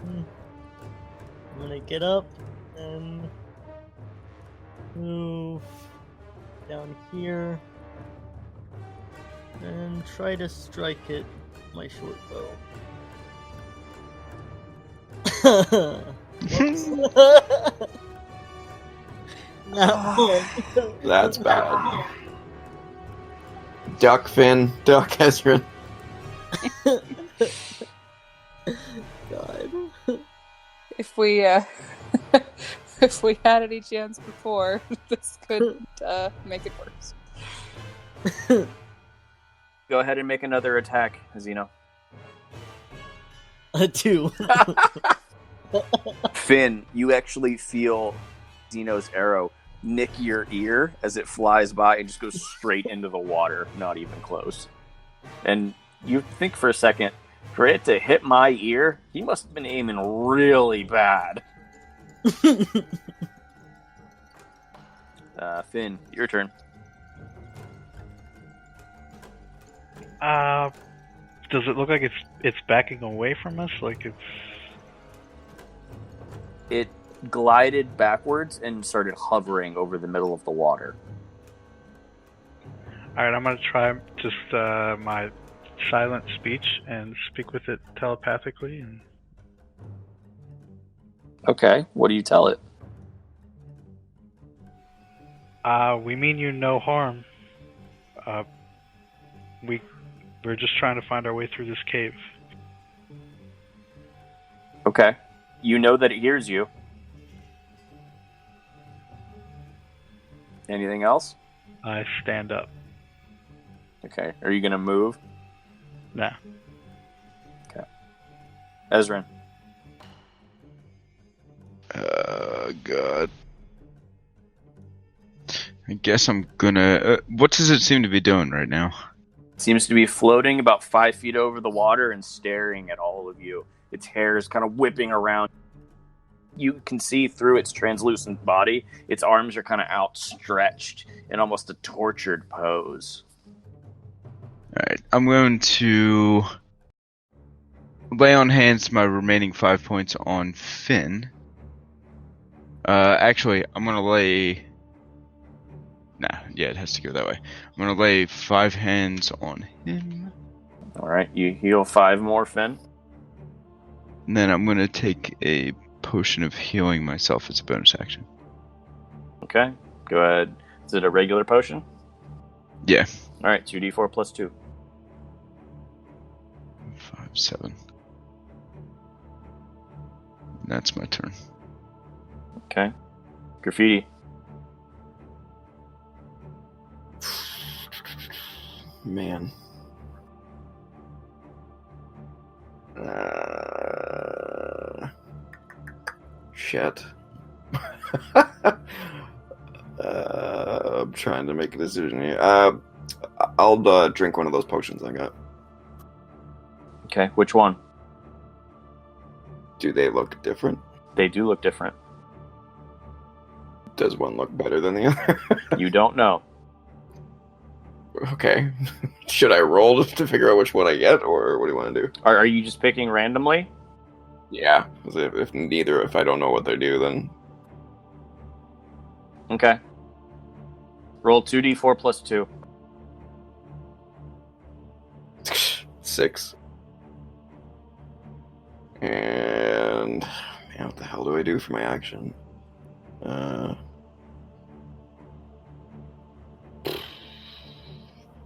I'm gonna get up and move down here and try to strike it with my short bow. No. That's bad. Duck, Finn. Duck, Ezra. God. If we if we had any chance before, this could make it worse. Go ahead and make another attack, Xeno. A 2. Finn, you actually feel Xeno's arrow nick your ear as it flies by and just goes straight into the water, not even close. And you think for a second, for it to hit my ear, he must have been aiming really bad. Finn, your turn. Does it look like it's backing away from us? Like it's... It glided backwards and started hovering over the middle of the water. Alright, I'm gonna try just my silent speech and speak with it telepathically. And... Okay, what do you tell it? We mean you no harm. We're just trying to find our way through this cave. Okay. You know that it hears you. Anything else? I stand up. Okay. Are you going to move? Nah. Okay. Ezrin. God. I guess I'm gonna... what does it seem to be doing right now? Seems to be floating about 5 feet over the water and staring at all of you. Its hair is kind of whipping around. You can see through its translucent body. Its arms are kind of outstretched in almost a tortured pose. Alright, I'm going to lay on hands my remaining 5 points on Finn. Actually, I'm gonna lay... Nah, yeah, it has to go that way. I'm gonna lay 5 hands on him. Alright, you heal 5 more, Finn. And then I'm gonna take a potion of healing myself as a bonus action. Okay, go ahead. Is it a regular potion? Yeah. Alright, 2d4 plus 2. 5, 7. That's my turn. Okay. Graffiti. Man. Shit. I'm trying to make a decision here. I'll drink one of those potions I got. Okay, which one? Do they look different? They do look different. Does one look better than the other? You don't know. Okay. Should I roll to figure out which one I get, or what do you want to do? Are you just picking randomly? Yeah. If I don't know what they do, then... Okay. Roll 2d4 plus 2. 6. And... Man, what the hell do I do for my action?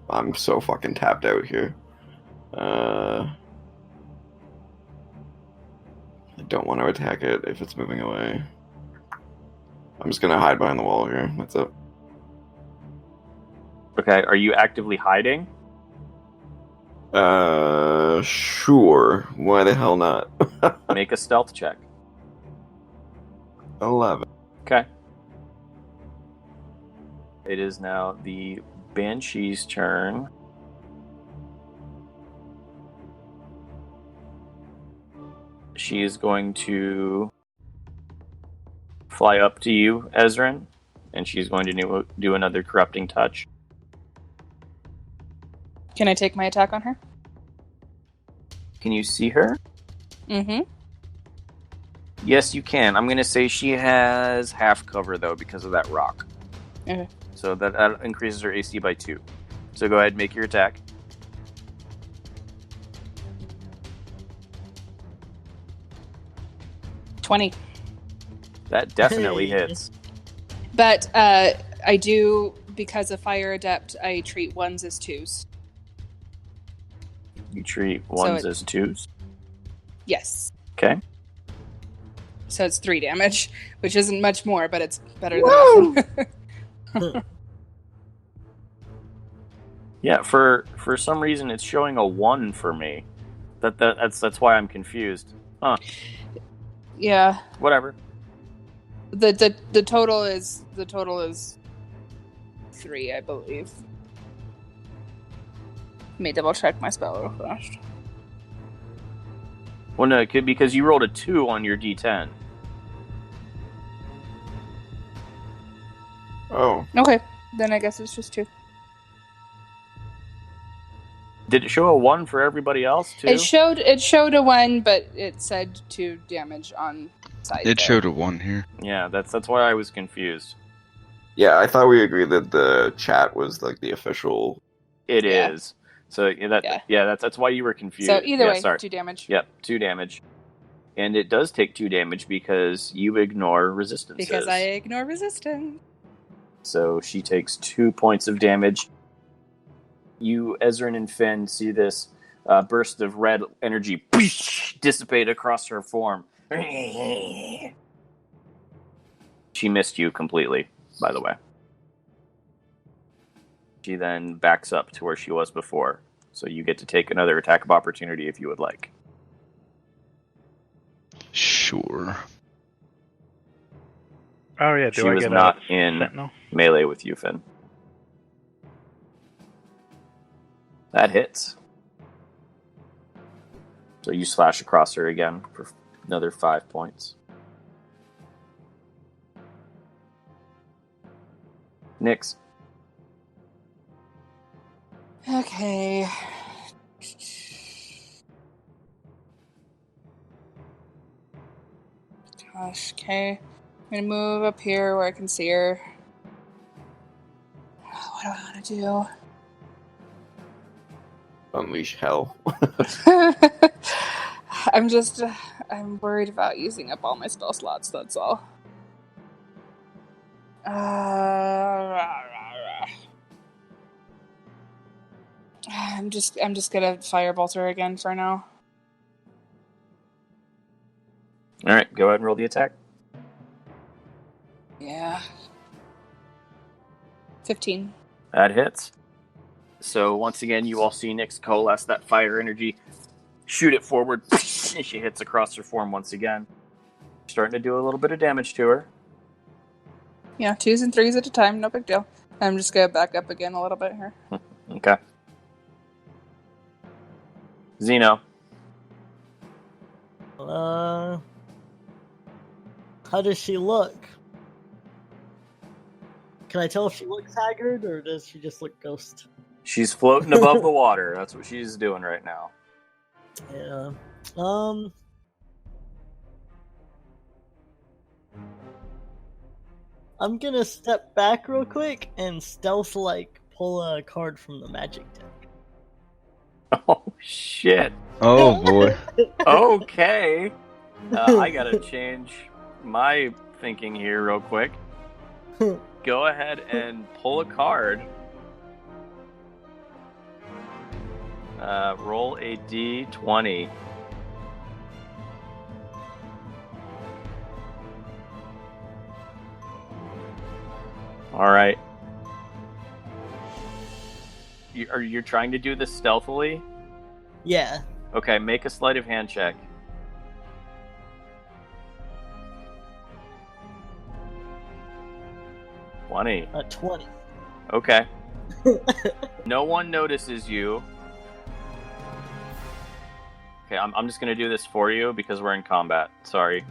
I'm so fucking tapped out here. I don't want to attack it if it's moving away. I'm just gonna hide behind the wall here. That's it. Okay, are you actively hiding? Sure. Why the hell not? Make a stealth check. 11. Okay. It is now the Banshee's turn. She is going to fly up to you, Ezrin, and she's going to do another corrupting touch. Can I take my attack on her? Can you see her? Mm-hmm. Yes, you can. I'm going to say she has half cover, though, because of that rock. Okay. So that increases her AC by 2. So go ahead and make your attack. $20. That definitely Hey. hits. But I do, because of Fire Adept, I treat 1s as 2s. You treat 1s as 2s. Yes. Okay. So it's 3 damage, which isn't much more, but it's better than nothing. Yeah, for some reason it's showing a 1 for me. That's why I'm confused. Huh. Yeah. Whatever. The total is 3, I believe. Let me double check my spell real fast. Well, no, because you rolled a 2 on your D10. Oh. Okay, then I guess it's just 2. Did it show a 1 for everybody else too? It showed a 1, but it said 2 damage on side. It there. showed a 1 here. Yeah, that's why I was confused. Yeah, I thought we agreed that the chat was like the official... It Yeah. is. So that's why you were confused. So either way, sorry. 2 damage. Yep, 2 damage. And it does take 2 damage because you ignore resistances. Because I ignore resistance. So she takes 2 points of damage. You, Ezrin and Finn, see this A burst of red energy dissipate across her form. She missed you completely, by the way. She then backs up to where she was before. So you get to take another attack of opportunity if you would like. Sure. Oh yeah, She was not in sentinel? melee with you, Finn. That hits. So you slash across her again for another 5 points. Nyx. Okay. Gosh, okay. I'm gonna move up here where I can see her. What do I want to do? Unleash hell. I'm worried about using up all my spell slots, that's all. I'm just gonna firebolt her again for now. Alright, go ahead and roll the attack. Yeah. 15. That hits. So once again, you all see Nyx coalesce that fire energy, shoot it forward, and she hits across her form once again. Starting to do a little bit of damage to her. Yeah, 2s and 3s at a time, no big deal. I'm just gonna back up again a little bit here. Okay. Xeno. How does she look? Can I tell if she looks haggard, or does she just look ghost? She's floating above the water. That's what she's doing right now. Yeah. I'm gonna step back real quick and stealth-like pull a card from the magic deck. Oh, shit. Oh boy. Okay. I gotta change my thinking here real quick. Go ahead and pull a card. Roll a d20. All right. You're trying to do this stealthily? Yeah. Okay, make a sleight of hand check. $20. 20. Okay. No one notices you. Okay, I'm just gonna do this for you because we're in combat. Sorry.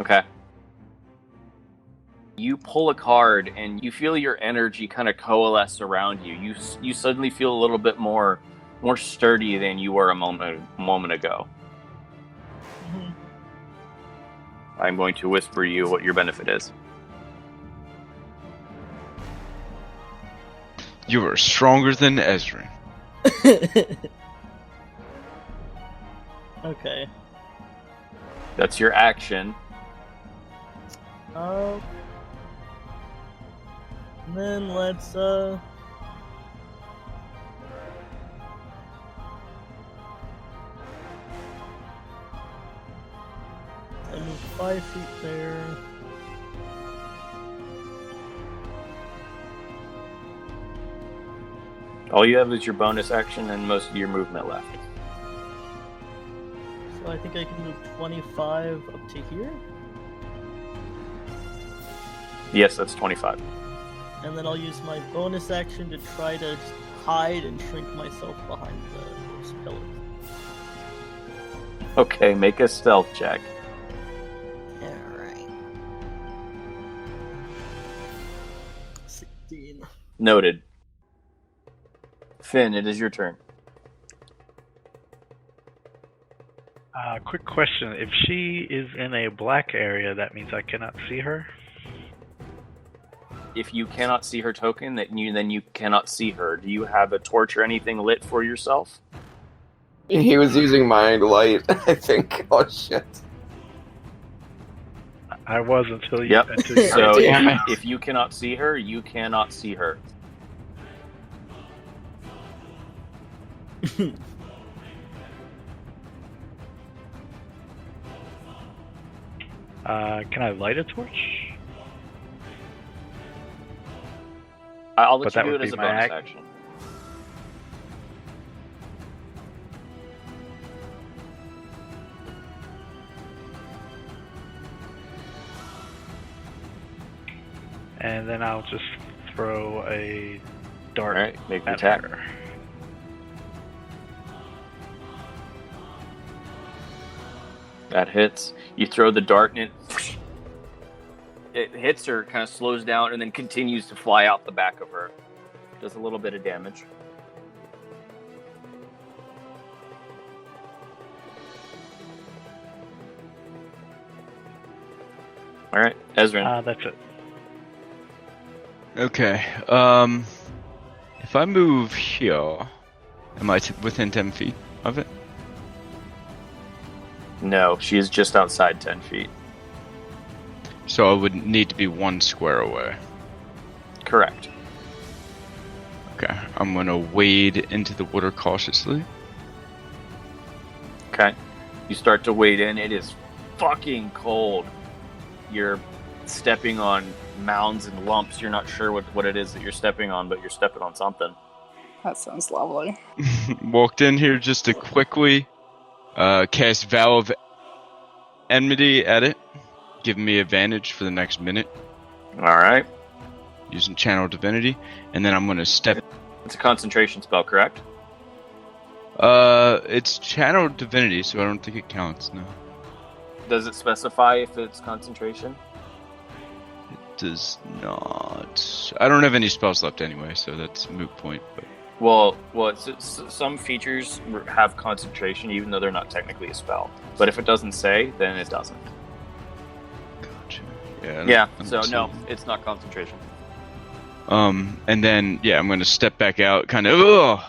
Okay. You pull a card and you feel your energy kind of coalesce around you. You suddenly feel a little bit more sturdy than you were a moment ago. Mm-hmm. I'm going to whisper you what your benefit is. You are stronger than Ezra. Okay. That's your action. And then let's I move 5 feet there. All you have is your bonus action and most of your movement left. So I think I can move 25 up to here. Yes, that's 25. And then I'll use my bonus action to try to hide and shrink myself behind those pillars. Okay, make a stealth check. Alright. 16. Noted. Finn, it is your turn. Quick question. If she is in a black area, that means I cannot see her? If you cannot see her token, then you cannot see her. Do you have a torch or anything lit for yourself? He was using mind light, I think. Oh shit. I was until you. Yep. Until you So Damn it. if you cannot see her, you cannot see her. Can I light a torch? I'll let But you that do would it as be a my bonus act- action. And then I'll just throw a dart Alright, make the at attack. her. That hits. You throw the dart and it hits her, kind of slows down, and then continues to fly out the back of her. Does a little bit of damage. Alright, Ezrin. That's it. Okay. If I move here, am I within 10 feet of it? No, she is just outside 10 feet. So I would need to be 1 square away. Correct. Okay. I'm gonna wade into the water cautiously. Okay. You start to wade in. It is fucking cold. You're stepping on mounds and lumps. You're not sure what it is that you're stepping on, but you're stepping on something. That sounds lovely. Walked in here just to quickly cast Vow of Enmity at it, giving me advantage for the next minute, Alright. using Channel Divinity, and then I'm gonna step. It's a concentration spell, correct? It's Channel Divinity, so I don't think it counts. No, Does it specify if it's concentration? it does not. I don't have any spells left anyway, so that's a moot point. But Well, some features have concentration, even though they're not technically a spell. But if it doesn't say, then it doesn't. gotcha. Yeah. Yeah. I'm So no, assuming. it's not concentration. And then I'm gonna step back out, kind of. Ugh,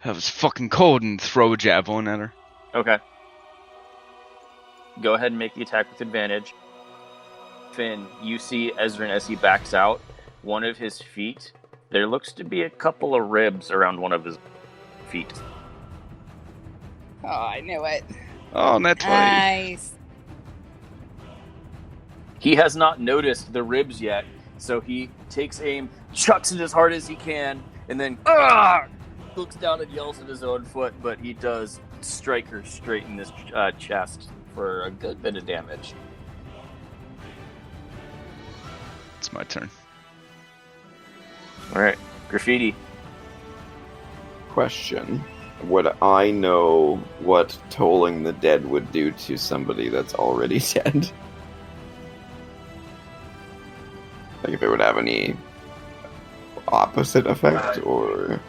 that was fucking cold, and throw a javelin at her. Okay. Go ahead and make the attack with advantage. Finn, you see Ezrin as he backs out. One of his feet, there looks to be a couple of ribs around one of his feet. Oh, I knew it. Oh, and that's Nice. He has not noticed the ribs yet, so he takes aim, chucks it as hard as he can, and then looks down and yells at his own foot, but he does strike her straight in this chest for a good bit of damage. It's my turn. Alright, Graffiti. Question. Would I know what tolling the dead would do to somebody that's already dead? Like if it would have any opposite effect, or...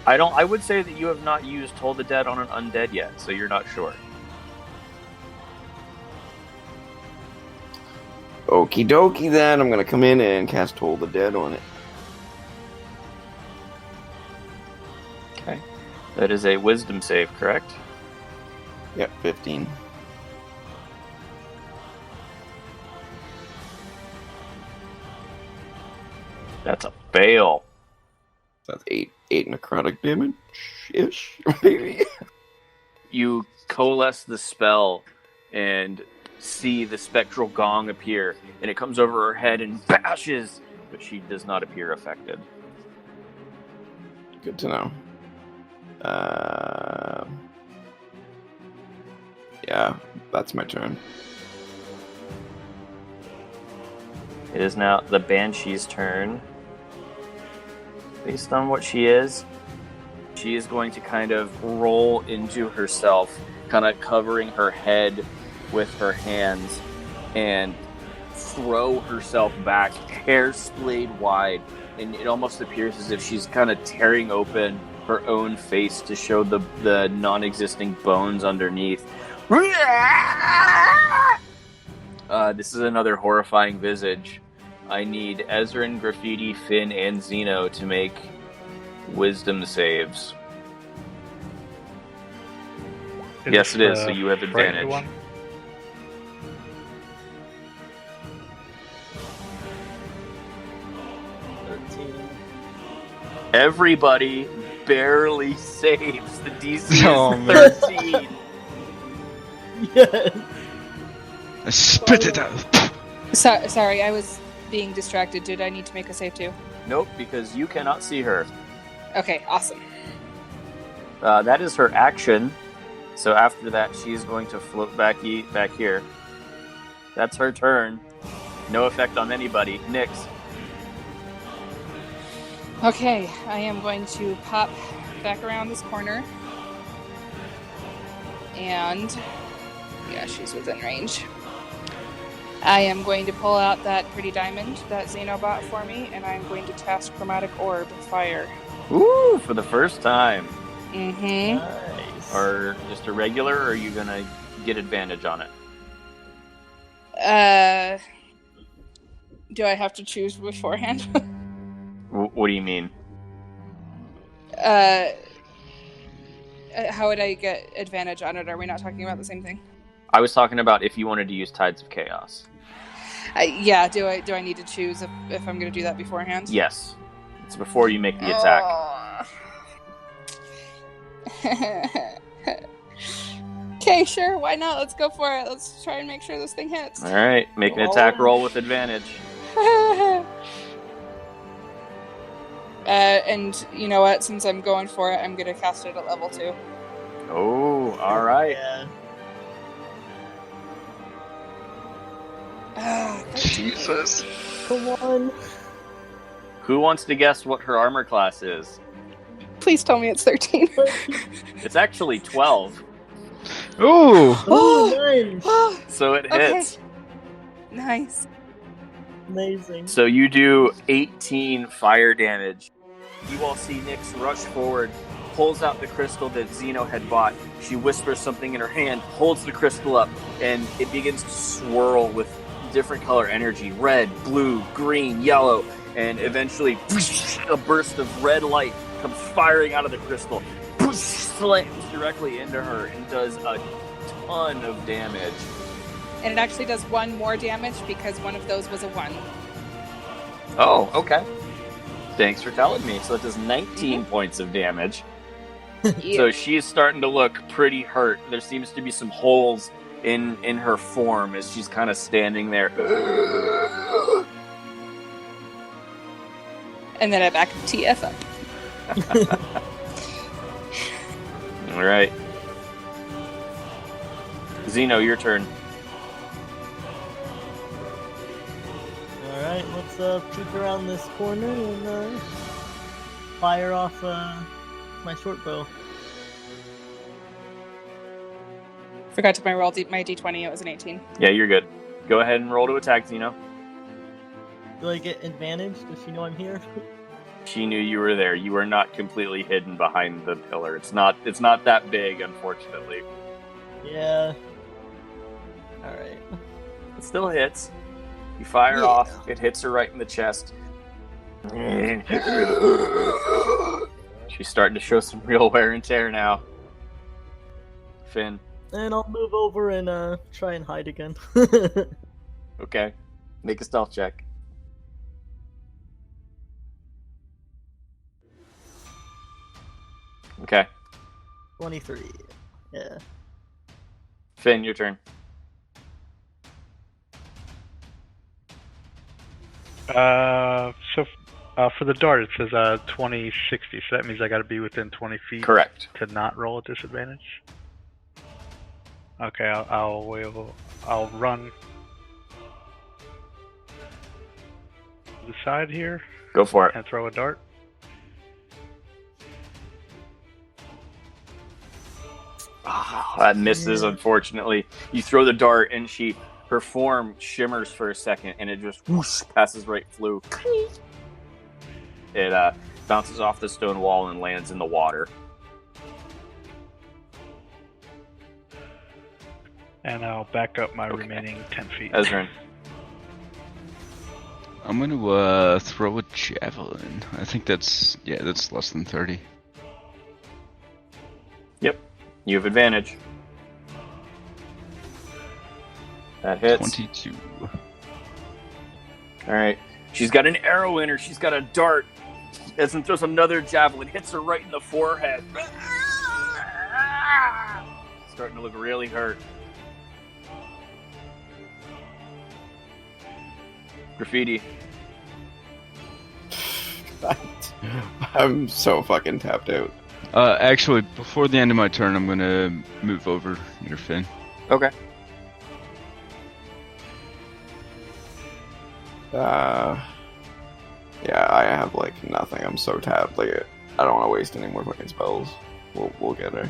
I would say that you have not used Toll the Dead on an undead yet, so you're not sure. Okie dokie then, I'm gonna come in and cast Toll the Dead on it. Okay. That is a wisdom save, correct? Yep, 15. That's a fail. That's 8 necrotic damage-ish, maybe? You coalesce the spell and see the spectral gong appear, and it comes over her head and bashes, but she does not appear affected. Good to know. Yeah, that's my turn. It is now the Banshee's turn. Based on what she is going to kind of roll into herself, kind of covering her head with her hands, and throw herself back, hair splayed wide, and it almost appears as if she's kind of tearing open her own face to show the non-existing bones underneath. This is another horrifying visage. I need Ezrin, Graffiti, Finn, and Zeno to make wisdom saves. Yes, it is, so you have frightened advantage. one? 19. Everybody barely saves. The DC is Oh, man. 13. Yes. I spit it out. Sorry, I was being distracted. Did I need to make a save too? Nope, because you cannot see her. Okay, awesome. That is her action. So after that, she's going to float back here. That's her turn. No effect on anybody. Nyx. Okay, I am going to pop back around this corner. And yeah, she's within range. I am going to pull out that pretty diamond that Xeno bought for me, and I'm going to cast Chromatic Orb Fire. Ooh, for the first time. Mm-hmm. Nice. Or just a regular, or are you going to get advantage on it? Do I have to choose beforehand? What do you mean? How would I get advantage on it? Are we not talking about the same thing? I was talking about if you wanted to use Tides of Chaos. Yeah, do I need to choose if I'm going to do that beforehand? Yes. It's before you make the attack. Okay, sure, why not? Let's go for it. Let's try and make sure this thing hits. Alright, make an attack roll with advantage. And you know what? Since I'm going for it, I'm going to cast it at level 2. Oh, alright. Yeah. Jesus. Come on. Who wants to guess what her armor class is? Please tell me it's 13. It's actually 12, Ooh. Oh, nice. so it Okay. hits. Nice. Amazing. So you do 18 fire damage. You all see Nyx rush forward, pulls out the crystal that Xeno had bought. She whispers something in her hand, holds the crystal up, and it begins to swirl with different color energy. Red, blue, green, yellow, and eventually a burst of red light comes firing out of the crystal, slams directly into her and does a ton of damage. And it actually does 1 more damage because one of those was a 1. Oh, okay. Thanks for telling me. So it does 19 points of damage. Yeah. So she's starting to look pretty hurt. There seems to be some holes in her form as she's kind of standing there. And then I back TF up. All right. Xeno, your turn. Alright, let's peek around this corner and fire off my short bow. Forgot to roll my d20, it was an 18. Yeah, you're good. Go ahead and roll to attack, Xeno. Do I get advantage? Does she know I'm here? She knew you were there. You are not completely hidden behind the pillar. It's not that big, unfortunately. Yeah. Alright. It still hits. You fire off. It hits her right in the chest. She's starting to show some real wear and tear now. Finn. And I'll move over and try and hide again. Okay. Make a stealth check. Okay. 23. Yeah. Finn, your turn. For the dart, it says 2060, so that means I got to be within 20 feet. Correct. To not roll a disadvantage. Okay, I'll run to the side here Go for it. and throw a dart. Oh, that misses, unfortunately. You throw the dart, and her form shimmers for a second, and it just whoosh, passes right through. It bounces off the stone wall and lands in the water. And I'll back up my remaining 10 feet. Ezrin. I'm gonna throw a javelin. I think that's less than 30. Yep. You have advantage. That hits. 22. Alright. She's got an arrow in her. She's got a dart. Essen throws another javelin, hits her right in the forehead. Starting to look really hurt. Graffiti. I'm so fucking tapped out. Actually, before the end of my turn, I'm gonna move over near Finn. Okay. Yeah, I have like nothing. I'm so tapped. Like, I don't want to waste any more fucking spells. We'll get her.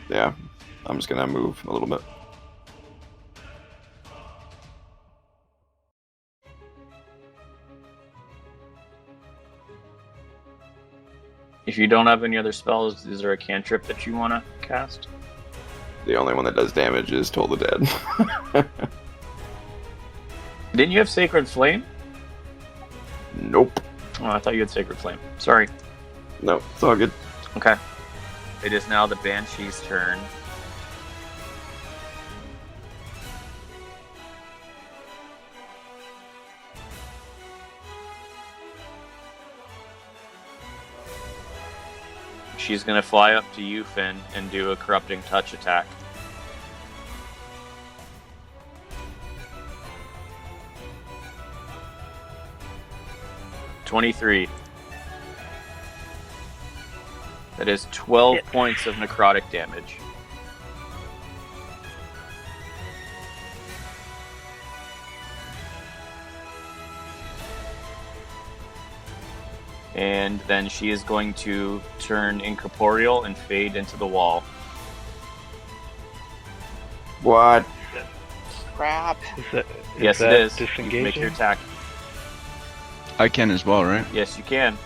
Yeah, I'm just gonna move a little bit. If you don't have any other spells, is there a cantrip that you want to cast? The only one that does damage is Toll the Dead. Didn't you have Sacred Flame? Nope. Oh, I thought you had Sacred Flame. Sorry. No, it's all good. Okay. It is now the Banshee's turn. She's going to fly up to you, Finn, and do a Corrupting Touch attack. $23. That is 12 points of necrotic damage. And then she is going to turn incorporeal and fade into the wall. What? Crap. Yes, that it is. disengaging? You can make your attack. I can as well, right? Yes, you can.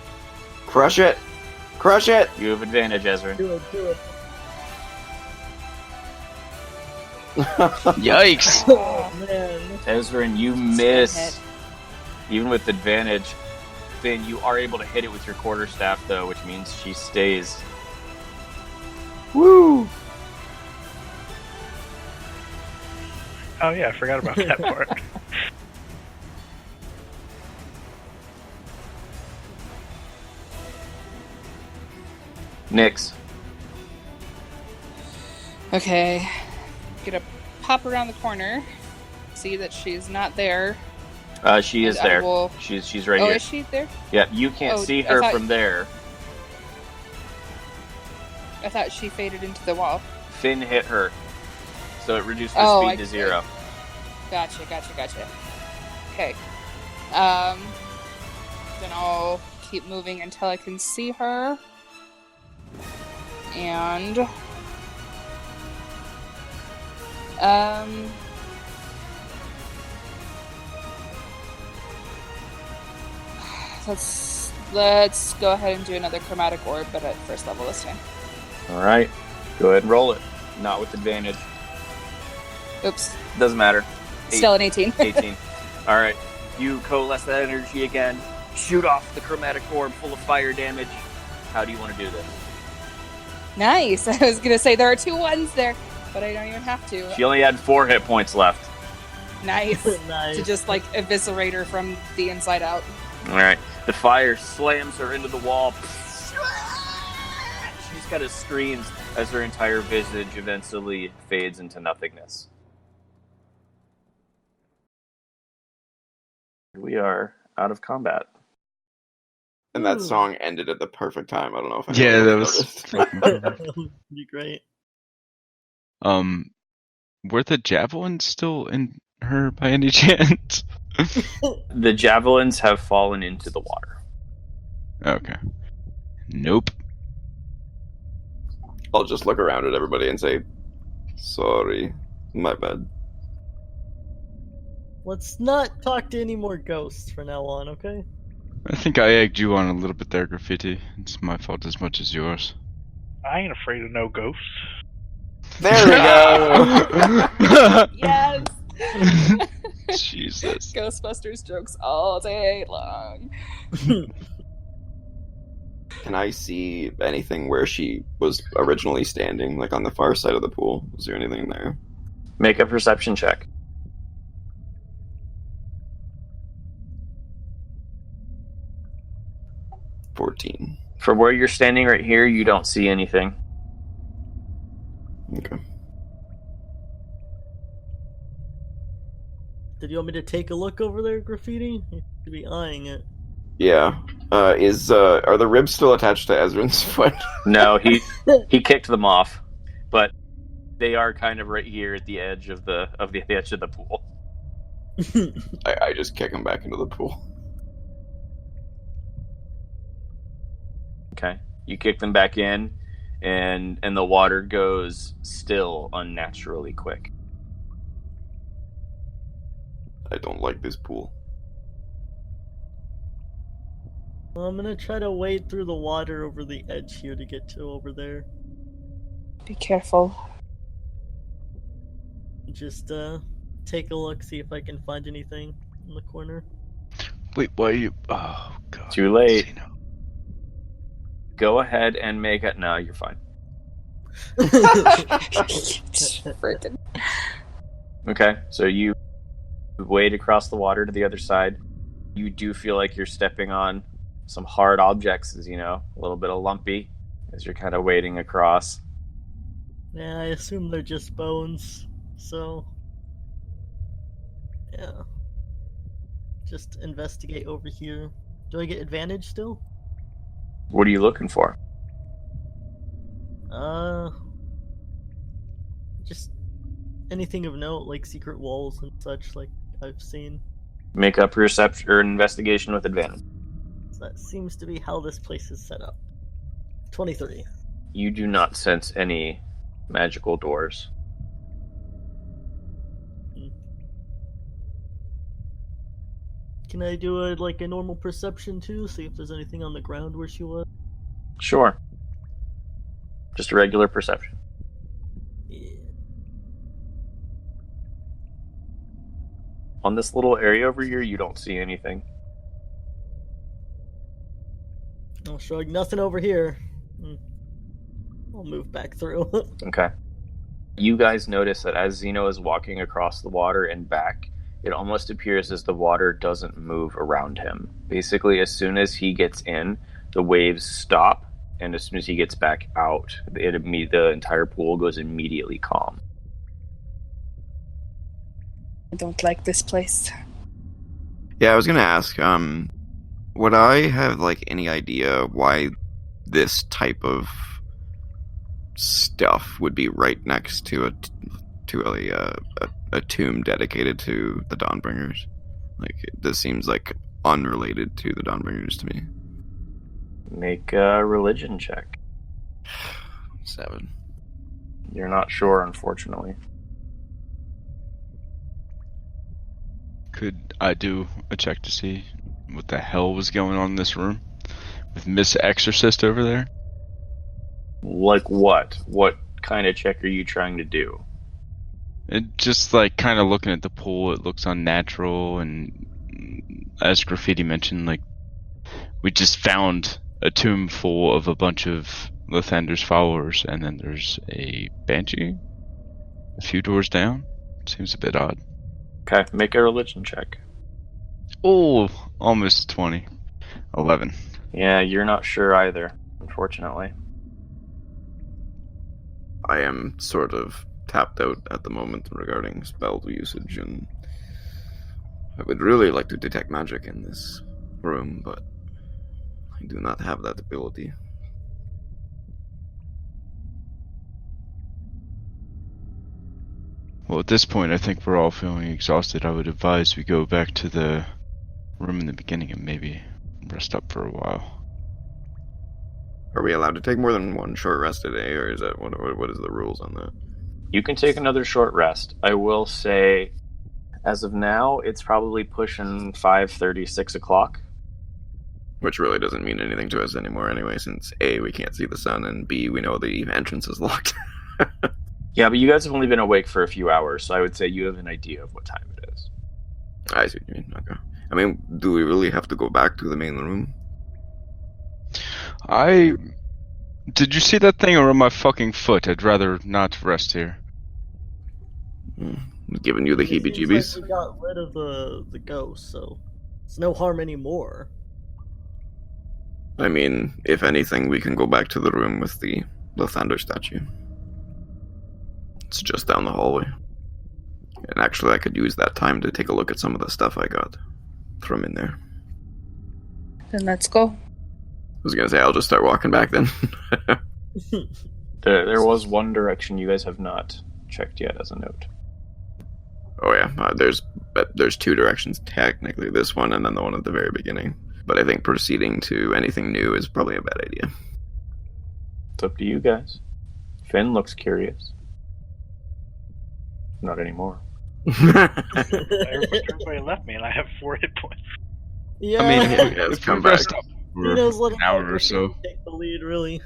Crush it! Crush it! You have advantage, Ezra. Do it. Yikes! Oh, man. Ezra, you miss. Even with advantage, Finn, you are able to hit it with your quarterstaff, though, which means she stays. Woo! Oh yeah, I forgot about that part. Nyx. Okay. Gonna pop around the corner, see that she's not there. She is And I there. will- She's right Oh, here. is she there? Yeah, you can't Oh, see I her thought- from there. I thought she faded into the wall. Finn hit her, so it reduced her Oh, speed to 0. Gotcha. Okay. Then I'll keep moving until I can see her. And let's go ahead and do another chromatic orb, but at first level this time. All right, go ahead and roll it. Not with advantage. Oops. Doesn't matter. Still an 18. 18. All right, you coalesce that energy again. Shoot off the chromatic orb full of fire damage. How do you want to do this? Nice. I was gonna say there are 2 ones there, but I don't even have to. She only had 4 hit points left. Nice. Nice. To just like eviscerate her from the inside out. All right, the fire slams her into the wall. She's got a screams as her entire visage eventually fades into nothingness. We are out of combat. And that Ooh. song ended at the perfect time. I don't know if Yeah, anybody that was noticed. fucking perfect. Be great. Were the javelins still in her by any chance? The javelins have fallen into the water. Okay. Nope. I'll just look around at everybody and say, sorry, my bad. Let's not talk to any more ghosts from now on, okay? I think I egged you on a little bit there, Graffiti. It's my fault as much as yours. I ain't afraid of no ghosts. There we go! Yes. Jesus. Ghostbusters jokes all day long. Can I see anything where she was originally standing, like on the far side of the pool? Was there anything there? Make a perception check. 14. From where you're standing right here, you don't see anything. Okay. Did you want me to take a look over there, Graffiti? You should be eyeing it. Yeah. Are the ribs still attached to Ezrin's foot? No, he kicked them off, but they are kind of right here at the edge of the edge of the pool. I just kick him back into the pool. Okay, you kick them back in, and the water goes still unnaturally quick. I don't like this pool. Well, I'm gonna try to wade through the water over the edge here to get to over there. Be careful. Just take a look, see if I can find anything in the corner. Wait, why are you? Oh god. Too late. Zeno. Go ahead and make it. No, you're fine. Freaking. Okay, so you wade across the water to the other side. You do feel like you're stepping on some hard objects, as a little bit of lumpy as you're kind of wading across. Yeah, I assume they're just bones, so... yeah. Just investigate over here. Do I get advantage still? What are you looking for? Just anything of note, like secret walls and such, like I've seen. Make a perception or investigation with advantage. That seems to be how this place is set up. 23. You do not sense any magical doors. Can I do a normal perception too? See if there's anything on the ground where she was? Sure. Just a regular perception. Yeah. On this little area over here, you don't see anything. I'll shrug. Nothing over here. I'll move back through. Okay. You guys notice that as Zeno is walking across the water and back, it almost appears as the water doesn't move around him. Basically, as soon as he gets in, the waves stop, and as soon as he gets back out, the entire pool goes immediately calm. I don't like this place. Yeah, I was gonna ask, would I have, any idea why this type of stuff would be right next to a tomb dedicated to the Dawnbringers? This seems unrelated to the Dawnbringers to me. Make a religion check. 7. You're not sure, unfortunately. Could I do a check to see what the hell was going on in this room? With Miss Exorcist over there? Like what? What kind of check are you trying to do? It just kind of looking at the pool, it looks unnatural, and as Graffiti mentioned, we just found a tomb full of a bunch of Lathander's followers, and then there's a banshee a few doors down. Seems a bit odd. Okay, make a religion check. Oh, almost 20. 11. Yeah, you're not sure either, unfortunately. I am sort of tapped out at the moment regarding spell usage, and I would really like to detect magic in this room, but I do not have that ability. Well, at this point, I think we're all feeling exhausted. I would advise we go back to the room in the beginning and maybe rest up for a while. Are we allowed to take more than one short rest a day, or is that what is the rules on that? You can take another short rest. I will say, as of now, it's probably pushing 5:30, 6 o'clock. Which really doesn't mean anything to us anymore anyway, since A, we can't see the sun, and B, we know the entrance is locked. Yeah, but you guys have only been awake for a few hours, so I would say you have an idea of what time it is. I see what you mean, okay. I mean, do we really have to go back to the main room? Did you see that thing around my fucking foot? I'd rather not rest here. Giving you the It seems heebie-jeebies? like we got rid of the ghost, so it's no harm anymore. I mean, if anything, we can go back to the room with the thunder statue. It's just down the hallway. And actually, I could use that time to take a look at some of the stuff I got from in there. Then let's go. I was gonna say, I'll just start walking back then. There was one direction you guys have not checked yet as a note. Oh yeah, there's two directions technically. This one and then the one at the very beginning. But I think proceeding to anything new is probably a bad idea. It's up to you guys. Finn looks curious. Not anymore. Everybody left me, and I have 4 hit points. Yeah. I mean, Yes, if come we rest back. up he for knows an hour or so. Take the lead, really.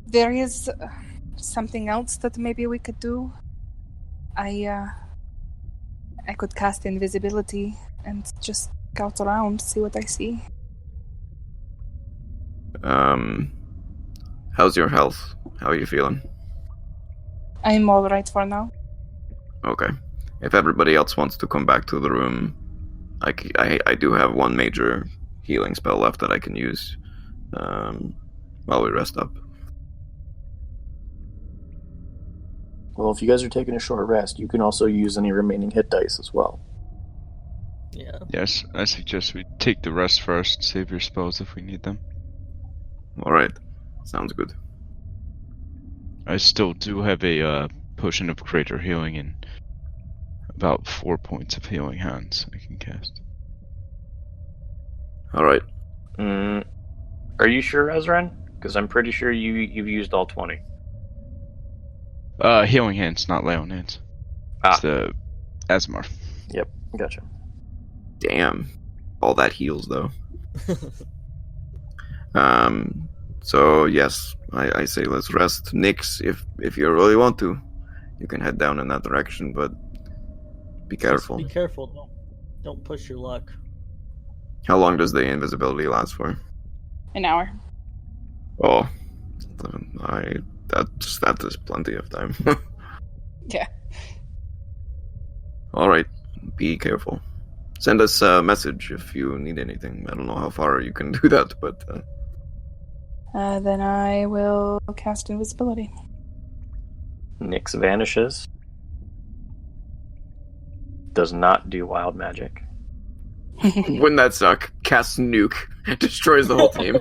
There is something else that maybe we could do. I could cast invisibility and just scout around, see what I see. How's your health? How are you feeling? I'm alright for now. Okay. If everybody else wants to come back to the room, I do have one major healing spell left that I can use while we rest up. Well, if you guys are taking a short rest, you can also use any remaining hit dice as well. Yeah. Yes, I suggest we take the rest first, save your spells if we need them. Alright. Sounds good. I still do have a potion of greater healing and about 4 points of healing hands I can cast. Alright. Are you sure, Ezran? Because I'm pretty sure you've used all 20. Healing hands, not lay on hands. It's the Asmar. Yep, gotcha. Damn. All that heals, though. So, yes, I say let's rest. Nyx, if you really want to, you can head down in that direction, but be careful. Just be careful. Don't push your luck. How long does the invisibility last for? An hour. Oh, that is plenty of time. Yeah. All right, be careful. Send us a message if you need anything. I don't know how far you can do that, but... Then I will cast invisibility. Nyx vanishes. Does not do wild magic. Wouldn't that suck? Casts nuke. Destroys the whole team.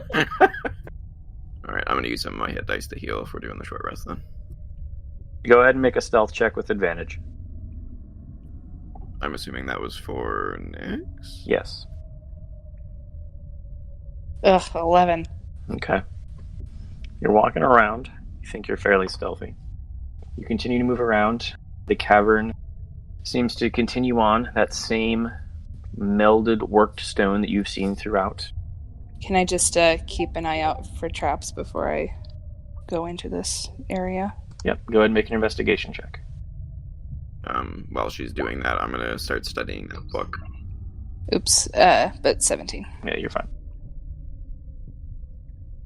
Alright, I'm gonna use some of my hit dice to heal if we're doing the short rest then. Go ahead and make a stealth check with advantage. I'm assuming that was for Nyx? Yes. Ugh, 11. Okay. You're walking around. You think you're fairly stealthy. You continue to move around. The cavern seems to continue on that same melded, worked stone that you've seen throughout. Can I just keep an eye out for traps before I go into this area? Yep, go ahead and make an investigation check. While she's doing that, I'm gonna start studying that book. Oops, but 17. Yeah, you're fine.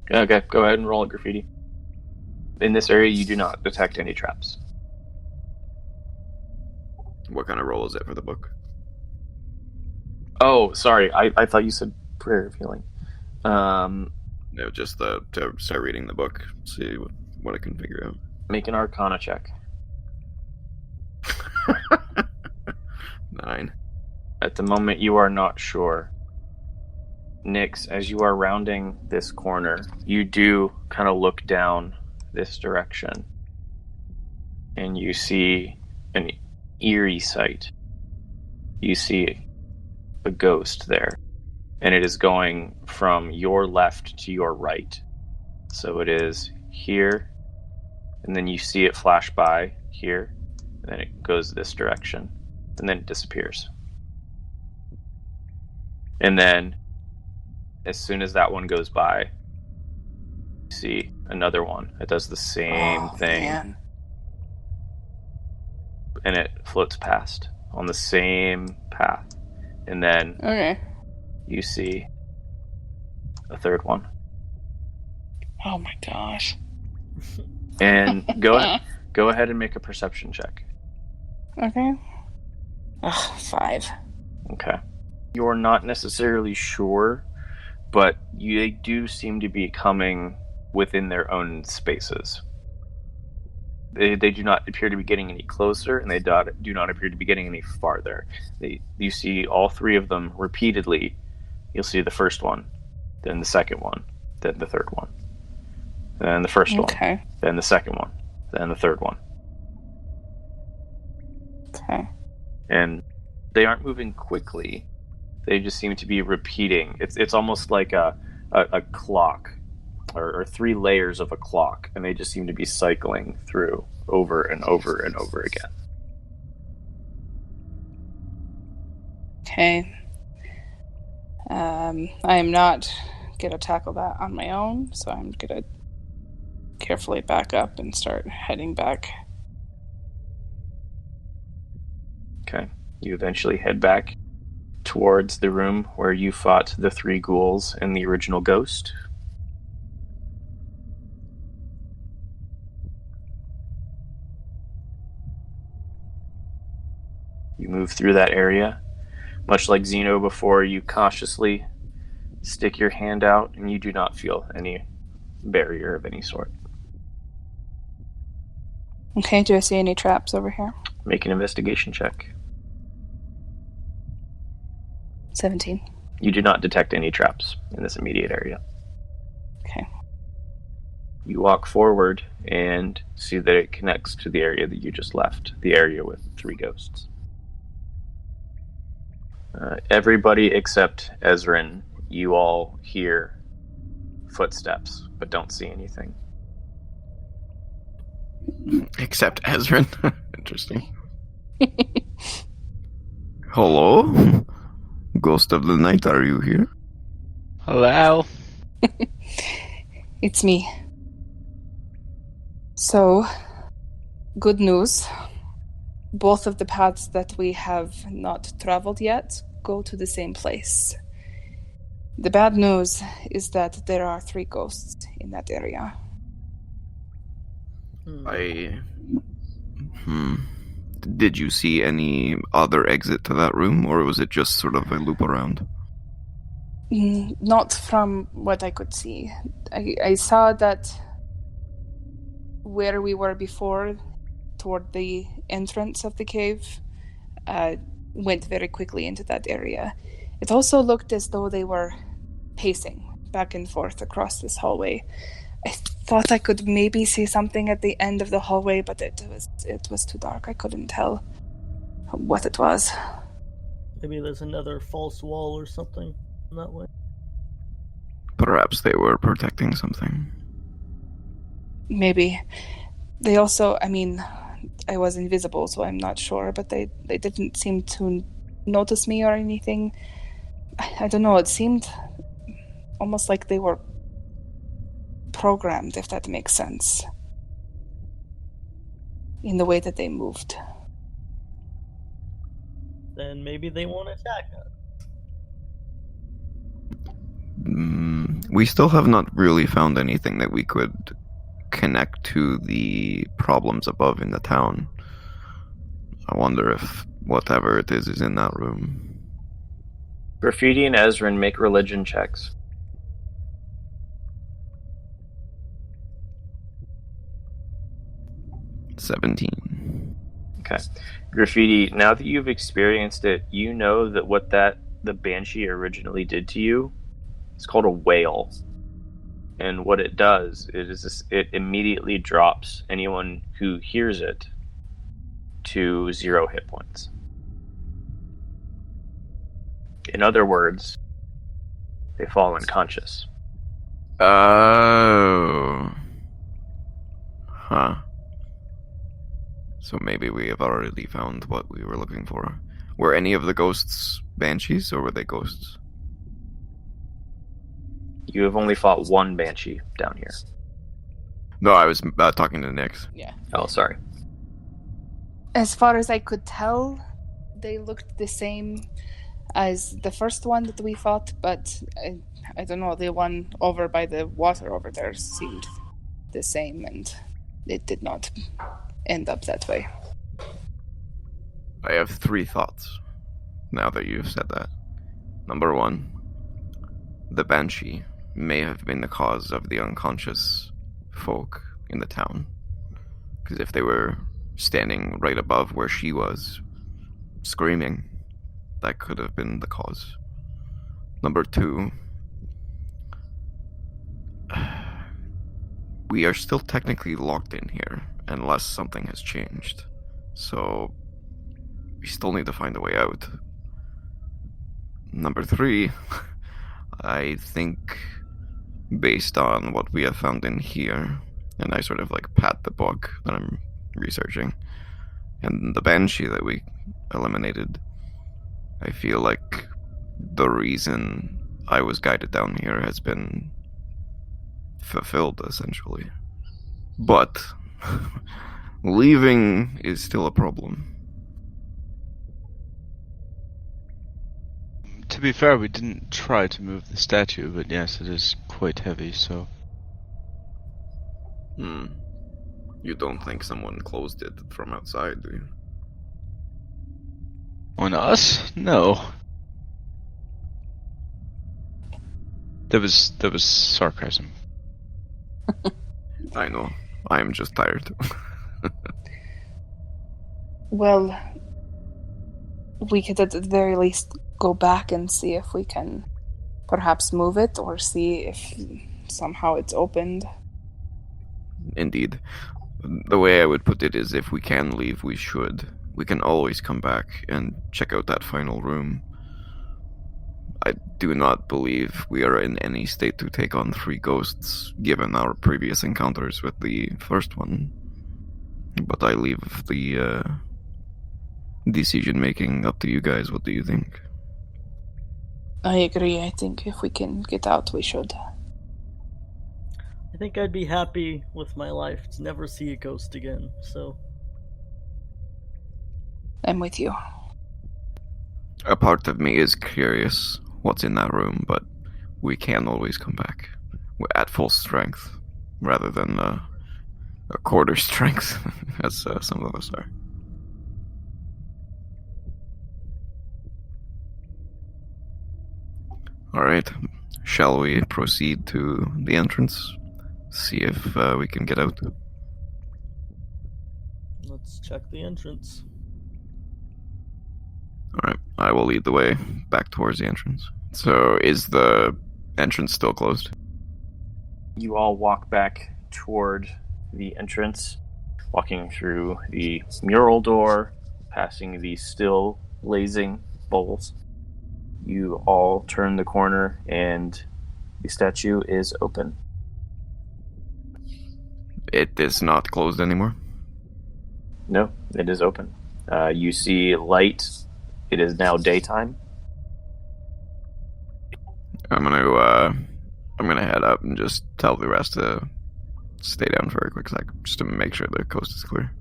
Okay, go ahead and roll a graffiti. In this area, you do not detect any traps. What kind of roll is it for the book? Oh, sorry, I thought you said prayer of healing. No, just to start reading the book, see what I can figure out. Make an Arcana check. 9. At the moment, you are not sure. Nyx, as you are rounding this corner, you do kind of look down this direction, and you see an eerie sight. You see a ghost there, and it is going from your left to your right. So it is here, and then you see it flash by here, and then it goes this direction, and then it disappears. And then, as soon as that one goes by, you see another one. It does the same thing. Man. And it floats past on the same path. And then Okay. you see a third one. Oh my gosh. And go ahead and make a perception check. Okay. Ugh, 5. Okay. You're not necessarily sure but they do seem to be coming within their own spaces. They do not appear to be getting any closer, and they do not appear to be getting any farther. You see all three of them repeatedly. You'll see the first one, then the second one, then the third one, then the first one, then the second one, then the third one. Okay. And they aren't moving quickly. They just seem to be repeating. It's almost like a clock, or three layers of a clock, and they just seem to be cycling through over and over and over again. Okay. I am not gonna tackle that on my own, so I'm gonna carefully back up and start heading back. Okay. You eventually head back towards the room where you fought the three ghouls and the original ghost. You move through that area. Much like Xeno before, you cautiously stick your hand out, and you do not feel any barrier of any sort. Okay, do I see any traps over here? Make an investigation check. 17. You do not detect any traps in this immediate area. Okay. You walk forward and see that it connects to the area that you just left, the area with three ghosts. Everybody except Ezrin, you all hear footsteps, but don't see anything. Except Ezrin. Interesting. Hello? Ghost of the night, are you here? Hello? It's me. So, good news. Both of the paths that we have not traveled yet go to the same place. The bad news is that there are three ghosts in that area. Did you see any other exit to that room, or was it just sort of a loop around? Not from what I could see. I saw that where we were before, toward the entrance of the cave, went very quickly into that area. It also looked as though they were pacing back and forth across this hallway. I thought I could maybe see something at the end of the hallway, but it was too dark. I couldn't tell what it was. Maybe there's another false wall or something in that way. Perhaps they were protecting something. Maybe. They also, I was invisible, so I'm not sure, but they didn't seem to notice me or anything. I don't know, it seemed almost like they were programmed, if that makes sense, in the way that they moved. Then maybe they won't attack us. We still have not really found anything that we could connect to the problems above in the town. I wonder if whatever it is in that room. Graffiti and Ezrin make religion checks. $17. Okay. Graffiti, now that you've experienced it, you know that what the Banshee originally did to you is called a wail. And what it does is it immediately drops anyone who hears it to 0 hit points. In other words, they fall unconscious. Oh. Huh. So maybe we have already found what we were looking for. Were any of the ghosts banshees, or were they ghosts? You have only fought one Banshee down here. No, I was talking to Nyx. Yeah. Oh, sorry. As far as I could tell, they looked the same as the first one that we fought, but I don't know, the one over by the water over there seemed the same, and it did not end up that way. I have 3 thoughts, now that you've said that. Number 1, the Banshee may have been the cause of the unconscious folk in the town. Because if they were standing right above where she was, screaming, that could have been the cause. Number 2, we are still technically locked in here, unless something has changed. So, we still need to find a way out. Number 3, I think, based on what we have found in here, and I sort of like pat the book that I'm researching, and the Banshee that we eliminated, I feel like the reason I was guided down here has been fulfilled, essentially. But leaving is still a problem. To be fair, we didn't try to move the statue, but yes, it is quite heavy, so... You don't think someone closed it from outside, do you? On us? No. That was sarcasm. I know. I'm just tired. Well, we could at the very least go back and see if we can perhaps move it, or see if somehow it's opened. Indeed. The way I would put it is, if we can leave, we should. We can always come back and check out that final room. I do not believe we are in any state to take on 3 ghosts, given our previous encounters with the first one. But I leave the decision-making up to you guys. What do you think? I agree. I think if we can get out, we should. I think I'd be happy with my life to never see a ghost again, so... I'm with you. A part of me is curious what's in that room, but we can always come back. We're at full strength, rather than a quarter strength, as some of us are. Alright, shall we proceed to the entrance? See if we can get out. Let's check the entrance. Alright, I will lead the way back towards the entrance. So, is the entrance still closed? You all walk back toward the entrance, walking through the mural door, passing the still blazing bowls. You all turn the corner, and the statue is open. It is not closed anymore? No, it is open. You see light. It is now daytime. I'm gonna head up and just tell the rest to stay down for a quick sec, just to make sure the coast is clear.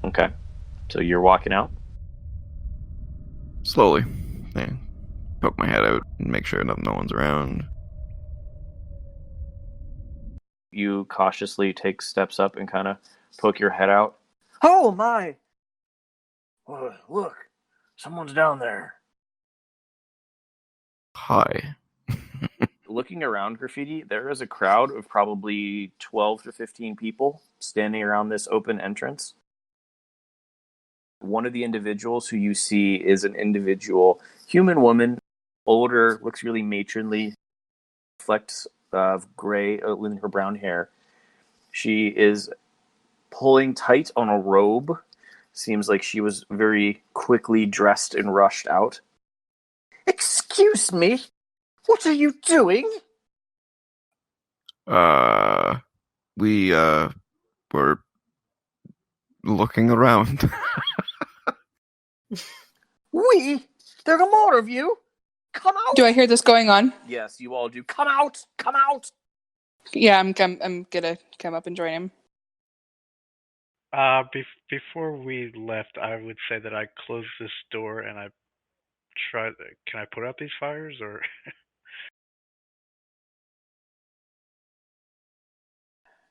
Okay. So you're walking out? Slowly. Yeah. Poke my head out and make sure no one's around. You cautiously take steps up and kind of poke your head out. Oh my! Look, someone's down there. Hi. Looking around Graffiti, there is a crowd of probably 12 to 15 people standing around this open entrance. One of the individuals who you see is an individual human woman, older, looks really matronly, flecks of gray in her brown hair. She is pulling tight on a robe. Seems like she was very quickly dressed and rushed out. Excuse me, what are you doing? We were looking around. We? There are more of you. Come out. Do I hear this going on? Yes, you all do. Come out! Come out! Yeah, I'm gonna come up and join him. Before we left, I would say that I closed this door and I tried. Can I put out these fires or?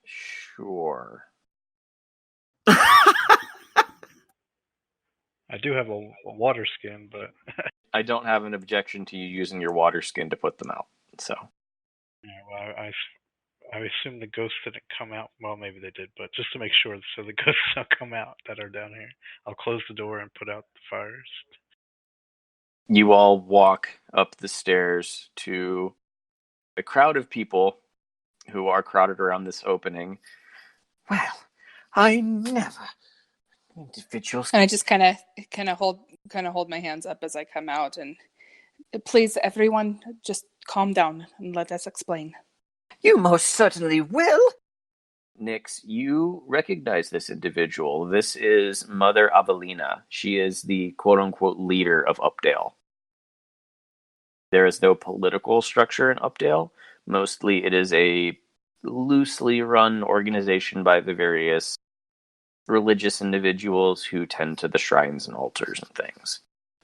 Sure. I do have a water skin, but I don't have an objection to you using your water skin to put them out. So. Yeah, well, I assume the ghosts didn't come out. Well, maybe they did, but just to make sure, so the ghosts don't come out that are down here, I'll close the door and put out the fires. You all walk up the stairs to a crowd of people who are crowded around this opening. Well, I never. Individuals. And I just kind of hold my hands up as I come out, and please, everyone, just calm down and let us explain. You most certainly will. Nix, you recognize this individual. This is Mother Avelina. She is the quote-unquote leader of Updale. There is no political structure in Updale. Mostly it is a loosely run organization by the various religious individuals who tend to the shrines and altars and things.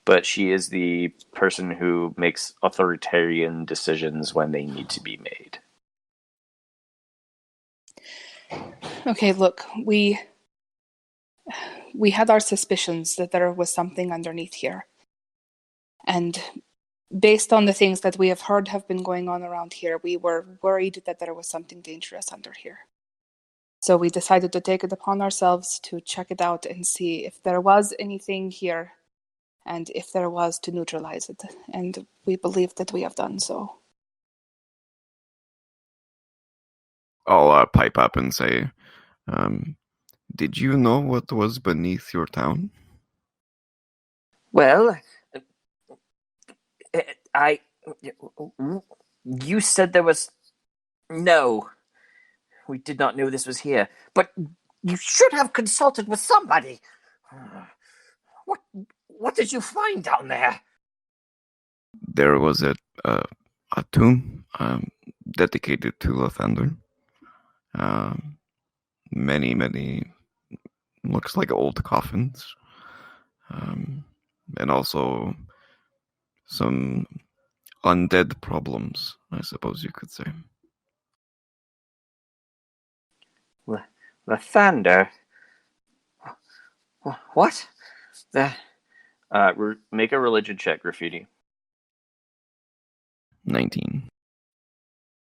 But she is the person who makes authoritarian decisions when they need to be made. Okay, look, we had our suspicions that there was something underneath here. And based on the things that we have heard have been going on around here, we were worried that there was something dangerous under here. So we decided to take it upon ourselves to check it out and see if there was anything here, and if there was, to neutralize it. And we believe that we have done so. I'll pipe up and say, did you know what was beneath your town? Well, you said there was... No. We did not know this was here. But you should have consulted with somebody. What did you find down there? There was a tomb dedicated to Lathander. Many, looks like old coffins. And also some undead problems, I suppose you could say. Lathander? What? Make a religion check, Graffiti. 19.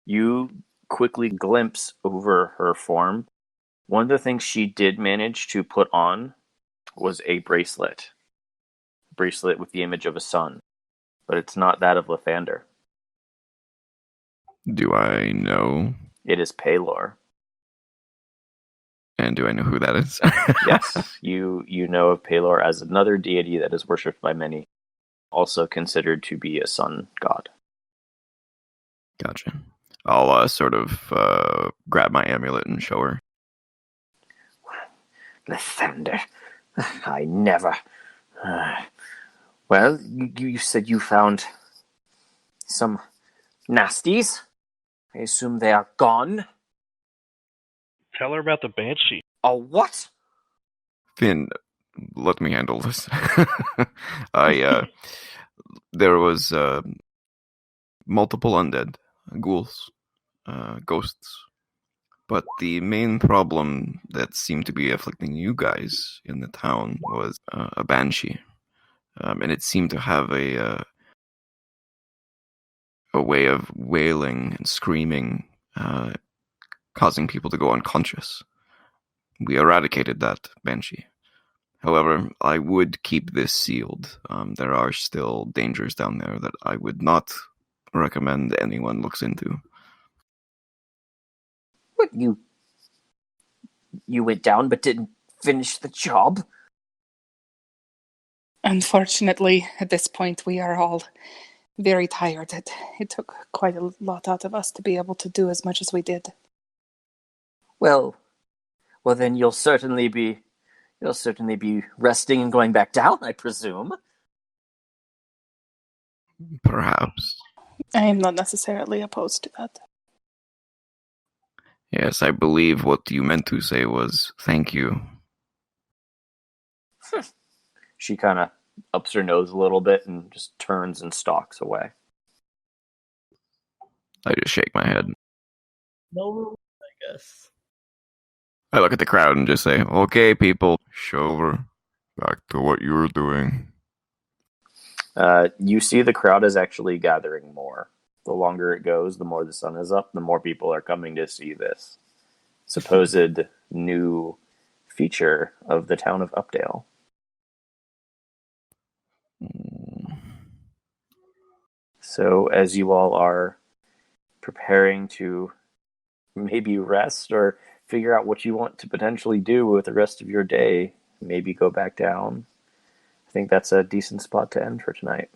You quickly glimpse over her form. One of the things she did manage to put on was a bracelet. Bracelet with the image of a sun. But it's not that of Lathander. Do I know? It is Pelor. And do I know who that is? Yes, you know of Pelor as another deity that is worshipped by many, also considered to be a sun god. Gotcha. I'll sort of grab my amulet and show her. Lathander, I never... Well, you said you found some nasties. I assume they are gone. Tell her about the banshee. Oh, what? Finn, let me handle this. There was multiple undead, ghouls, ghosts. But the main problem that seemed to be afflicting you guys in the town was a banshee. And it seemed to have a way of wailing and screaming, causing people to go unconscious. We eradicated that banshee. However, I would keep this sealed. There are still dangers down there that I would not recommend anyone looks into. What, you went down but didn't finish the job? Unfortunately, at this point, we are all very tired. It took quite a lot out of us to be able to do as much as we did. Well, then you'll certainly be resting and going back down, I presume. Perhaps. I am not necessarily opposed to that. Yes, I believe what you meant to say was thank you. She kind of ups her nose a little bit and just turns and stalks away. I just shake my head. No rules, I guess. I look at the crowd and just say, okay, people, show over. Back to what you were doing. You see the crowd is actually gathering more. The longer it goes, the more the sun is up, the more people are coming to see this supposed new feature of the town of Updale. So, as you all are preparing to maybe rest or figure out what you want to potentially do with the rest of your day, maybe go back down, I think that's a decent spot to end for tonight.